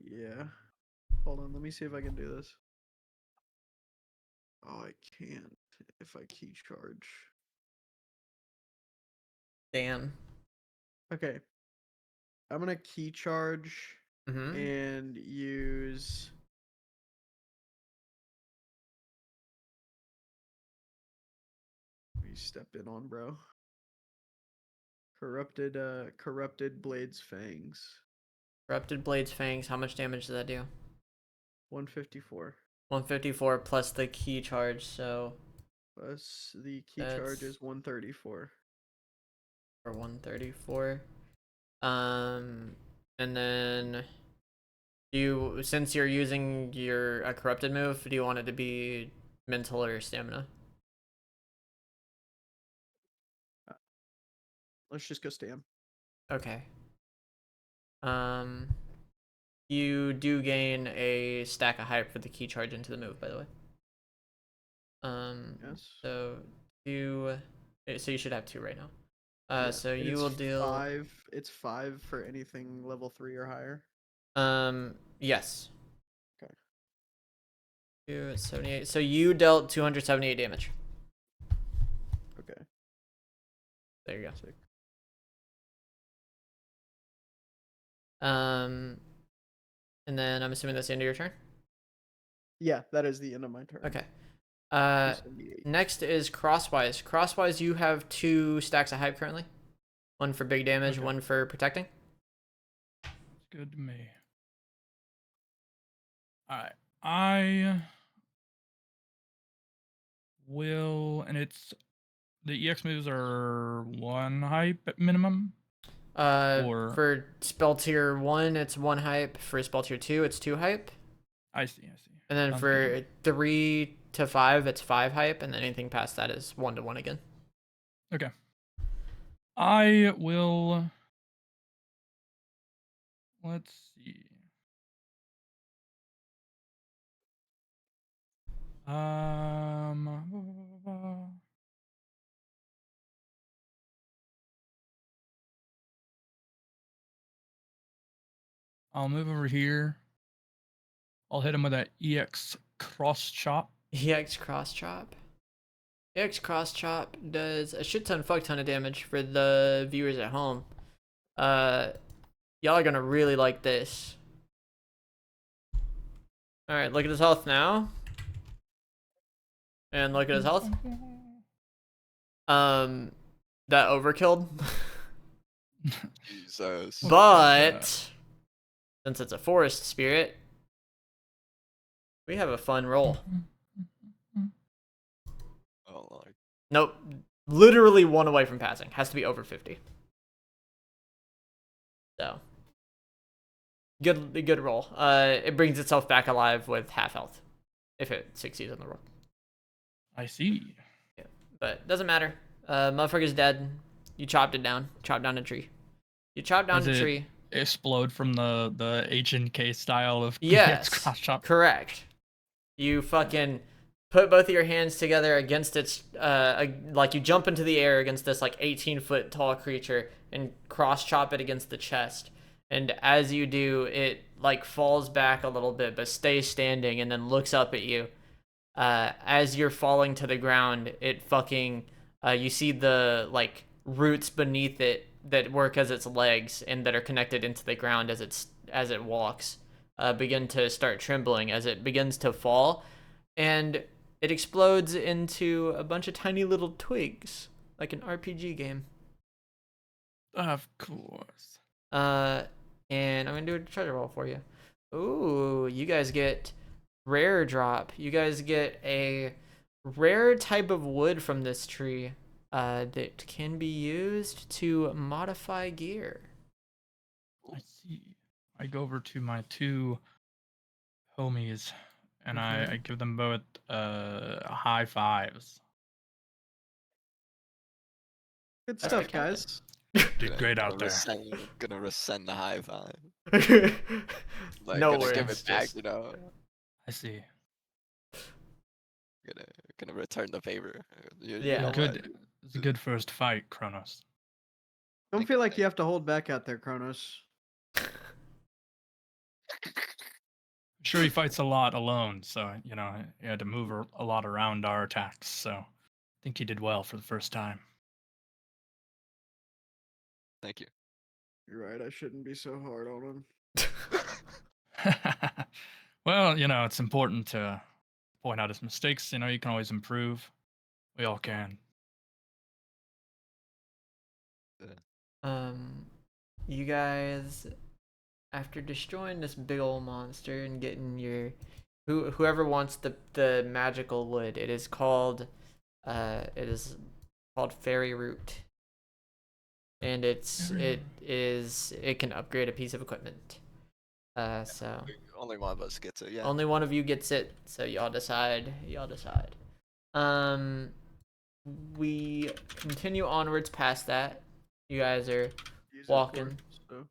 Speaker 4: Yeah. Hold on, let me see if I can do this. Oh, I can't if I key charge.
Speaker 1: Damn.
Speaker 4: Okay. I'm gonna key charge
Speaker 1: Mm-hmm.
Speaker 4: and use we step in on, bro. Corrupted Blades Fangs.
Speaker 1: Corrupted Blades Fangs, how much damage does that do?
Speaker 4: 154.
Speaker 1: 154 plus the key charge, so
Speaker 4: Plus the key charge is 134.
Speaker 1: or 134. And then since you're using a corrupted move, do you want it to be mental or stamina?
Speaker 4: Let's just go stam.
Speaker 1: Okay. You do gain a stack of hype for the key charge into the move, by the way.
Speaker 4: Yes.
Speaker 1: So you should have 2 right now.
Speaker 4: Yeah,
Speaker 1: so
Speaker 4: and
Speaker 1: you
Speaker 4: it's
Speaker 1: will deal
Speaker 4: 5. It's 5 for anything level 3 or higher.
Speaker 1: Yes.
Speaker 4: Okay.
Speaker 1: 278. So you dealt 278 damage.
Speaker 4: Okay.
Speaker 1: There you go.
Speaker 4: Sick.
Speaker 1: And then I'm assuming that's the end of your turn?
Speaker 4: Yeah, that is the end of my turn.
Speaker 1: Okay.
Speaker 4: 278.
Speaker 1: Next is Crosswise. Crosswise, you have 2 stacks of hype currently. One for big damage,
Speaker 6: Okay.
Speaker 1: one for protecting.
Speaker 6: Good to me. Alright. I will, and it's the EX moves are 1 hype at minimum. Or
Speaker 1: For spell tier 1, it's 1 hype. For spell tier 2, it's 2 hype.
Speaker 6: I see.
Speaker 1: And then
Speaker 6: Sounds
Speaker 1: for
Speaker 6: good.
Speaker 1: 3 to 5, it's 5 hype, and then anything past that is 1 to 1 again.
Speaker 6: Okay. I will. Let's see. I'll move over here. I'll hit him with that EX cross chop.
Speaker 1: EX cross chop. EX cross chop does a shit ton, fuck ton of damage for the viewers at home. Y'all are gonna really like this. All right, look at his health now. And look at his health. That overkilled.
Speaker 7: Jesus.
Speaker 1: But since it's a forest spirit, we have a fun roll.
Speaker 7: Oh Lord.
Speaker 1: Nope. Literally one away from passing. Has to be over 50. So. Good roll. It brings itself back alive with half health. If it succeeds on the roll.
Speaker 6: I see.
Speaker 1: Yeah. But doesn't matter. Motherfucker's dead. You chopped it down. Chopped down a tree. You chopped down
Speaker 6: Does
Speaker 1: a
Speaker 6: it
Speaker 1: tree.
Speaker 6: explode from the H&K style of
Speaker 1: Yes.
Speaker 6: cross chop?
Speaker 1: Correct. You fucking put both of your hands together against its like you jump into the air against this like 18-foot tall creature and cross chop it against the chest. And as you do, it like falls back a little bit but stays standing and then looks up at you. As you're falling to the ground, it fucking you see the like roots beneath it that work as its legs and that are connected into the ground as it walks begin to start trembling as it begins to fall, and it explodes into a bunch of tiny little twigs like an RPG game.
Speaker 6: Of course.
Speaker 1: And I'm gonna do a treasure roll for you. Ooh, you guys get rare drop. You guys get a rare type of wood from this tree that can be used to modify gear.
Speaker 6: I see. I go over to my two homies and I give them both high fives.
Speaker 4: Good
Speaker 1: That's
Speaker 4: stuff,
Speaker 1: spectacular.
Speaker 4: guys.
Speaker 6: Did great out there.
Speaker 7: Gonna rescind the high five. Like,
Speaker 1: No
Speaker 7: gonna give
Speaker 1: words,
Speaker 7: it back,
Speaker 1: just-
Speaker 7: you know.
Speaker 6: I see.
Speaker 7: Gonna return the favor. You
Speaker 1: Yeah.
Speaker 7: know what?
Speaker 6: Good. It's a good first fight, Chronos.
Speaker 4: Don't feel like you have to hold back out there, Chronos.
Speaker 6: I'm sure he fights a lot alone, so you know he had to move a lot around our attacks. So I think he did well for the first time.
Speaker 7: Thank you.
Speaker 4: You're right. I shouldn't be so hard on him.
Speaker 6: Well, you know, it's important to point out his mistakes. You know, you can always improve. We all can.
Speaker 1: You guys, after destroying this big old monster and getting your whoever wants the magical wood, it is called fairy root. And it can upgrade a piece of equipment. So
Speaker 7: Only one of us gets it. Yeah.
Speaker 1: only one of you gets it, so y'all decide. We continue onwards past that. You guys are
Speaker 4: Use it
Speaker 1: walking.
Speaker 4: for, so.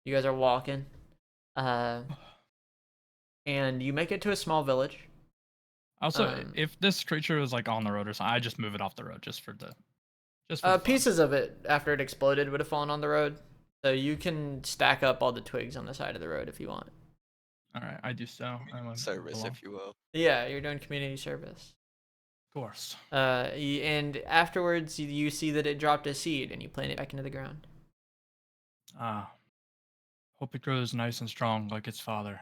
Speaker 1: You guys are walking. And you make it to a small village.
Speaker 6: Also, if this creature was like on the road or something, I just move it off the road just for the fun.
Speaker 1: Pieces of it after it exploded would have fallen on the road. So you can stack up all the twigs on the side of the road if you want.
Speaker 6: All right, I do so.
Speaker 7: Service, if you will.
Speaker 1: Yeah, you're doing community service.
Speaker 6: Of course.
Speaker 1: And afterwards you see that it dropped a seed and you plant it back into the ground.
Speaker 6: Hope it grows nice and strong like its father.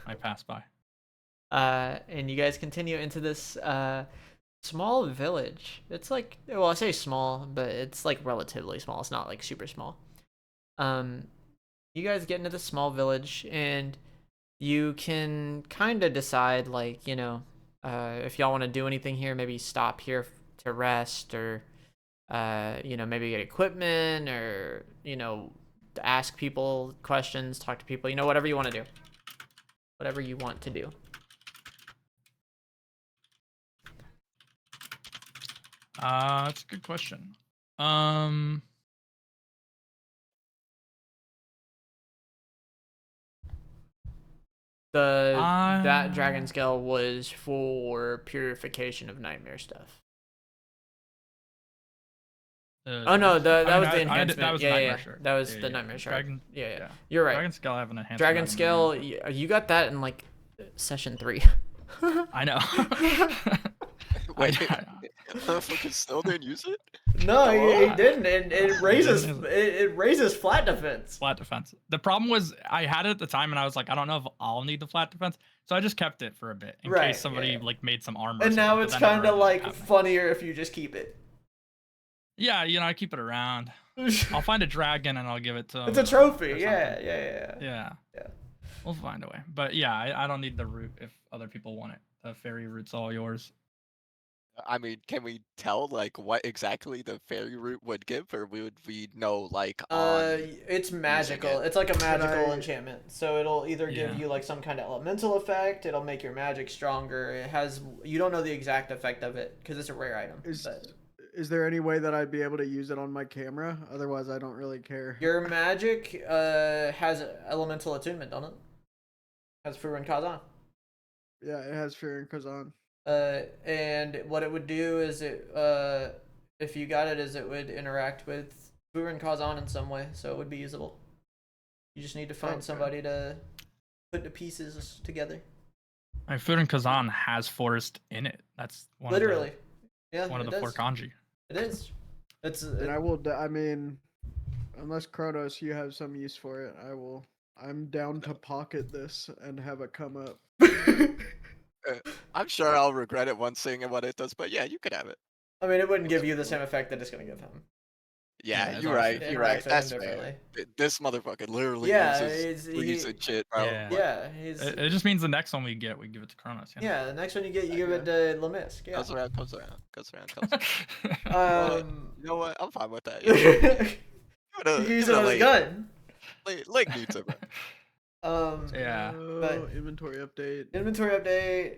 Speaker 6: I pass by.
Speaker 1: And you guys continue into this small village. It's like, well, I say small, but it's like relatively small. It's not like super small. You guys get into this small village and you can kind of decide, like, you know, if y'all want to do anything here, maybe stop here to rest, or you know, maybe get equipment, or you know, ask people questions, talk to people, you know, whatever you want to do. Whatever you want to do.
Speaker 6: That's a good question.
Speaker 1: That dragon scale was for purification of nightmare stuff. Oh no,
Speaker 6: shirts.
Speaker 1: that
Speaker 6: I
Speaker 1: was
Speaker 6: mean,
Speaker 1: the
Speaker 6: I
Speaker 1: enhancement.
Speaker 6: did, that was
Speaker 1: yeah,
Speaker 6: nightmare
Speaker 1: yeah.
Speaker 6: shirt.
Speaker 1: That was
Speaker 6: Yeah,
Speaker 1: the
Speaker 6: yeah.
Speaker 1: nightmare shirt.
Speaker 6: Dragon.
Speaker 1: Yeah.
Speaker 6: Yeah.
Speaker 1: You're right.
Speaker 6: Dragon Scale have an enhancement.
Speaker 1: Dragon
Speaker 6: I don't
Speaker 1: Scale,
Speaker 6: know.
Speaker 1: you got that in like session 3.
Speaker 6: I know.
Speaker 7: Wait,
Speaker 6: I-
Speaker 7: fucking still didn't use it?
Speaker 1: No,
Speaker 7: Come
Speaker 1: he
Speaker 7: on.
Speaker 1: didn't. It raises
Speaker 6: didn't,
Speaker 1: it raises flat defense.
Speaker 6: Flat defense. The problem was I had it at the time, and I was like, I don't know if I'll need the flat defense, so I just kept it for a bit in
Speaker 1: Right,
Speaker 6: case somebody
Speaker 1: yeah.
Speaker 6: like made some armor. or
Speaker 1: And now
Speaker 6: something,
Speaker 1: it's
Speaker 6: but that never
Speaker 1: kind of
Speaker 6: ended up
Speaker 1: like
Speaker 6: happening.
Speaker 1: funnier if you just keep it.
Speaker 6: Yeah, I keep it around. I'll find a dragon and I'll give it to him.
Speaker 1: It's a
Speaker 6: or
Speaker 1: trophy.
Speaker 6: something.
Speaker 1: Yeah.
Speaker 6: Yeah.
Speaker 1: Yeah.
Speaker 6: We'll find a way. But yeah, I don't need the root if other people want it. The fairy root's all yours.
Speaker 7: I mean, can we tell like what exactly the fairy root would give, or would we know like on?
Speaker 1: It's magical.
Speaker 7: it?
Speaker 1: It's like a magical
Speaker 4: I-
Speaker 1: enchantment. So it'll either give
Speaker 6: Yeah.
Speaker 1: you like some kind of elemental effect. It'll make your magic stronger. It has. You don't know the exact effect of it because it's a rare item. But
Speaker 4: Is there any way that I'd be able to use it on my camera? Otherwise, I don't really care.
Speaker 1: your magic has elemental attunement on it. Has Furin Kazan.
Speaker 4: Yeah, it has Fear and Kazan.
Speaker 1: And what it would do is if you got it, is it would interact with Furin Kazan in some way, so it would be usable. You just need to find
Speaker 4: Okay.
Speaker 1: somebody to put the pieces together.
Speaker 6: My Furin Kazan has forest in it. That's
Speaker 1: Literally, yeah,
Speaker 6: one of
Speaker 1: it
Speaker 6: the four
Speaker 1: does.
Speaker 6: kanji.
Speaker 1: It is. It's
Speaker 4: And I will. I mean, unless Chronos, you have some use for it, I will. I'm down to pocket this and have it come up.
Speaker 7: I'm sure I'll regret it once seeing what it does, but yeah, you could have it.
Speaker 1: I mean, it wouldn't give you the same effect that it's gonna give him.
Speaker 7: Yeah,
Speaker 6: it's
Speaker 7: you're
Speaker 6: awesome.
Speaker 7: right.
Speaker 1: It
Speaker 7: You're right.
Speaker 1: interacts with him
Speaker 7: That's fair.
Speaker 1: differently.
Speaker 7: This motherfucker literally
Speaker 1: Yeah,
Speaker 7: uses
Speaker 1: it's-
Speaker 7: leaves
Speaker 1: he-
Speaker 7: and shit, bro.
Speaker 6: Yeah.
Speaker 7: Like,
Speaker 1: Yeah, he's.
Speaker 6: It just means the next one we give it to Chronos.
Speaker 1: Yeah, the next one you get, you give it to Lemisk. Yeah.
Speaker 7: Goes around, comes around, goes around, comes around. You know what? I'm fine with that.
Speaker 1: you
Speaker 7: Yeah.
Speaker 1: can use it on his gun.
Speaker 7: Lake needs it, bro.
Speaker 6: Yeah.
Speaker 4: Oh, inventory update.
Speaker 1: Inventory update,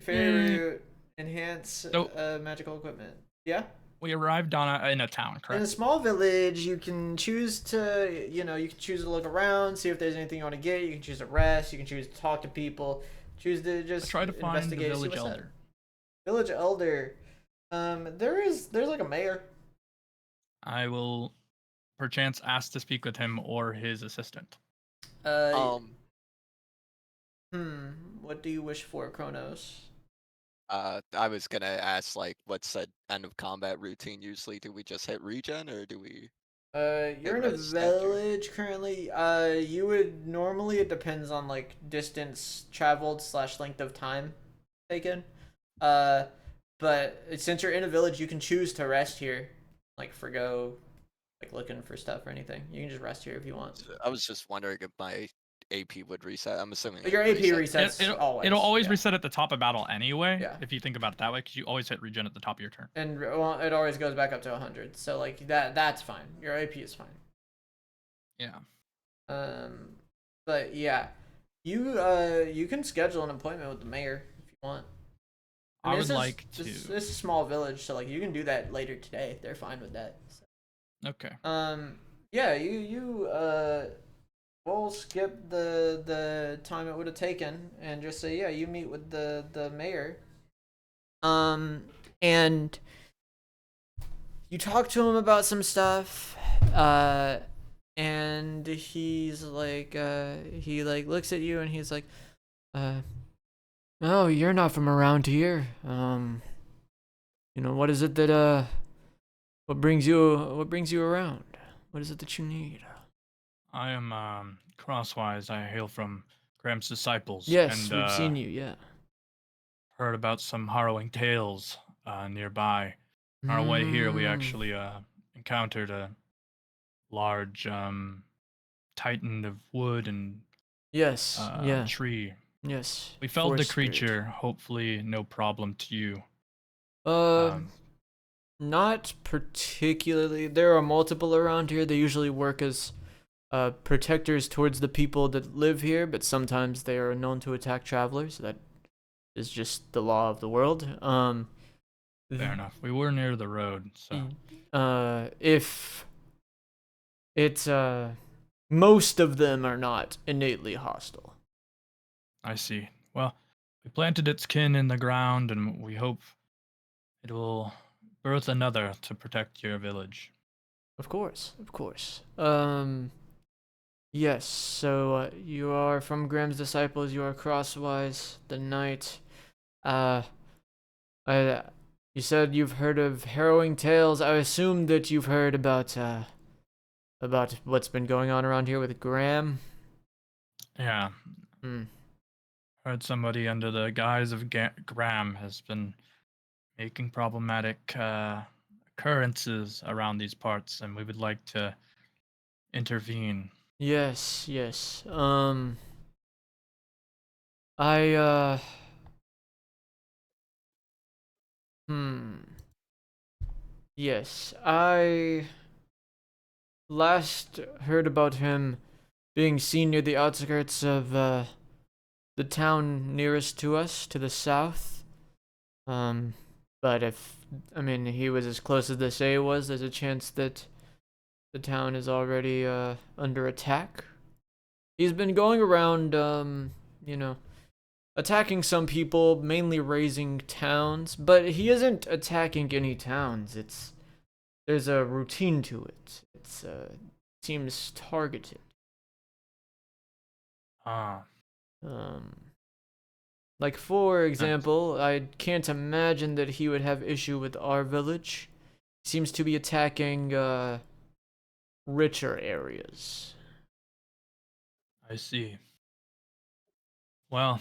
Speaker 1: fairy
Speaker 6: Yay.
Speaker 1: root, enhance
Speaker 6: So-
Speaker 1: magical equipment. Yeah.
Speaker 6: We arrived in a town,
Speaker 1: In a
Speaker 6: correct?
Speaker 1: small village, you can choose to, you can choose to look around, see if there's anything you want to get. You can choose to rest. You can choose to talk to people. Choose to just
Speaker 6: Try to find the
Speaker 1: investigate. see
Speaker 6: village
Speaker 1: what's up.
Speaker 6: elder.
Speaker 1: Village elder. There's like a mayor.
Speaker 6: I will perchance ask to speak with him or his assistant.
Speaker 1: What do you wish for, Chronos?
Speaker 7: I was gonna ask like, what's the end of combat routine usually? Do we just hit regen, or do we?
Speaker 1: You're in a
Speaker 7: res after.
Speaker 1: village currently. You would normally, it depends on like distance traveled / length of time taken. But since you're in a village, you can choose to rest here, like forgo, like looking for stuff or anything. You can just rest here if you want.
Speaker 7: I was just wondering if my AP would reset. I'm assuming
Speaker 1: But your
Speaker 7: it
Speaker 1: AP
Speaker 7: resets.
Speaker 1: resets always.
Speaker 6: It'll always
Speaker 1: yeah.
Speaker 6: reset at the top of battle anyway.
Speaker 1: Yeah.
Speaker 6: If you think about it that way, because you always hit regen at the top of your turn.
Speaker 1: And well, it always goes back up to 100. So like that's fine. Your AP is fine.
Speaker 6: Yeah.
Speaker 1: But yeah, you can schedule an appointment with the mayor if you want.
Speaker 6: I would
Speaker 1: this is-
Speaker 6: like to.
Speaker 1: This is a small village, so like you can do that later today. They're fine with that. So.
Speaker 6: Okay.
Speaker 1: Yeah, we'll skip the time it would have taken and just say yeah, you meet with the mayor. And you talk to him about some stuff. And he's like he like looks at you and he's like oh, you're not from around here. What is it that what brings you around? What is it that you need?
Speaker 6: I am Crosswise. I hail from Graham's disciples.
Speaker 1: Yes,
Speaker 6: and,
Speaker 1: we've seen you, yeah.
Speaker 6: Heard about some harrowing tales nearby. On our way here, we actually encountered a large titan of wood and
Speaker 1: Yes, yeah.
Speaker 6: tree.
Speaker 1: Yes.
Speaker 6: We felled the
Speaker 1: forest spirit.
Speaker 6: creature. Hopefully, no problem to you.
Speaker 1: Not particularly. There are multiple around here. They usually work as protectors towards the people that live here, but sometimes they are known to attack travelers. That is just the law of the world.
Speaker 6: Fair enough. We were near the road, so
Speaker 1: If it's most of them are not innately hostile.
Speaker 6: I see. Well, we planted its kin in the ground, and we hope it will birth another to protect your village.
Speaker 1: Of course, of course. Yes, so you are from Graham's disciples, you are Crosswise, the knight. Uh, I, you said you've heard of harrowing tales. I assume that you've heard about what's been going on around here with Graham.
Speaker 6: Yeah,
Speaker 1: Hmm.
Speaker 6: heard somebody under the guise of Graham has been making problematic occurrences around these parts, and we would like to intervene.
Speaker 1: Yes, yes. I hmm. Yes, I last heard about him being seen near the outskirts of the town nearest to us, to the south. Um, but I mean, he was as close as they say he was, there's a chance that the town is already under attack. He's been going around, you know, attacking some people, mainly raising towns, but he isn't attacking any towns. There's a routine to it. Seems targeted.
Speaker 6: Ah,
Speaker 1: Um, like for example, I can't imagine that he would have issue with our village. He seems to be attacking richer areas.
Speaker 6: I see. Well,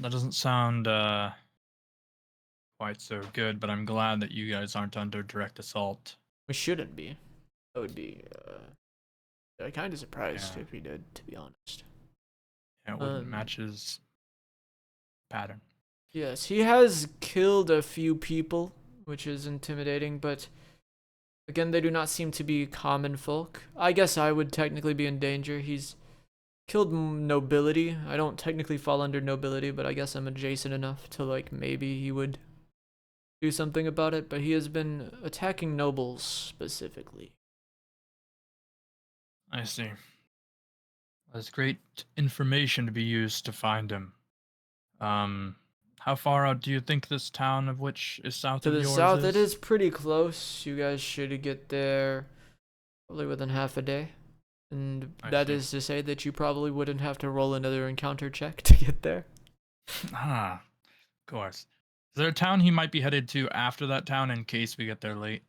Speaker 6: that doesn't sound quite so good, but I'm glad that you guys aren't under direct assault.
Speaker 1: We shouldn't be. I would be kind of surprised
Speaker 6: Yeah.
Speaker 1: if he did, to be honest.
Speaker 6: Yeah, it wouldn't match his pattern.
Speaker 1: Yes, he has killed a few people, which is intimidating, but again, they do not seem to be common folk. I guess I would technically be in danger. He's killed nobility. I don't technically fall under nobility, but I guess I'm adjacent enough to, like, maybe he would do something about it, but he has been attacking nobles specifically.
Speaker 6: I see. That's great information to be used to find him. How far out do you think this town of which is south
Speaker 1: To
Speaker 6: of
Speaker 1: the
Speaker 6: yours
Speaker 1: south,
Speaker 6: is?
Speaker 1: it is pretty close. You guys should get there probably within half a day. And
Speaker 6: I
Speaker 1: that
Speaker 6: see.
Speaker 1: is to say that you probably wouldn't have to roll another encounter check to get there.
Speaker 6: Ah, of course. Is there a town he might be headed to after that town in case we get there late?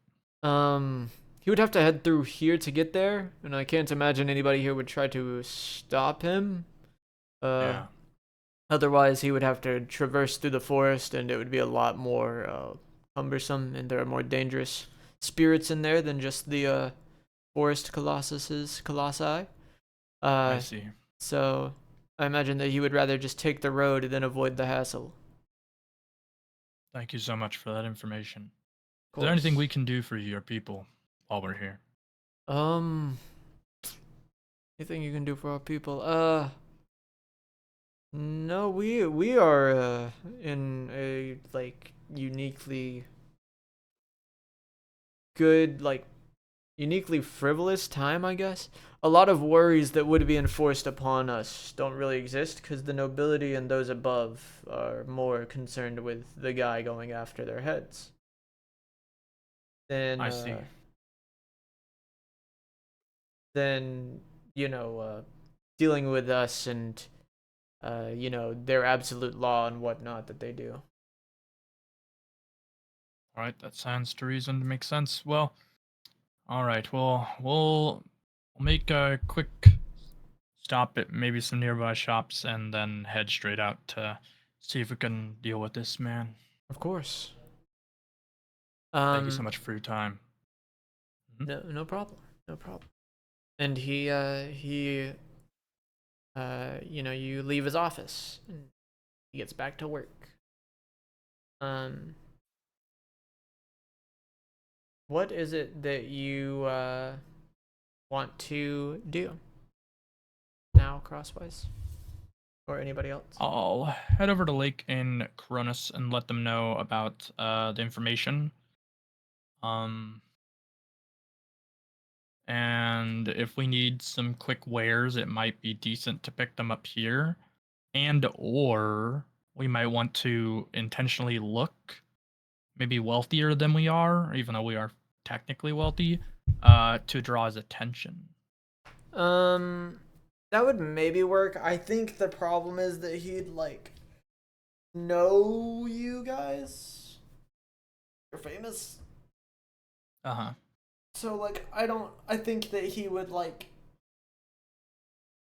Speaker 1: He would have to head through here to get there, and I can't imagine anybody here would try to stop him.
Speaker 6: Yeah.
Speaker 1: Otherwise, he would have to traverse through the forest, and it would be a lot more cumbersome, and there are more dangerous spirits in there than just the forest colossi.
Speaker 6: I see.
Speaker 1: So I imagine that he would rather just take the road than avoid the hassle.
Speaker 6: Thank you so much for that information.
Speaker 1: Of
Speaker 6: Is there anything
Speaker 1: course.
Speaker 6: we can do for your people while we're here?
Speaker 1: Anything you can do for our people? No, we are in a like uniquely good, like uniquely frivolous time, I guess. A lot of worries that would be enforced upon us don't really exist because the nobility and those above are more concerned with the guy going after their heads. Then
Speaker 6: I see.
Speaker 1: Then dealing with us and their absolute law and whatnot that they do.
Speaker 6: All right, that stands to reason to make sense. Well, all right. Well, we'll make a quick stop at maybe some nearby shops and then head straight out to see if we can deal with this man.
Speaker 1: Of course.
Speaker 6: Thank you so much for your time.
Speaker 1: No problem. No problem. And he you leave his office and he gets back to work. What is it that you want to do now, Crosswise? Or anybody else?
Speaker 6: I'll head over to Lake in Chronos and let them know about the information. And if we need some quick wares, it might be decent to pick them up here. And or we might want to intentionally look maybe wealthier than we are, even though we are technically wealthy, to draw his attention.
Speaker 1: That would maybe work. I think the problem is that he'd like know you guys. You're famous.
Speaker 6: Uh-huh.
Speaker 1: So like I think that he would like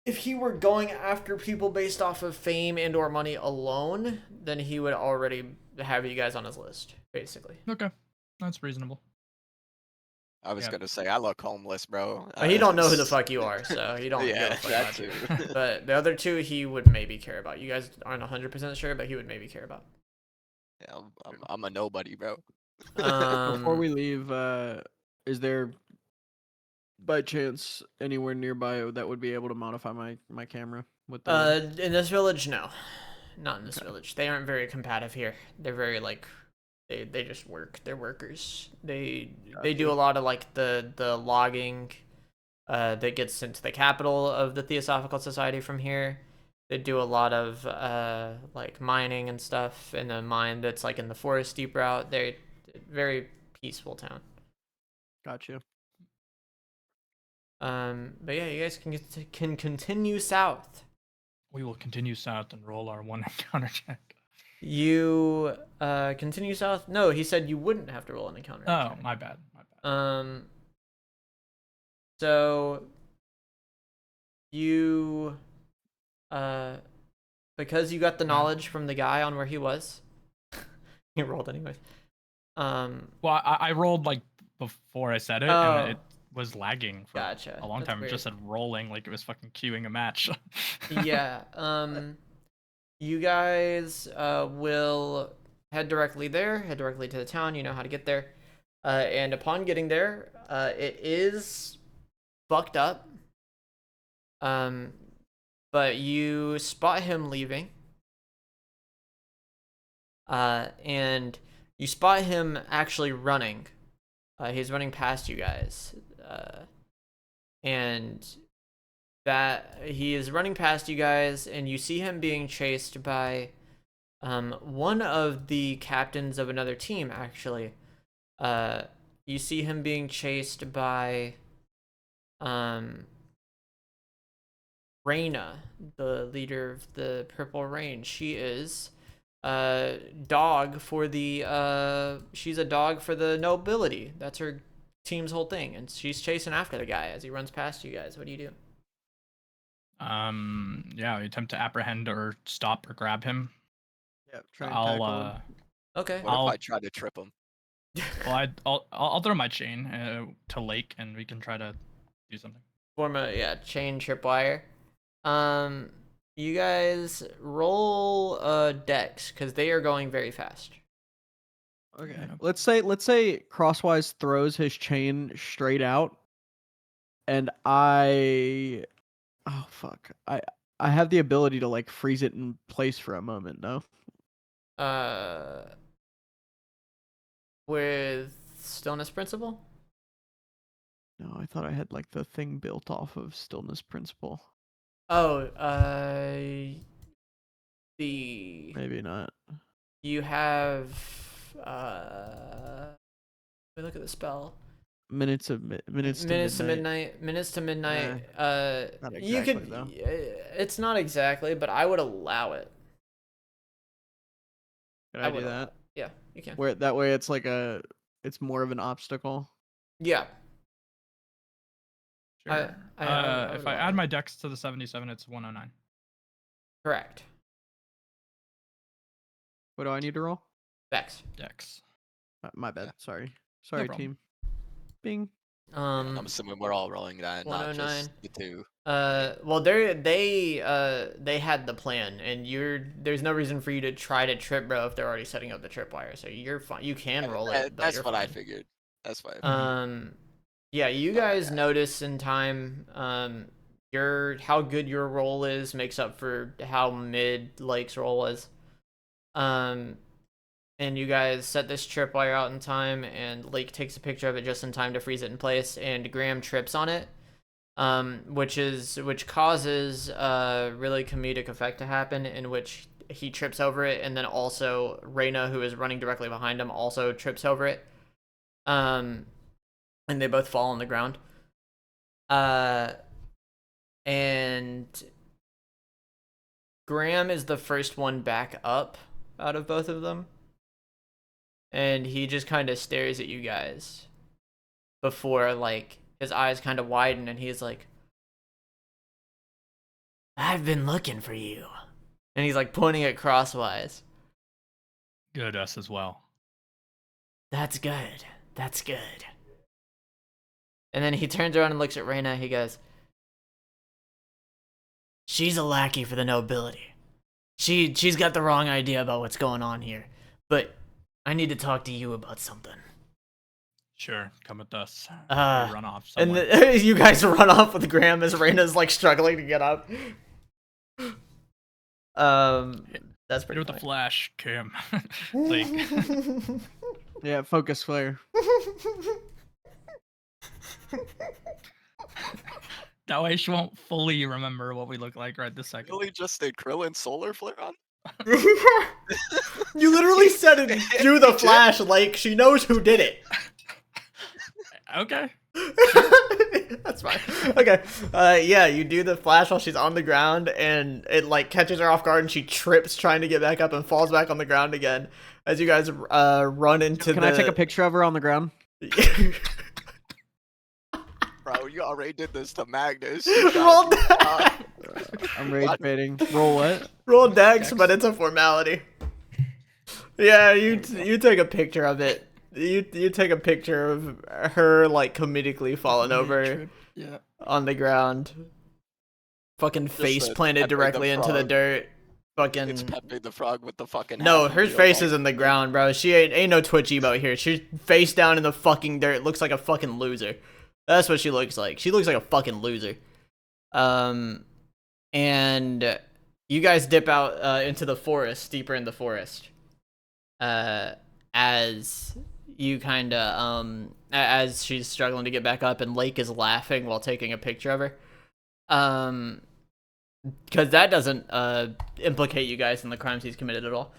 Speaker 1: if he were going after people based off of fame and or money alone, then he would already have you guys on his list, basically.
Speaker 6: Okay, that's reasonable.
Speaker 7: I was
Speaker 6: Yep.
Speaker 7: gonna say I look homeless, bro.
Speaker 1: But he don't know who the fuck you are, so he don't give
Speaker 7: Yeah,
Speaker 1: a fuck
Speaker 7: that
Speaker 1: about
Speaker 7: too.
Speaker 1: you. But the other two he would maybe care about. You guys aren't 100% sure, but he would maybe care about.
Speaker 7: Yeah, I'm a nobody, bro.
Speaker 4: Before we leave, is there by chance anywhere nearby that would be able to modify my camera with the
Speaker 1: In this village, no. Not in this village. They aren't very combative here. They're very like they just work. They're workers. They do a lot of like the logging that gets sent to the capital of the Theosophical Society from here. They do a lot of like mining and stuff in a mine that's like in the forest deep route. They're very peaceful town.
Speaker 4: Gotcha.
Speaker 1: But yeah, you guys can continue south.
Speaker 6: We will continue south and roll our one encounter check.
Speaker 1: You continue south. No, he said you wouldn't have to roll an encounter.
Speaker 6: Oh, my bad.
Speaker 1: So you because you got the knowledge from the guy on where he was. You rolled anyways.
Speaker 6: Well, I rolled like before I said it, and it was lagging for
Speaker 1: Gotcha.
Speaker 6: a long
Speaker 1: That's
Speaker 6: time. It
Speaker 1: weird.
Speaker 6: just said rolling like it was fucking queuing a match.
Speaker 1: Yeah. You guys will head directly there. Head directly to the town. You know how to get there. And upon getting there, it is fucked up. But you spot him leaving. And you spot him actually running. He's running past you guys. And that he is running past you guys, and you see him being chased by one of the captains of another team, actually. You see him being chased by Reyna, the leader of the Purple Rain. She is dog for the she's a dog for the nobility. That's her team's whole thing, and she's chasing after the guy as he runs past you guys. What do you do?
Speaker 6: Yeah, we attempt to apprehend or stop or grab him.
Speaker 4: Yeah, try and tackle him.
Speaker 1: Okay.
Speaker 7: What if I try to trip him?
Speaker 6: Well, I'll throw my chain to Lake, and we can try to do something.
Speaker 1: Form a chain tripwire. You guys roll dex because they are going very fast.
Speaker 4: Okay.
Speaker 6: Yeah.
Speaker 4: Let's say Crosswise throws his chain straight out, and I have the ability to like freeze it in place for a moment, no?
Speaker 1: With stillness principle.
Speaker 4: No, I thought I had like the thing built off of stillness principle.
Speaker 1: Oh, maybe
Speaker 4: not.
Speaker 1: You have let me look at the spell.
Speaker 4: Minutes to midnight.
Speaker 1: Minutes to midnight.
Speaker 4: Not
Speaker 1: You
Speaker 4: exactly,
Speaker 1: could.
Speaker 4: though.
Speaker 1: It's not exactly, but I would allow it.
Speaker 4: Can I
Speaker 1: would
Speaker 4: do
Speaker 1: allow
Speaker 4: that?
Speaker 1: it. Yeah, you can.
Speaker 4: Where that way it's like it's more of an obstacle.
Speaker 1: Yeah.
Speaker 6: Sure.
Speaker 1: I
Speaker 6: If
Speaker 1: would
Speaker 6: I
Speaker 1: allow
Speaker 6: add
Speaker 1: it.
Speaker 6: my dex to the 77, it's 109.
Speaker 1: Correct.
Speaker 4: What do I need to roll?
Speaker 1: Dex.
Speaker 6: Dex.
Speaker 4: My bad.
Speaker 7: Yeah.
Speaker 4: Sorry,
Speaker 6: problem.
Speaker 4: team. Bing.
Speaker 7: I'm assuming we're all rolling that, not
Speaker 1: 109.
Speaker 7: just the two.
Speaker 1: Well, they had the plan, and there's no reason for you to try to trip, bro, if they're already setting up the tripwire. So you're fine. You can roll it. But
Speaker 7: That's
Speaker 1: you're
Speaker 7: what I
Speaker 1: fine.
Speaker 7: figured. That's what I figured.
Speaker 1: Yeah, you guys notice in time, how good your roll is makes up for how mid Lake's roll was. And you guys set this tripwire out in time, and Lake takes a picture of it just in time to freeze it in place, and Graham trips on it, which causes a really comedic effect to happen, in which he trips over it, and then also Reyna, who is running directly behind him, also trips over it. and they both fall on the ground. And Graham is the first one back up out of both of them. And he just kind of stares at you guys before, like, his eyes kind of widen, and he's like, I've been looking for you. And he's, like, pointing at Crosswise.
Speaker 6: Good, us as well.
Speaker 1: That's good. That's good. And then he turns around and looks at Reyna. He goes, she's a lackey for the nobility. She's got the wrong idea about what's going on here. But I need to talk to you about something.
Speaker 6: Sure, come with us.
Speaker 1: Uh,
Speaker 6: Run off
Speaker 1: And
Speaker 6: somewhere.
Speaker 1: you guys run off with Graham as Reyna's like struggling to get up. That's
Speaker 6: Hit
Speaker 1: pretty
Speaker 6: with the
Speaker 1: funny.
Speaker 6: flash, Cam. Like,
Speaker 4: Yeah, focus flare.
Speaker 6: that way she won't fully remember what we look like right this second.
Speaker 7: Really just did Krillin solar flare on?
Speaker 1: You literally said it through the flash, like she knows who did it.
Speaker 6: Okay.
Speaker 1: That's fine. Okay. Yeah, you do the flash while she's on the ground, and it like catches her off guard, and she trips trying to get back up and falls back on the ground again. As you guys run into
Speaker 4: Can I take a picture of her on the ground?
Speaker 7: Bro, you already did this to Magnus.
Speaker 1: Roll dex.
Speaker 4: I'm rage baiting. Roll what?
Speaker 1: Roll dex, but it's a formality. Yeah, you take a picture of it. You take a picture of her like comedically falling over
Speaker 6: Yeah.
Speaker 1: on the ground, fucking face planted
Speaker 7: Pepe the
Speaker 1: directly into the
Speaker 7: Frog.
Speaker 1: dirt. Fucking
Speaker 7: It's Pepe the Frog with the fucking.
Speaker 1: no,
Speaker 7: hat
Speaker 1: her
Speaker 7: on,
Speaker 1: face
Speaker 7: like-
Speaker 1: is in the ground, bro. She ain't no twitchy about here. She's face down in the fucking dirt. Looks like a fucking loser. That's what she looks like. She looks like a fucking loser. And you guys dip out into the forest, deeper in the forest. As you kind of as she's struggling to get back up, and Lake is laughing while taking a picture of her. Because that doesn't implicate you guys in the crimes he's committed at all.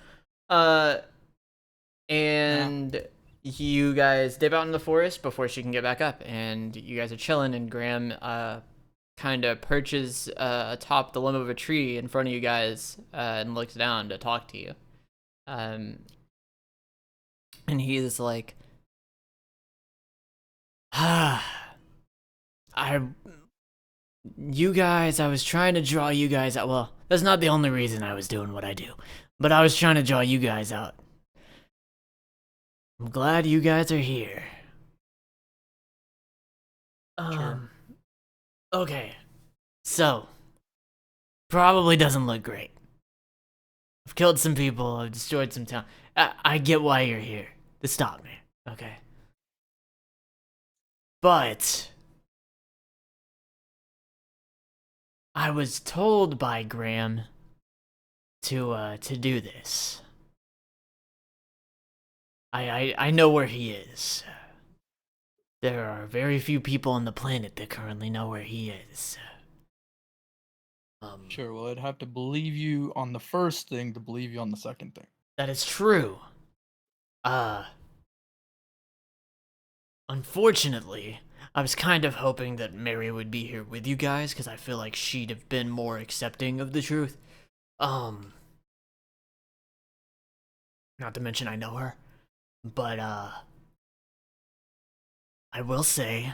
Speaker 1: And you guys dip out in the forest before she can get back up, and you guys are chilling, and Graham kind of perches atop the limb of a tree in front of you guys and looks down to talk to you. And he's like, you guys, I was trying to draw you guys out. Well, that's not the only reason I was doing what I do, but I was trying to draw you guys out. I'm glad you guys are here.
Speaker 6: Sure.
Speaker 1: Okay. So, probably doesn't look great. I've killed some people, I've destroyed some town. I get why you're here. To stop me, okay? But I was told by Graham to do this. I know where he is. There are very few people on the planet that currently know where he is.
Speaker 8: Sure, well, I'd have to believe you on the first thing to believe you on the second thing.
Speaker 1: That is true. Unfortunately, I was kind of hoping that Mary would be here with you guys, because I feel like she'd have been more accepting of the truth. Not to mention I know her. But, I will say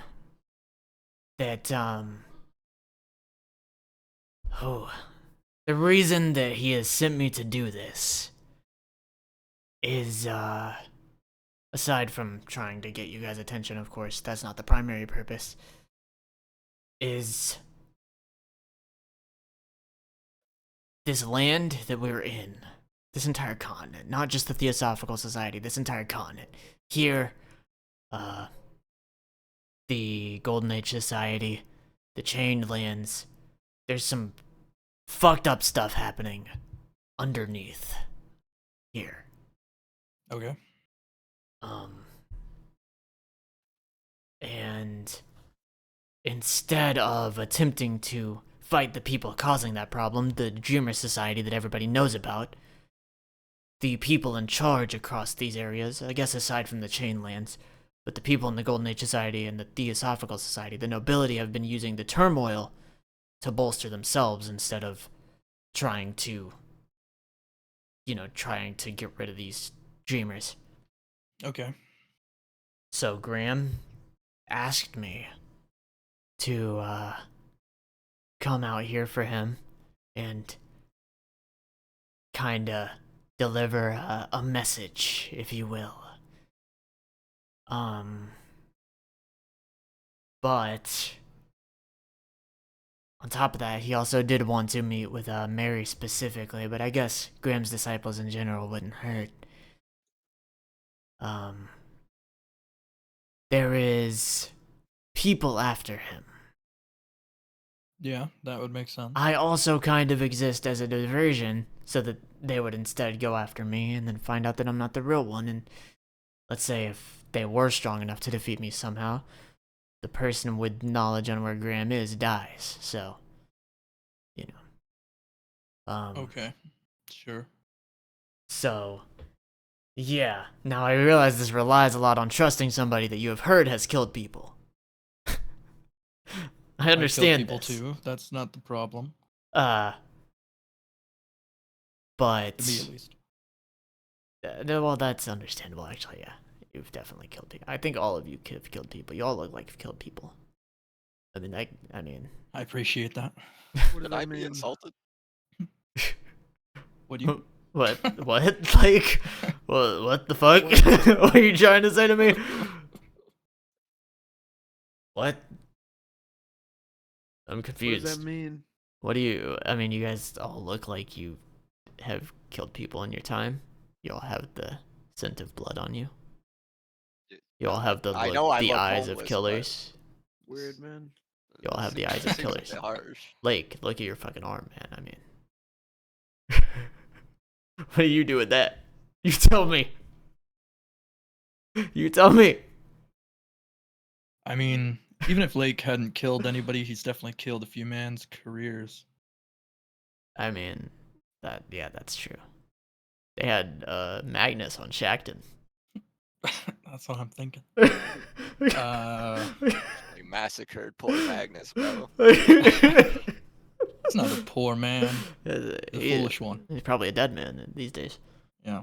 Speaker 1: that, the reason that he has sent me to do this is, aside from trying to get you guys' attention, of course, that's not the primary purpose, is this land that we're in, this entire continent, not just the Theosophical Society, this entire continent. Here, the Golden Age Society, the Chained Lands, there's some fucked up stuff happening underneath here.
Speaker 8: Okay.
Speaker 1: And instead of attempting to fight the people causing that problem, the Dreamer Society that everybody knows about, the people in charge across these areas, I guess aside from the Chain Lands, But the people in the Golden Age Society and the Theosophical Society, the nobility, have been using the turmoil to bolster themselves instead of trying to, trying to get rid of these dreamers.
Speaker 8: Okay.
Speaker 1: So Graham asked me to come out here for him and kinda deliver a message, if you will. But on top of that, he also did want to meet with Mary specifically, but I guess Graham's disciples in general wouldn't hurt. There is people after him.
Speaker 8: Yeah, that would make sense.
Speaker 1: I also kind of exist as a diversion, so that they would instead go after me and then find out that I'm not the real one. And let's say if they were strong enough to defeat me somehow, the person with knowledge on where Graham is dies. So,
Speaker 8: Okay, sure.
Speaker 1: So, yeah. Now I realize this relies a lot on trusting somebody that you have heard has killed people. I understand
Speaker 8: I kill people
Speaker 1: this.
Speaker 8: too. That's not the problem.
Speaker 1: But
Speaker 8: To me, at least.
Speaker 1: well, that's understandable. Actually, yeah, you've definitely killed people. I think all of you could have killed people. You all look like you've killed people. I mean,
Speaker 8: I appreciate that.
Speaker 4: What does
Speaker 7: Did I
Speaker 4: that
Speaker 7: be
Speaker 4: mean?
Speaker 7: insulted?
Speaker 8: What do you?
Speaker 1: what? Like, what the fuck? What are you trying to say to me? What? I'm
Speaker 4: What
Speaker 1: confused.
Speaker 4: does that mean?
Speaker 1: What do you? I mean, you guys all look like you have killed people in your time. You all have the scent of blood on you. You all have the
Speaker 7: I know I
Speaker 1: the
Speaker 7: look
Speaker 1: eyes of
Speaker 7: homeless,
Speaker 1: killers.
Speaker 4: Weird, man.
Speaker 1: You all have the eyes of
Speaker 7: Seems a
Speaker 1: killers.
Speaker 7: bit harsh.
Speaker 1: Lake, look at your fucking arm, man. I mean, what do you do with that? You tell me. You tell me.
Speaker 8: I mean, even if Lake hadn't killed anybody, he's definitely killed a few man's careers.
Speaker 1: I mean, that's true. They had Magnus on Shackton.
Speaker 8: That's what I'm thinking.
Speaker 7: They massacred poor Magnus, bro.
Speaker 8: It's not a poor man.
Speaker 1: The
Speaker 8: The foolish one.
Speaker 1: He's probably a dead man these days.
Speaker 8: Yeah.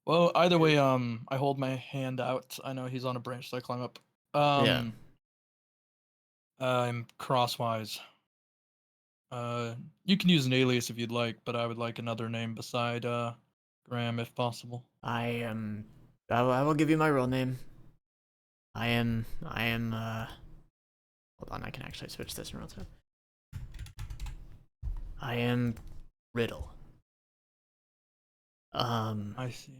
Speaker 8: Well, either way, I hold my hand out. I know he's on a branch, so I climb up.
Speaker 1: Yeah.
Speaker 8: I'm Crosswise. You can use an alias if you'd like, but I would like another name beside Graham, if possible.
Speaker 1: I will give you my real name. I am hold on, I can actually switch this in real time. I am Riddle.
Speaker 8: I see.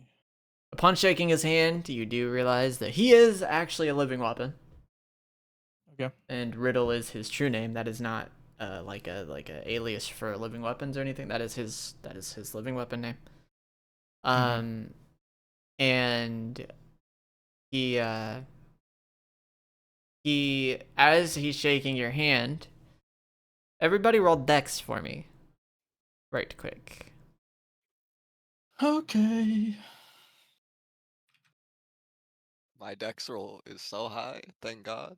Speaker 1: Upon shaking his hand, you do realize that he is actually a living weapon.
Speaker 8: Okay.
Speaker 1: And Riddle is his true name. That is not like a alias for living weapons or anything. That is his living weapon name. And he as he's shaking your hand, everybody roll dex for me. Right quick.
Speaker 8: Okay.
Speaker 7: My dex roll is so high, thank God.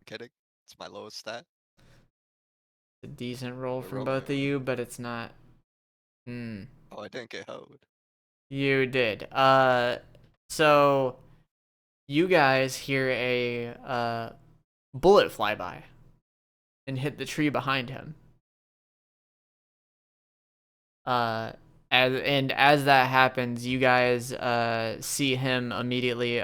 Speaker 7: Kidding. It's my lowest stat.
Speaker 1: A decent roll
Speaker 7: We're
Speaker 1: from
Speaker 7: rolling
Speaker 1: both of
Speaker 7: it.
Speaker 1: you, but it's not.
Speaker 7: Oh, I didn't get hoed.
Speaker 1: You did. So you guys hear a bullet fly by and hit the tree behind him. As that happens, you guys see him immediately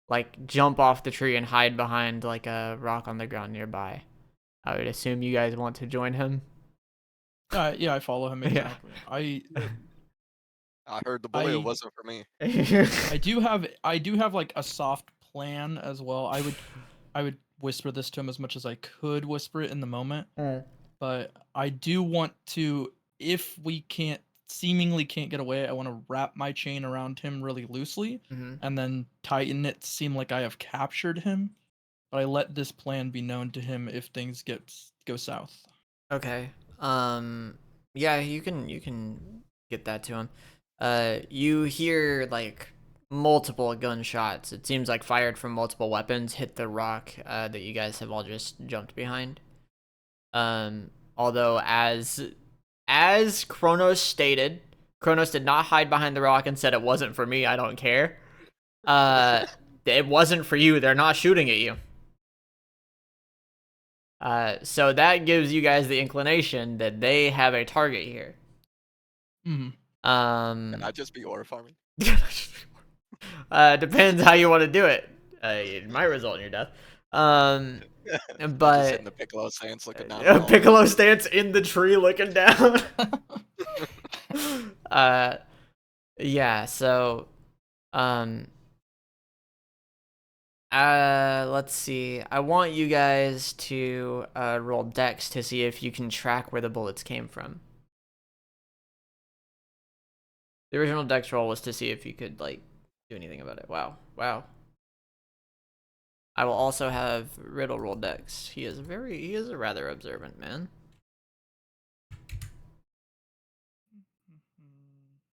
Speaker 1: like jump off the tree and hide behind like a rock on the ground nearby. I would assume you guys want to join him.
Speaker 8: Yeah, I follow him
Speaker 1: Yeah.
Speaker 8: exactly.
Speaker 7: I heard the bullet
Speaker 8: I-
Speaker 7: wasn't for me.
Speaker 8: I do have like a soft plan as well. I would whisper this to him as much as I could whisper it in the moment. But I do want to, if we seemingly can't get away, I want to wrap my chain around him really loosely and then tighten it to seem like I have captured him. But I let this plan be known to him if things go south.
Speaker 1: Okay. Yeah, you can get that to him. You hear like multiple gunshots. It seems like fired from multiple weapons hit the rock that you guys have all just jumped behind. Although as Chronos stated, Chronos did not hide behind the rock and said it wasn't for me, I don't care. It wasn't for you. They're not shooting at you. So that gives you guys the inclination that they have a target here.
Speaker 8: Mhm.
Speaker 7: Can I just be ore farming?
Speaker 1: Depends how you want to do it. It might result in your death.
Speaker 7: Just
Speaker 1: But
Speaker 7: in the piccolo stance looking down. the hall.
Speaker 1: Piccolo stance in the tree looking down. Yeah, so let's see. I want you guys to roll dex to see if you can track where the bullets came from. The original dex roll was to see if you could like do anything about it. Wow. I will also have Riddle roll dex. He is a rather observant man.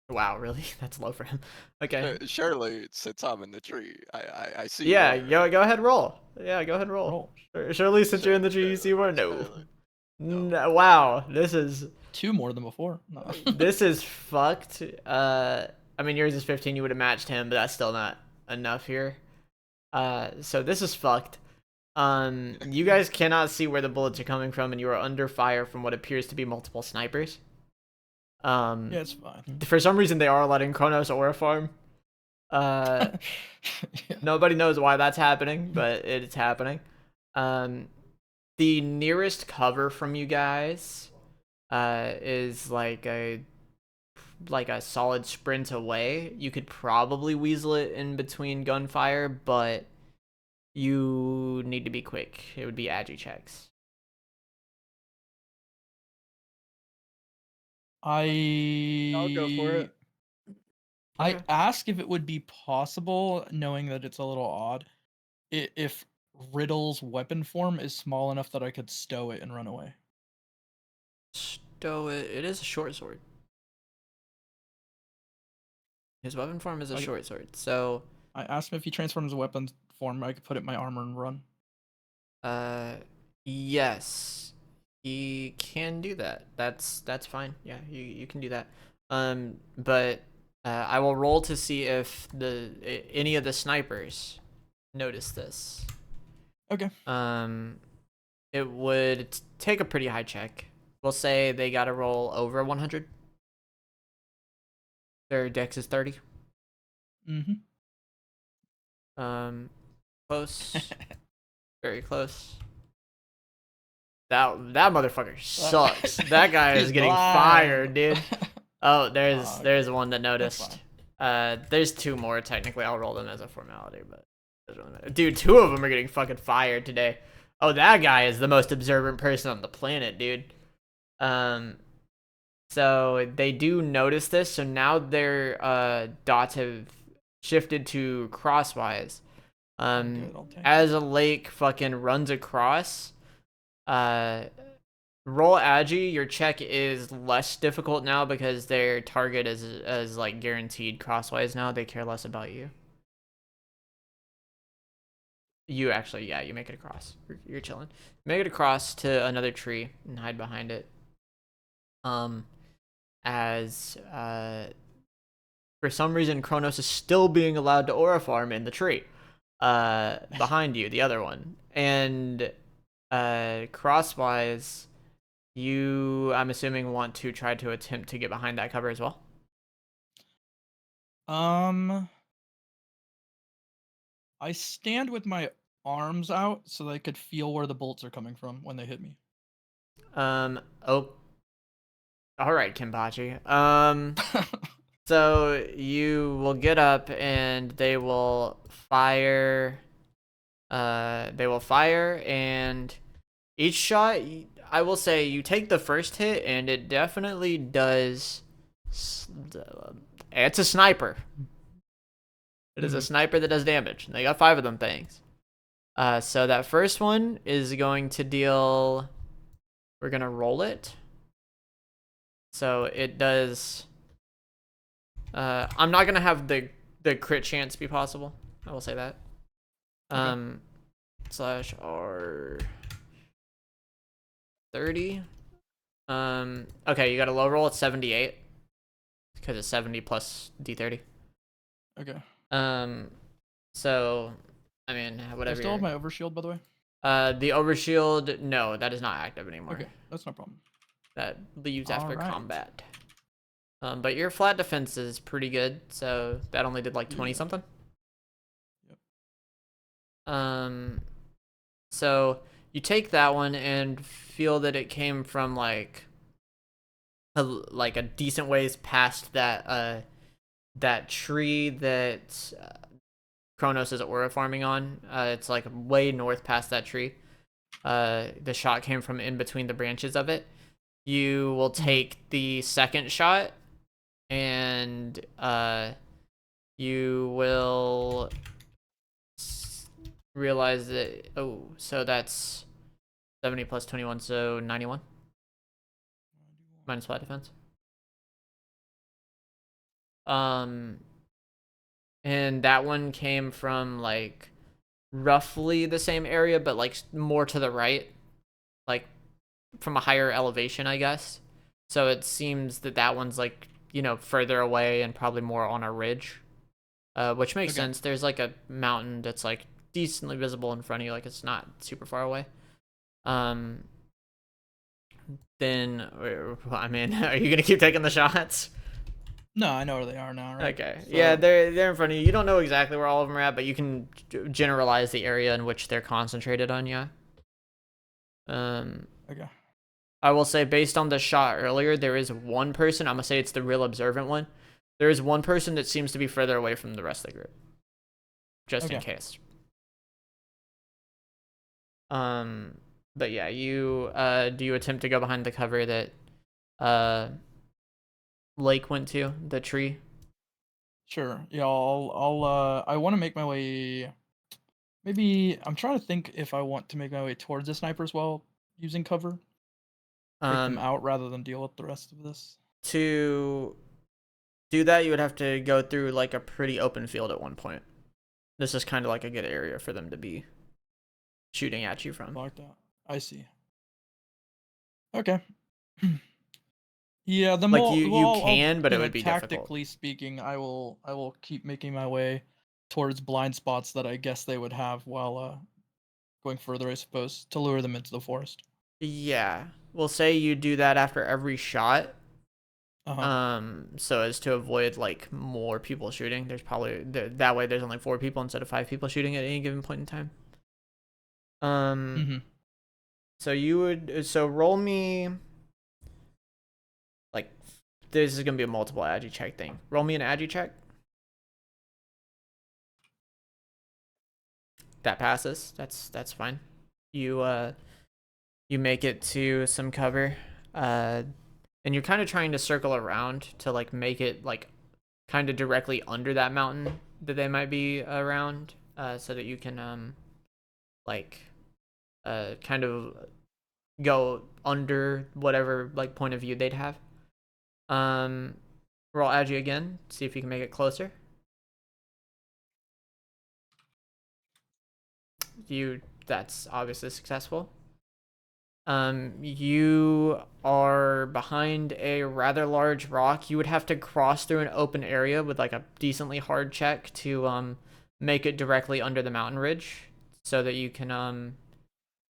Speaker 1: Wow, really? That's low for him. Okay.
Speaker 7: Surely, since I'm in the tree, I see.
Speaker 1: Yeah,
Speaker 7: more.
Speaker 1: go ahead roll. Yeah, go ahead roll. Surely, since you're in the tree, you see more. No.
Speaker 7: Surely.
Speaker 1: No. Wow, this is
Speaker 8: 2 more than before. No.
Speaker 1: this is fucked. I mean, yours is 15. You would have matched him, but that's still not enough here. So this is fucked. You guys cannot see where the bullets are coming from, and you are under fire from what appears to be multiple snipers.
Speaker 8: Yeah, it's fine.
Speaker 1: For some reason, they are letting Chronos aura farm.
Speaker 8: Yeah.
Speaker 1: Nobody knows why that's happening, but it's happening. The nearest cover from you guys is like a solid sprint away. You could probably weasel it in between gunfire, but you need to be quick. It would be agi checks.
Speaker 8: I'll
Speaker 4: go for it.
Speaker 8: I
Speaker 1: Okay.
Speaker 8: asked if it would be possible, knowing that it's a little odd, if Riddle's weapon form is small enough that I could stow it and run away.
Speaker 1: Stow it. It is a short sword. His weapon form is a
Speaker 8: Okay.
Speaker 1: short sword. So,
Speaker 8: I asked him if he transforms a weapon form, I could put it in my armor and run.
Speaker 1: yes, he can do that. That's fine. Yeah, you can do that. But I will roll to see if any of the snipers notice this.
Speaker 8: Okay.
Speaker 1: It would take a pretty high check. We'll say they got to roll over 100. Their dex is 30.
Speaker 8: Mm-hmm.
Speaker 1: Close. Very close. That motherfucker sucks. That guy is
Speaker 8: He's
Speaker 1: getting
Speaker 8: blind.
Speaker 1: fired, dude. Oh, there's
Speaker 8: Oh,
Speaker 1: there's one that
Speaker 8: That's
Speaker 1: noticed.
Speaker 8: fine.
Speaker 1: There's 2 more technically. I'll roll them as a formality, but it doesn't really matter. Dude, 2 of them are getting fucking fired today. Oh, that guy is the most observant person on the planet, dude. So they do notice this. So now their dots have shifted to crosswise.
Speaker 8: Good, I'll take it.
Speaker 1: As a lake fucking runs across, roll agi. Your check is less difficult now because their target is like guaranteed crosswise now. They care less about you. You actually, yeah, you make it across. You're chilling. Make it across to another tree and hide behind it. As for some reason Chronos is still being allowed to aura farm in the tree behind you, the other one. And crosswise, you, I'm assuming, want to try to attempt to get behind that cover as well.
Speaker 8: I stand with my arms out so that I could feel where the bolts are coming from when they hit me.
Speaker 1: Oh, all right, Kenpachi. So you will get up and they will fire. And each shot, I will say, you take the first hit and it definitely does. It's a sniper. It is a sniper that does damage. They got 5 of them things. So that first one is going to deal. We're gonna roll it. So it does. I'm not gonna have the the crit chance be possible. I will say that.
Speaker 8: Okay.
Speaker 1: Slash R 30. Okay, you got a low roll at 78 because it's 70 plus D30.
Speaker 8: Okay.
Speaker 1: So I mean,
Speaker 8: Do I
Speaker 1: whatever.
Speaker 8: still have my overshield, by the way?
Speaker 1: The overshield, no, that is not active anymore.
Speaker 8: Okay, that's no problem.
Speaker 1: That leaves after
Speaker 8: Alright.
Speaker 1: combat. But your flat defense is pretty good, so that only did like 20
Speaker 8: Yeah.
Speaker 1: something.
Speaker 8: Yep.
Speaker 1: So you take that one and feel that it came from like a decent ways past that that tree that Chronos is aura farming on. It's like way north past that tree. The shot came from in between the branches of it. You will take the second shot, and you will realize that. Oh, so that's 70 plus 21, so 91. Minus flat defense. And that one came from like roughly the same area, but like more to the right, like from a higher elevation, I guess. So it seems that that one's like, you know, further away and probably more on a ridge, which makes sense. There's like a mountain that's like decently visible in front of you, like it's not super far away. Then I mean, are you gonna keep taking the shots?
Speaker 8: No, I know where they are now, right?
Speaker 1: Okay.
Speaker 8: So-
Speaker 1: Yeah, they're in front of you. You don't know exactly where all of them are at, but you can generalize the area in which they're concentrated on. Yeah.
Speaker 8: Okay.
Speaker 1: I will say, based on the shot earlier, there is one person. I'm gonna say it's the real observant one. There is one person that seems to be further away from the rest of the group, just in case. But yeah, you do you attempt to go behind the cover that Lake went to, the tree?
Speaker 8: Sure. Yeah, I want to make my way. Maybe I'm trying to think if I want to make my way towards the snipers while using cover. Take them out rather than deal with the rest of this.
Speaker 1: To do that, you would have to go through like a pretty open field at one point. This is kind of like a good area for them to be shooting at you from.
Speaker 8: Like that. I see. Okay. Yeah, the
Speaker 1: Like
Speaker 8: more
Speaker 1: you can, but it
Speaker 8: you know,
Speaker 1: would be difficult.
Speaker 8: tactically speaking, I will keep making my way towards blind spots that I guess they would have while going further, I suppose, to lure them into the forest.
Speaker 1: Yeah, we'll say you do that after every shot.
Speaker 8: Uh-huh.
Speaker 1: So as to avoid like more people shooting. There's probably that way there's only 4 people instead of 5 people shooting at any given point in time. So you would roll me like this is gonna be a multiple agi check thing. Roll me an agi check. That passes. That's fine. You make it to some cover, and you're kind of trying to circle around to like make it like kind of directly under that mountain that they might be around, so that you can kind of go under whatever like point of view they'd have. Roll agi again, see if you can make it closer. That's obviously successful. You are behind a rather large rock. You would have to cross through an open area with like a decently hard check to make it directly under the mountain ridge, so that you can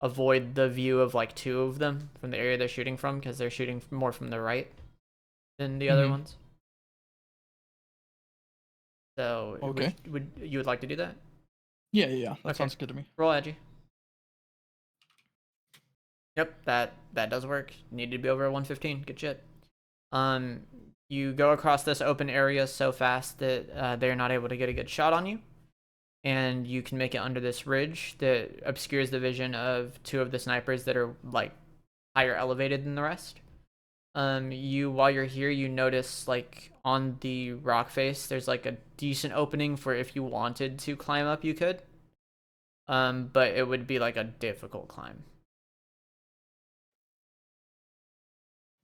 Speaker 1: avoid the view of like 2 of them from the area they're shooting from, because they're shooting more from the right than the other ones. So
Speaker 8: okay,
Speaker 1: would you like to do that?
Speaker 8: Yeah. That sounds good to me.
Speaker 1: Roll agi. Yep, that does work. Need to be over 115. Good shit. You go across this open area so fast that they're not able to get a good shot on you, and you can make it under this ridge that obscures the vision of 2 of the snipers that are like higher elevated than the rest. While you're here, you notice like on the rock face there's like a decent opening for if you wanted to climb up, you could. But it would be like a difficult climb.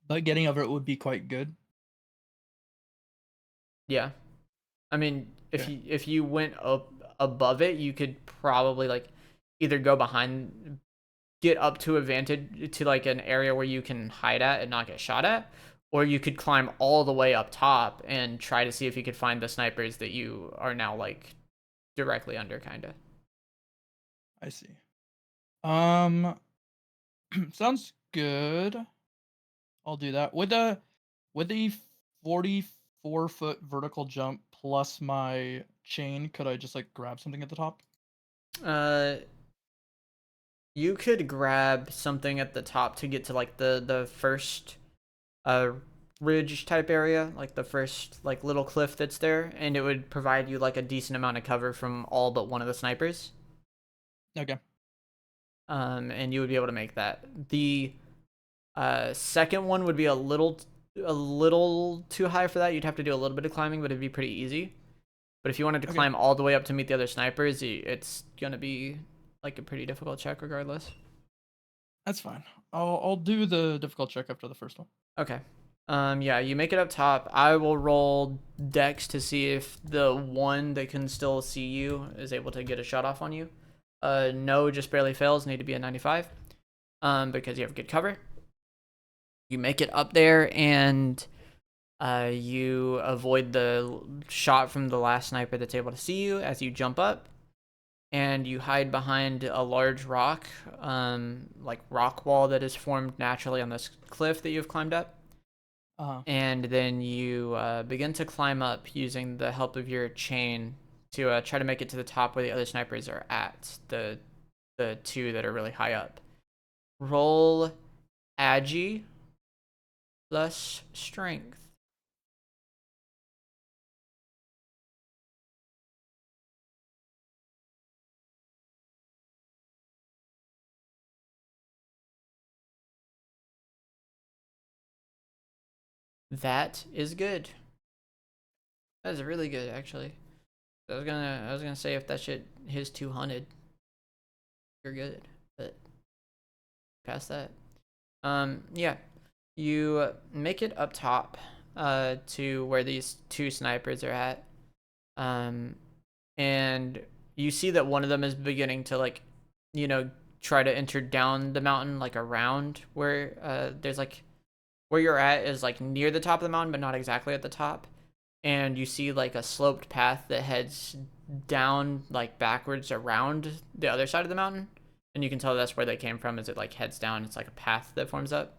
Speaker 8: But getting over it would be quite good.
Speaker 1: Yeah. I mean,
Speaker 8: Okay.
Speaker 1: if you went up above it, you could probably like either go behind, get up to a vantage to like an area where you can hide at and not get shot at, or you could climb all the way up top and try to see if you could find the snipers that you are now like directly under, kind of.
Speaker 8: I see. Sounds good. I'll do that. With the 44-foot vertical jump plus my chain, could I just like grab something at the top?
Speaker 1: You could grab something at the top to get to like the first ridge type area, like the first like little cliff that's there, and it would provide you like a decent amount of cover from all but one of the snipers.
Speaker 8: Okay.
Speaker 1: And you would be able to make that. The second one would be a little too high for that. You'd have to do a little bit of climbing, but it'd be pretty easy. But if you wanted to
Speaker 8: Okay.
Speaker 1: climb all the way up to meet the other snipers, it's gonna be like a pretty difficult check regardless.
Speaker 8: That's fine. I'll do the difficult check after the first one.
Speaker 1: Okay. Yeah, you make it up top. I will roll dex to see if the one that can still see you is able to get a shot off on you. No, just barely fails. Need to be a 95. Because you have good cover. You make it up there, and you avoid the shot from the last sniper that's able to see you as you jump up, and you hide behind a large rock, like rock wall that is formed naturally on this cliff that you've climbed up. And then you begin to climb up using the help of your chain to try to make it to the top where the other snipers are at, the two that are really high up. Roll agi plus strength. That is good. That is really good, actually. I was gonna say if that shit hits 200, you're good, but past that. Yeah, you make it up top, to where these two snipers are at, and you see that one of them is beginning to like, try to enter down the mountain, like around where there's like where you're at is like near the top of the mountain, but not exactly at the top. And you see like a sloped path that heads down like backwards around the other side of the mountain. And you can tell that's where they came from as it like heads down. It's like a path that forms up.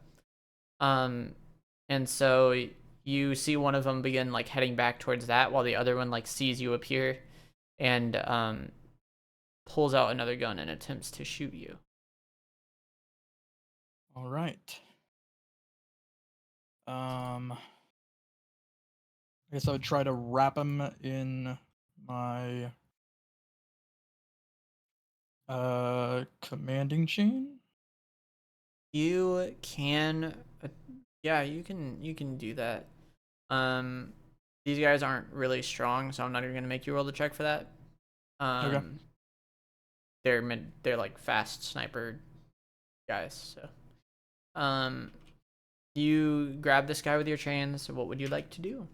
Speaker 1: And so you see one of them begin like heading back towards that while the other one like sees you appear and pulls out another gun and attempts to shoot you.
Speaker 8: All right. I guess I would try to wrap him in my commanding chain.
Speaker 1: You can, yeah, you can do that. These guys aren't really strong, so I'm not even gonna make you roll the check for that.
Speaker 8: Okay.
Speaker 1: They're like fast sniper guys. So, you grab this guy with your chains. What would you like to do?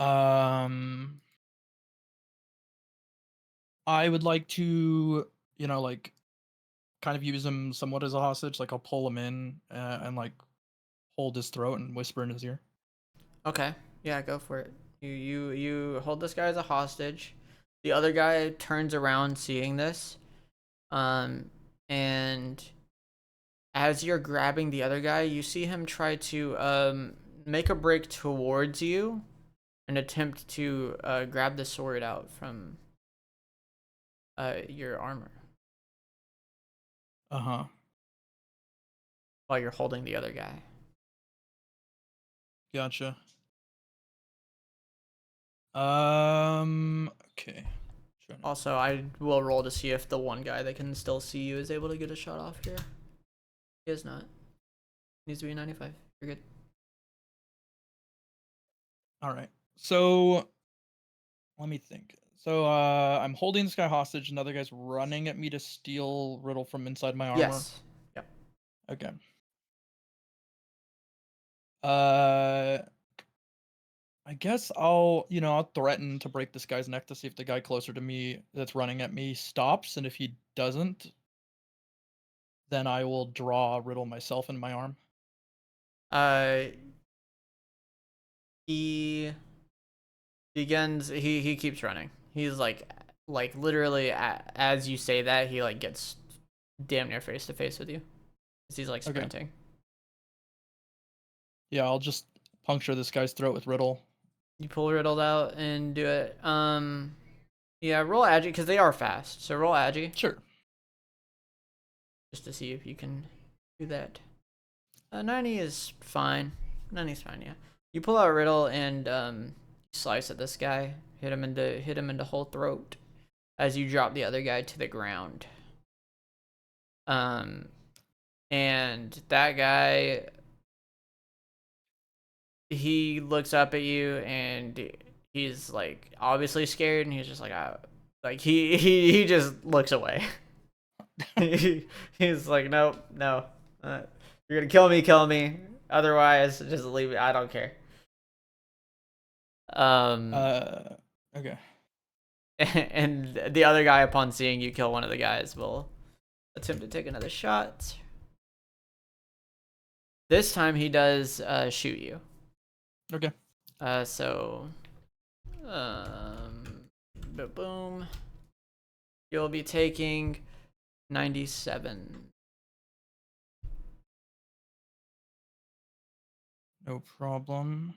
Speaker 8: I would like to, like, kind of use him somewhat as a hostage. Like, I'll pull him in and like hold his throat and whisper in his ear.
Speaker 1: Okay, yeah, go for it. You hold this guy as a hostage. The other guy turns around seeing this, and as you're grabbing the other guy, you see him try to make a break towards you and attempt to grab the sword out from your armor while you're holding the other guy.
Speaker 8: Gotcha. Okay.
Speaker 1: Also, I will roll to see if the one guy that can still see you is able to get a shot off here. He is not. Needs to be 95. You're good.
Speaker 8: All right. So let me think. So I'm holding this guy hostage. Another guy's running at me to steal riddle from inside my armor.
Speaker 1: Yes. Yep.
Speaker 8: Okay. I guess I'll threaten to break this guy's neck to see if the guy closer to me that's running at me stops, and if he doesn't, then I will draw a riddle myself in my arm.
Speaker 1: He begins. He keeps running. He's like literally as you say that, he like gets damn near face to face with you. 'Cause he's like
Speaker 8: Okay.
Speaker 1: sprinting.
Speaker 8: Yeah, I'll just puncture this guy's throat with riddle.
Speaker 1: You pull riddled out and do it. Yeah, roll agi because they are fast. So roll agi
Speaker 8: Sure.
Speaker 1: just to see if you can do that. 90 is fine. 90's fine. Yeah. You pull out riddle and slice at this guy. Hit him into whole throat as you drop the other guy to the ground. And that guy, he looks up at you and he's like obviously scared, and he's just like he just looks away. He's like, nope, no, you're gonna kill me, otherwise just leave it, I don't care.
Speaker 8: Okay.
Speaker 1: And the other guy, upon seeing you kill one of the guys, will attempt to take another shot. This time he does shoot you.
Speaker 8: Okay.
Speaker 1: So boom. You'll be taking 97.
Speaker 8: No problem.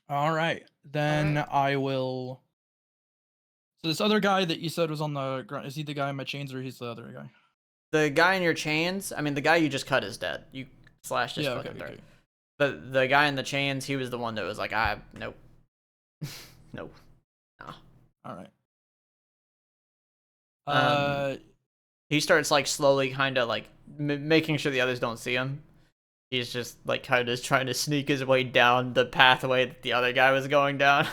Speaker 8: All right. Then I will. So this other guy that you said was on the ground, is he the guy in my chains or he's the other guy?
Speaker 1: The guy in your chains, I mean, the guy you just cut is dead. You slashed his fucking throat.
Speaker 8: Okay.
Speaker 1: But the guy in the chains, he was the one that was like, nope. Nope. Nah.
Speaker 8: All right.
Speaker 1: He starts like slowly kind of like making sure the others don't see him. He's just like kind of trying to sneak his way down the pathway that the other guy was going down.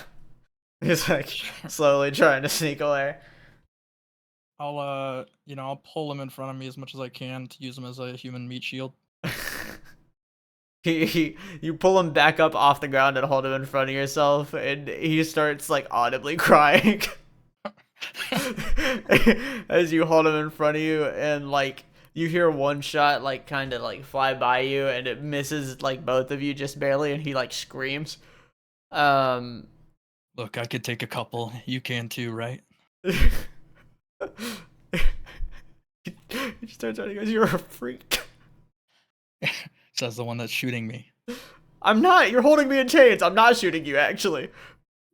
Speaker 1: He's like slowly trying to sneak away.
Speaker 8: I'll pull him in front of me as much as I can to use him as a human meat shield.
Speaker 1: You pull him back up off the ground and hold him in front of yourself, and he starts like audibly crying as you hold him in front of you, and like you hear one shot like kind of like fly by you, and it misses like both of you just barely, and he like screams.
Speaker 8: Look, I could take a couple. You can too, right?
Speaker 1: He starts out, he goes, "You're a freak."
Speaker 8: Says the one that's shooting me.
Speaker 1: I'm not. You're holding me in chains. I'm not shooting you, actually.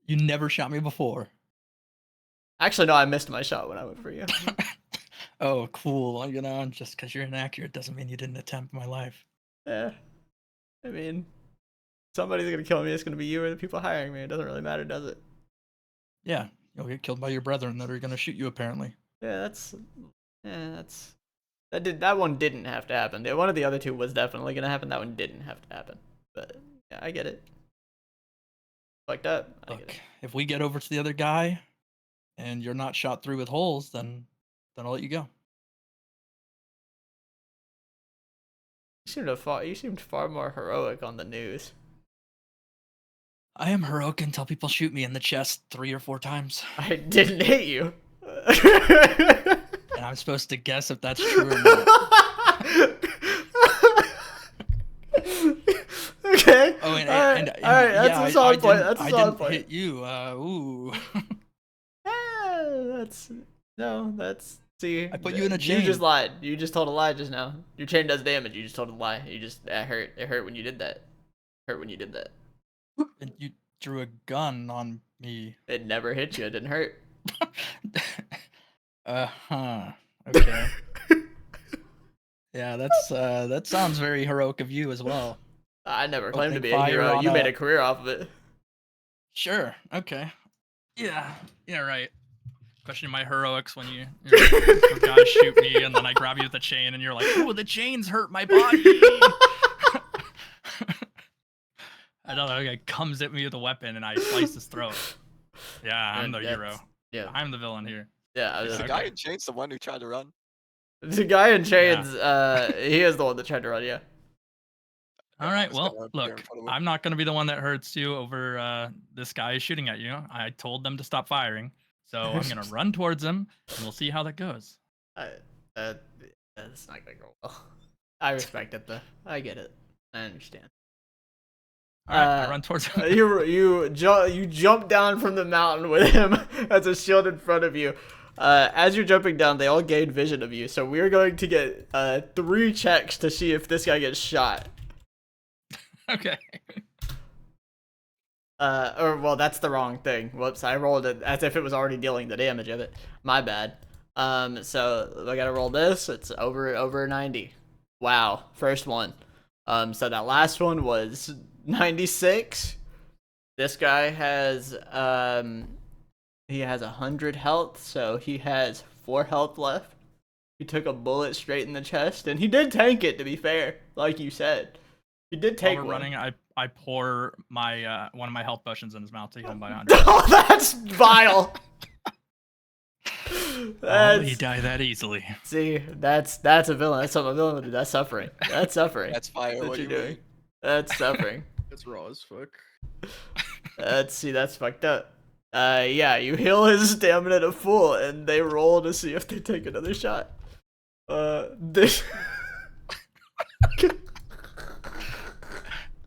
Speaker 8: You never shot me before.
Speaker 1: Actually, no, I missed my shot when I went for you.
Speaker 8: Oh, cool. Just because you're inaccurate doesn't mean you didn't attempt my life.
Speaker 1: Yeah. I mean, somebody's going to kill me. It's going to be you or the people hiring me. It doesn't really matter, does it?
Speaker 8: Yeah. You'll get killed by your brethren that are going to shoot you, apparently.
Speaker 1: Yeah, that one didn't have to happen. One of the other two was definitely going to happen. That one didn't have to happen. But, yeah, I get it. Fucked up.
Speaker 8: Look, if we get over to the other guy and you're not shot through with holes, then I'll let you go.
Speaker 1: You seemed far more heroic on the news.
Speaker 8: I am heroic until people shoot me in the chest 3 or 4 times.
Speaker 1: I didn't hit you.
Speaker 8: And I'm supposed to guess if that's true or not.
Speaker 1: Okay.
Speaker 8: Oh, and
Speaker 1: all right. That's a solid point. That's a solid point.
Speaker 8: I didn't hit you. Ooh.
Speaker 1: That's. See,
Speaker 8: I put you in a chain.
Speaker 1: You just lied. You just told a lie just now. Your chain does damage. You just told a lie. It hurt. It hurt when you did that.
Speaker 8: And you drew a gun on me.
Speaker 1: It never hit you. It didn't hurt.
Speaker 8: Okay. Yeah, that sounds very heroic of you as well.
Speaker 1: I never claimed to be a hero. You made a career off of it.
Speaker 8: Sure. Okay. Yeah, right.
Speaker 6: Questioning my heroics when you guys shoot me and then I grab you with the chain and you're like, "Oh, the chains hurt my body." I don't know. Guy comes at me with a weapon and I slice his throat. Yeah, I'm the hero.
Speaker 1: Yeah,
Speaker 6: I'm the villain here.
Speaker 1: Yeah,
Speaker 7: Is the guy in chains the one who tried to run?
Speaker 1: The guy in chains, he is the one that tried to run, yeah.
Speaker 6: All right.
Speaker 7: Just got
Speaker 6: Well,
Speaker 7: one here in
Speaker 6: look,
Speaker 7: front of me.
Speaker 6: I'm not going to be the one that hurts you over this guy shooting at you. I told them to stop firing, so I'm going to run towards him, and we'll see how that goes.
Speaker 1: That's not gonna go well. I respect it though. I get it. I understand.
Speaker 6: All right, I run towards him.
Speaker 1: You jump down from the mountain with him as a shield in front of you. As you're jumping down, they all gain vision of you. So we're going to get 3 checks to see if this guy gets shot.
Speaker 6: Okay.
Speaker 1: Or well, that's the wrong thing. Whoops, I rolled it as if it was already dealing the damage of it. My bad. So I gotta roll this. It's over 90. Wow, first one. So that last one was 96. This guy has he has 100 health, so he has 4 health left. He took a bullet straight in the chest, and he did tank it. To be fair, like you said, he did take
Speaker 6: While we're
Speaker 1: one.
Speaker 6: running, I pour my one of my health potions in his mouth to heal him by 100.
Speaker 1: Oh, that's vile.
Speaker 6: Oh, he died that easily.
Speaker 1: See, that's a villain. That's something a villain would do. That's suffering. That's suffering.
Speaker 7: That's fire.
Speaker 1: That's
Speaker 7: What
Speaker 1: what
Speaker 7: do
Speaker 1: you're
Speaker 7: you
Speaker 1: doing.
Speaker 7: mean?
Speaker 1: That's suffering.
Speaker 4: It's raw as fuck.
Speaker 1: That's fucked up. Yeah, you heal his stamina to full, and they roll to see if they take another shot. This.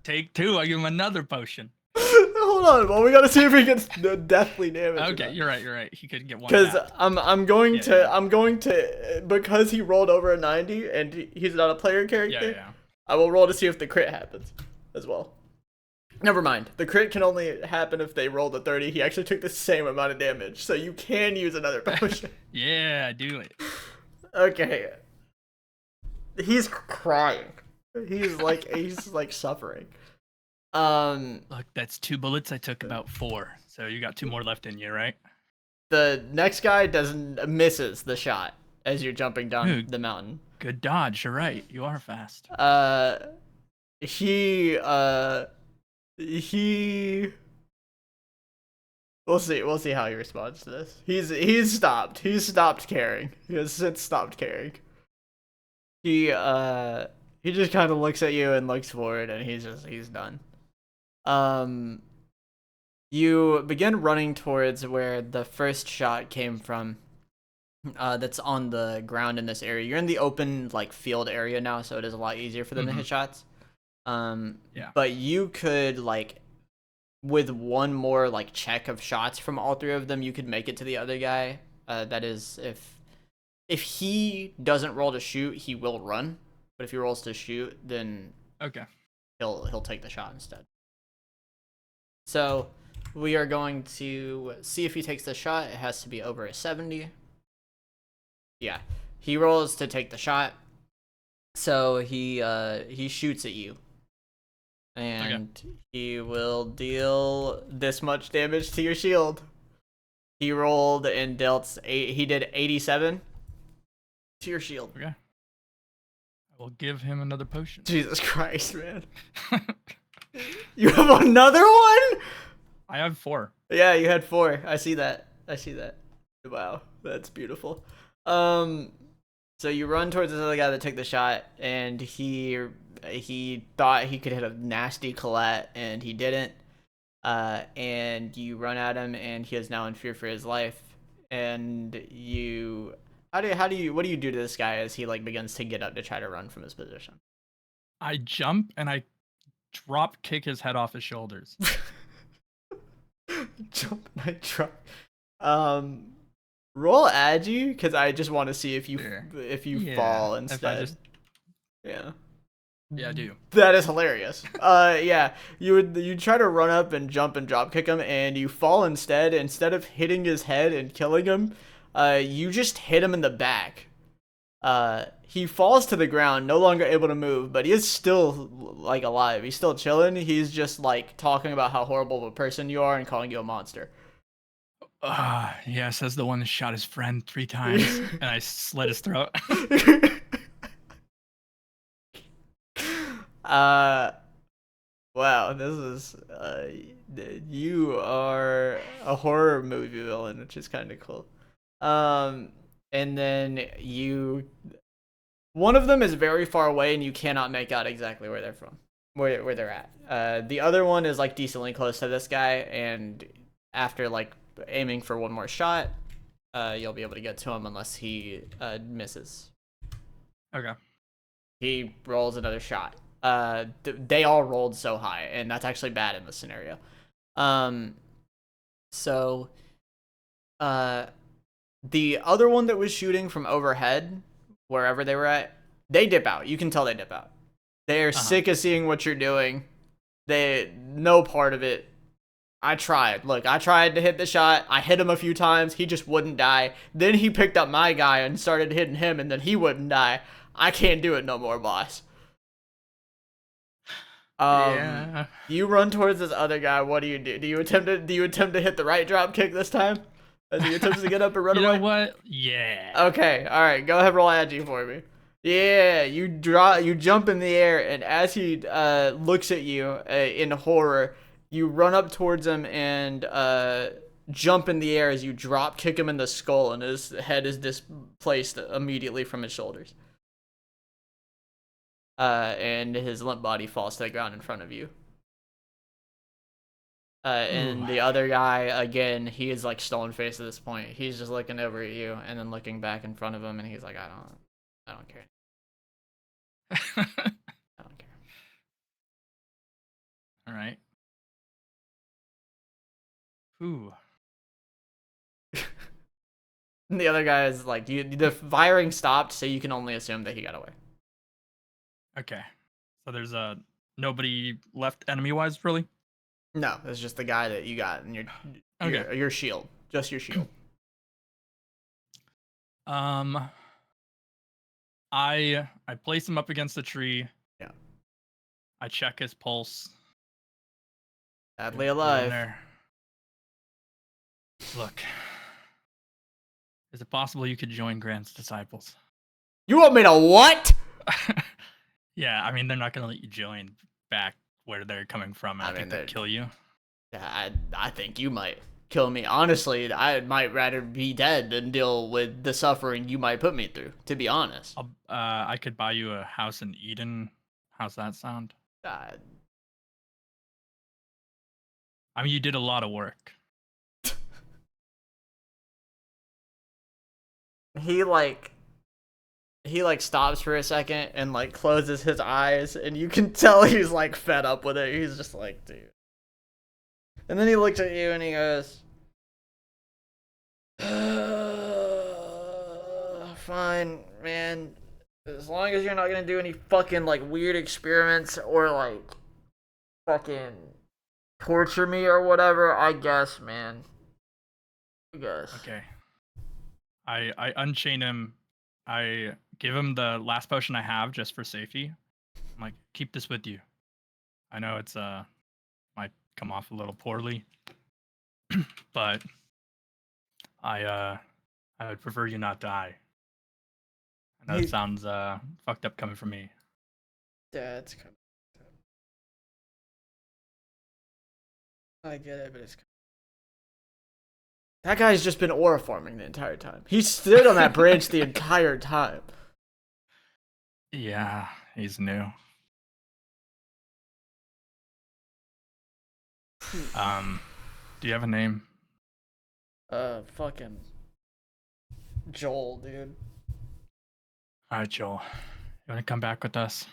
Speaker 6: Take 2. I give him another potion.
Speaker 1: Hold on. Well, we gotta see if he gets deathly damage.
Speaker 6: Okay, you're right. He could get one.
Speaker 1: Because
Speaker 6: back.
Speaker 1: I'm going to because he rolled over a 90 and he's not a player character.
Speaker 6: Yeah.
Speaker 1: I will roll to see if the crit happens as well. Never mind. The crit can only happen if they rolled a 30. He actually took the same amount of damage, so you can use another potion.
Speaker 6: Yeah, do it.
Speaker 1: Okay. He's crying. He's like suffering.
Speaker 6: Look, that's 2 bullets. I took about 4, so you got 2 more left in you, right?
Speaker 1: The next guy misses the shot as you're jumping down
Speaker 6: Dude.
Speaker 1: the mountain.
Speaker 6: Good dodge. You're right. You are fast.
Speaker 1: He we'll see how he responds to this. He's stopped caring. He has since stopped caring. He just kind of looks at you and looks forward, and he's done. You begin running towards where the first shot came from. That's on the ground in this area. You're in the open like field area now, so it is a lot easier for them to hit shots.
Speaker 6: Yeah.
Speaker 1: But you could like, with one more like check of shots from all 3 of them, you could make it to the other guy. That is, if he doesn't roll to shoot, he will run. But if he rolls to shoot, then
Speaker 6: Okay.
Speaker 1: he'll take the shot instead. So we are going to see if he takes the shot. It has to be over a 70. Yeah, he rolls to take the shot. So he shoots at you, and he will deal this much damage to your shield. He rolled and dealt 8. He did 87 to your shield.
Speaker 6: Okay. I will give him another potion.
Speaker 1: Jesus Christ, man! You have another one?
Speaker 6: I have 4.
Speaker 1: Yeah, you had 4. I see that. Wow, that's beautiful. So you run towards this other guy that took the shot, and he thought he could hit a nasty collat, and he didn't. And you run at him, and he is now in fear for his life. And what do you do to this guy as he like begins to get up to try to run from his position?
Speaker 6: I jump and I drop kick his head off his shoulders.
Speaker 1: Jump and I try. Roll agi, because I just want to see if you fall instead. Yeah.
Speaker 6: Yeah, I do.
Speaker 1: That is hilarious. Yeah, you try to run up and jump and drop kick him, and you fall instead. Instead of hitting his head and killing him, you just hit him in the back. He falls to the ground, no longer able to move, but he is still like alive. He's still chilling. He's just like talking about how horrible of a person you are and calling you a monster.
Speaker 6: Yeah, says the one that shot his friend 3 times, and I slit his throat.
Speaker 1: Wow, this is you are a horror movie villain, which is kind of cool. and then one of them is very far away, and you cannot make out exactly where they're from, where they're at. The other one is like decently close to this guy, and after like aiming for one more shot, you'll be able to get to him unless he misses.
Speaker 6: Okay.
Speaker 1: He rolls another shot. They all rolled so high, and that's actually bad in this scenario. So, the other one that was shooting from overhead, wherever they were at, they dip out. You can tell they dip out. They are sick of seeing what you're doing. No part of it. I tried. Look, I tried to hit the shot. I hit him a few times. He just wouldn't die. Then he picked up my guy and started hitting him, and then he wouldn't die. I can't do it no more, boss.
Speaker 6: Yeah.
Speaker 1: You run towards this other guy. What do you do? Do you attempt to hit the right drop kick this time? As he attempts to get up and run
Speaker 6: You
Speaker 1: away?
Speaker 6: know what? Yeah.
Speaker 1: Okay, all right. Go ahead, roll agi for me. Yeah, you jump in the air, and as he looks at you in horror, you run up towards him and jump in the air as you drop kick him in the skull, and his head is displaced immediately from his shoulders. And his limp body falls to the ground in front of you. And the other guy, again, he is like stone faced at this point. He's just looking over at you and then looking back in front of him, and he's like, I don't care. I don't care.
Speaker 6: All right. Ooh.
Speaker 1: And the other guy is like, the firing stopped, so you can only assume that he got away.
Speaker 6: Okay. So there's nobody left enemy wise, really?
Speaker 1: No, it's just the guy that you got in your shield. Just your shield.
Speaker 6: I place him up against the tree.
Speaker 1: Yeah.
Speaker 6: I check his pulse.
Speaker 1: Sadly
Speaker 6: Get in
Speaker 1: alive.
Speaker 6: there. Look. Is it possible you could join Grant's disciples?
Speaker 1: You want me to what?
Speaker 6: Yeah, I mean, they're not going to let you join back where they're coming from. I think they'd kill you.
Speaker 1: Yeah, I think you might kill me. Honestly, I might rather be dead than deal with the suffering you might put me through, to be honest.
Speaker 6: I could buy you a house in Eden. How's that sound?
Speaker 1: Uh,
Speaker 6: I mean, you did a lot of work.
Speaker 1: He stops for a second and like closes his eyes, and you can tell he's like fed up with it. He's just like, dude. And then he looks at you and he goes, fine, man. As long as you're not gonna do any fucking like weird experiments or like fucking torture me or whatever, I guess, man. I guess.
Speaker 6: Okay. I unchain him. I give him the last potion I have just for safety. I'm like, keep this with you. I know it's might come off a little poorly, but I would prefer you not die. I know it sounds fucked up coming from me.
Speaker 1: Yeah, it's kind of... I get it, but it's... That guy's just been aura forming the entire time. He stood on that bridge the entire time.
Speaker 6: Yeah, he's new. Do you have a name?
Speaker 1: Fucking Joel, dude.
Speaker 6: All right, Joel. You want to come back with us?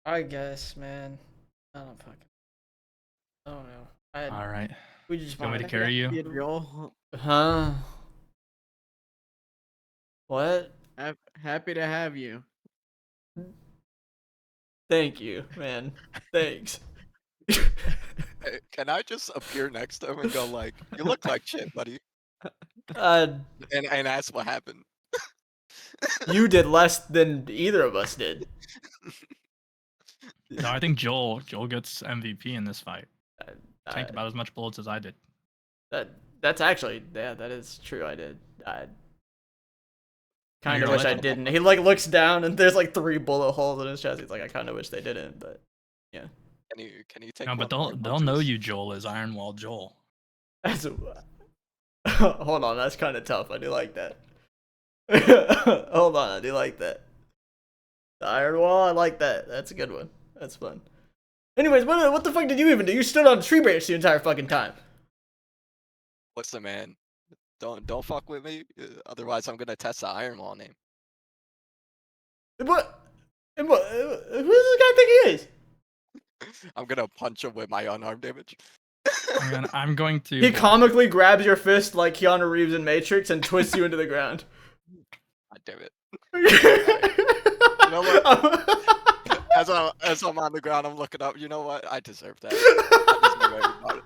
Speaker 1: I guess, man. I don't know.
Speaker 6: All right.
Speaker 1: We just
Speaker 6: You want me to carry you?
Speaker 4: Joel.
Speaker 1: Huh? What?
Speaker 4: Happy to have you.
Speaker 1: Thank you, man. Thanks.
Speaker 7: Can I just appear next to him and go like, "You look like shit, buddy,"
Speaker 1: Uh,
Speaker 7: and ask what happened?
Speaker 1: you did less than either of us did.
Speaker 6: No, I think Joel gets MVP in this fight. Tanked
Speaker 1: Uh,
Speaker 6: about as much bullets as I did.
Speaker 1: That's actually, yeah, that is true. I did. I kind
Speaker 6: you're
Speaker 1: of wish I
Speaker 6: legend.
Speaker 1: didn't. He like looks down and there's like 3 bullet holes in his chest. He's like, I kind of wish they didn't, but yeah.
Speaker 7: Can you take?
Speaker 6: No, but
Speaker 7: one more
Speaker 6: they'll know
Speaker 7: punches?
Speaker 6: you, Joel, as Iron Wall Joel.
Speaker 1: That's Hold on, that's kind of tough. I do like that. Hold on, I do like that. The iron wall, I like that. That's a good one. That's fun. Anyways, what the fuck did you even do? You stood on a tree branch the entire fucking time.
Speaker 7: Listen, man. Don't fuck with me. Otherwise, I'm gonna test the iron wall name.
Speaker 1: What? Who does this guy think he is?
Speaker 7: I'm gonna punch him with my unarmed damage.
Speaker 6: I'm going to.
Speaker 1: He comically grabs your fist like Keanu Reeves in Matrix and twists you into the ground.
Speaker 7: God damn it.
Speaker 1: You
Speaker 7: know what? As I'm on the ground, I'm looking up. You know what? I deserve that. I deserve everybody.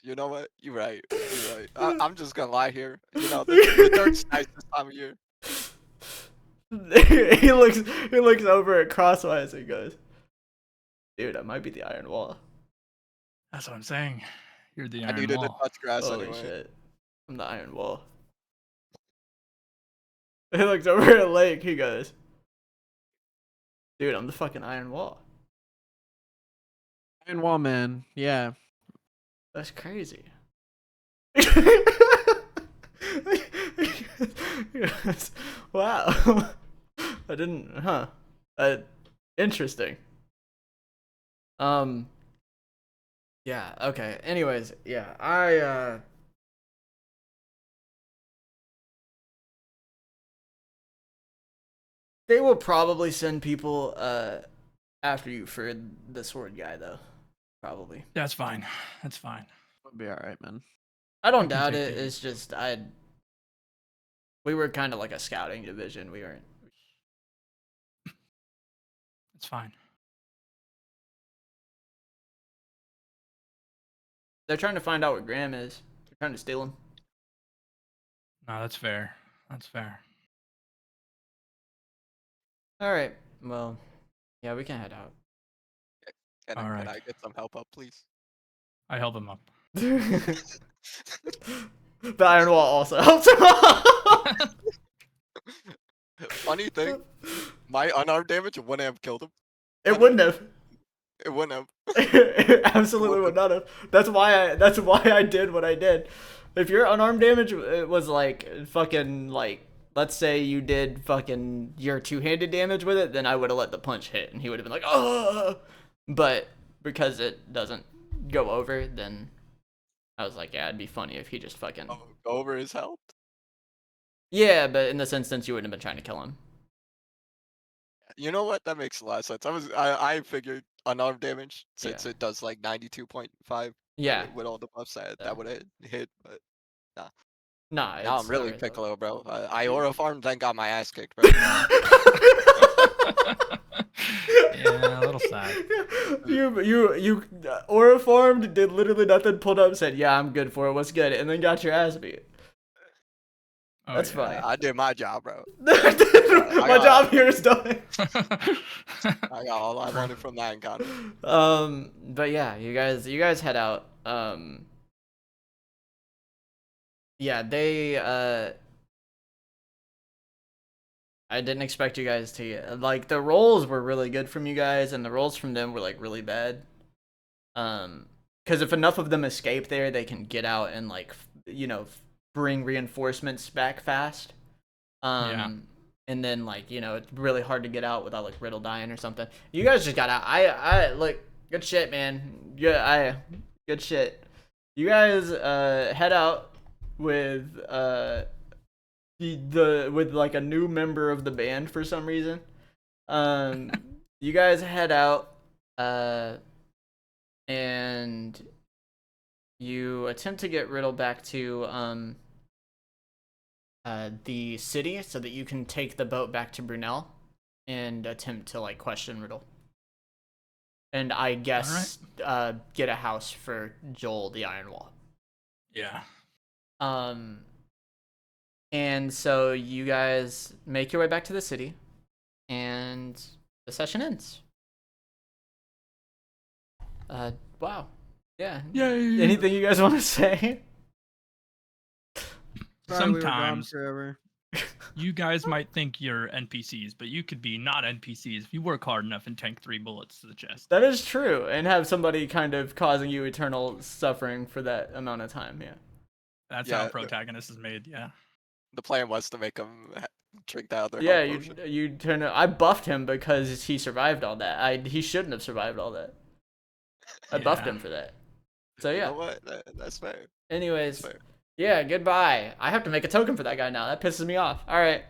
Speaker 7: You know what? You're right. You're right. I'm just gonna lie here. You know, the dirt's nice this time of year.
Speaker 1: he looks over at Crosswise and goes, "Dude, I might be the iron wall."
Speaker 6: That's what I'm saying. You're the
Speaker 7: I
Speaker 6: iron
Speaker 7: needed
Speaker 6: wall.
Speaker 7: to touch grass
Speaker 1: Holy
Speaker 7: anyway.
Speaker 1: shit. I'm the iron wall. He looks over at Lake, he goes, "Dude, I'm the fucking iron wall."
Speaker 4: Iron Wall Man, yeah.
Speaker 1: That's crazy. Wow. I didn't, interesting. Yeah, okay. Anyways, yeah, they will probably send people, after you for the sword guy, though. Probably.
Speaker 6: That's fine. That's fine.
Speaker 4: We'll be alright, man.
Speaker 1: I don't
Speaker 6: We can
Speaker 1: doubt
Speaker 6: take
Speaker 1: it.
Speaker 6: the heat.
Speaker 1: It's just we were kind of like a scouting division. We weren't.
Speaker 6: It's fine.
Speaker 1: They're trying to find out where Graham is. They're trying to steal him.
Speaker 6: No, that's fair. That's fair.
Speaker 1: All right. Well, yeah, we can head out.
Speaker 7: Can
Speaker 6: Alright.
Speaker 7: I get some help up, please?
Speaker 6: I held him up.
Speaker 1: The iron wall also helps him out.
Speaker 7: Funny thing, my unarmed damage wouldn't have killed him.
Speaker 1: It wouldn't have.
Speaker 7: It wouldn't have.
Speaker 1: It absolutely would not have. That's why I did what I did. If your unarmed damage was like fucking like, let's say you did fucking your two-handed damage with it, then I would have let the punch hit and he would have been like, oh. But because it doesn't go over, then I was like, yeah, it'd be funny if he just fucking.
Speaker 7: Oh, go over his health.
Speaker 1: Yeah, but in this instance, you wouldn't have been trying to kill him.
Speaker 7: You know what? That makes a lot of sense. I figured unarmed damage since
Speaker 1: Yeah.
Speaker 7: it does like 92.5.
Speaker 1: Yeah.
Speaker 7: With all the buffs that would have hit, but
Speaker 1: Nah.
Speaker 7: now I'm really
Speaker 1: alright, though.
Speaker 7: piccolo, bro. I aura farmed, then got my ass kicked, bro.
Speaker 6: Yeah, a little sad.
Speaker 1: You aura farmed, did literally nothing, pulled up, said, "Yeah, I'm good for it. What's good?" and then got your ass beat.
Speaker 6: Oh,
Speaker 1: That's
Speaker 6: yeah.
Speaker 1: funny.
Speaker 7: I did my job, bro.
Speaker 1: My job here is done.
Speaker 7: I got all I wanted from that encounter.
Speaker 1: But yeah, you guys head out. Yeah, they I didn't expect you guys to like the rolls were really good from you guys, and the rolls from them were like really bad. Because if enough of them escape there, they can get out and like bring reinforcements back fast.
Speaker 6: Yeah.
Speaker 1: And then like it's really hard to get out without like Riddle dying or something. You guys just got out. I look, good shit, man. Yeah, good shit. You guys head out with with like a new member of the band for some reason. You guys head out and you attempt to get Riddle back to the city so that you can take the boat back to Brunel and attempt to like question Riddle. And I guess get a house for Joel the Iron Wall.
Speaker 6: Yeah.
Speaker 1: And so you guys make your way back to the city and the session ends. Wow. Yeah.
Speaker 6: Yay.
Speaker 1: Anything you guys want to say?
Speaker 4: Sorry we were gone
Speaker 6: Sometimes
Speaker 4: forever.
Speaker 6: you guys might think you're NPCs, but you could be not NPCs if you work hard enough and tank 3 bullets to the chest.
Speaker 1: That is true, and have somebody kind of causing you eternal suffering for that amount of time, yeah.
Speaker 6: That's
Speaker 7: Yeah,
Speaker 6: how
Speaker 7: the-
Speaker 6: protagonist is made. Yeah.
Speaker 7: The plan was to make him drink that other
Speaker 1: Yeah,
Speaker 7: health potion.
Speaker 1: you turn. I buffed him because he survived all that. He shouldn't have survived all that. I buffed
Speaker 6: Yeah.
Speaker 1: him for that. So
Speaker 7: You
Speaker 1: yeah.
Speaker 7: know what? That's fair.
Speaker 1: Anyways,
Speaker 7: That's fair.
Speaker 1: yeah. Goodbye. I have to make a token for that guy now. That pisses me off. All right.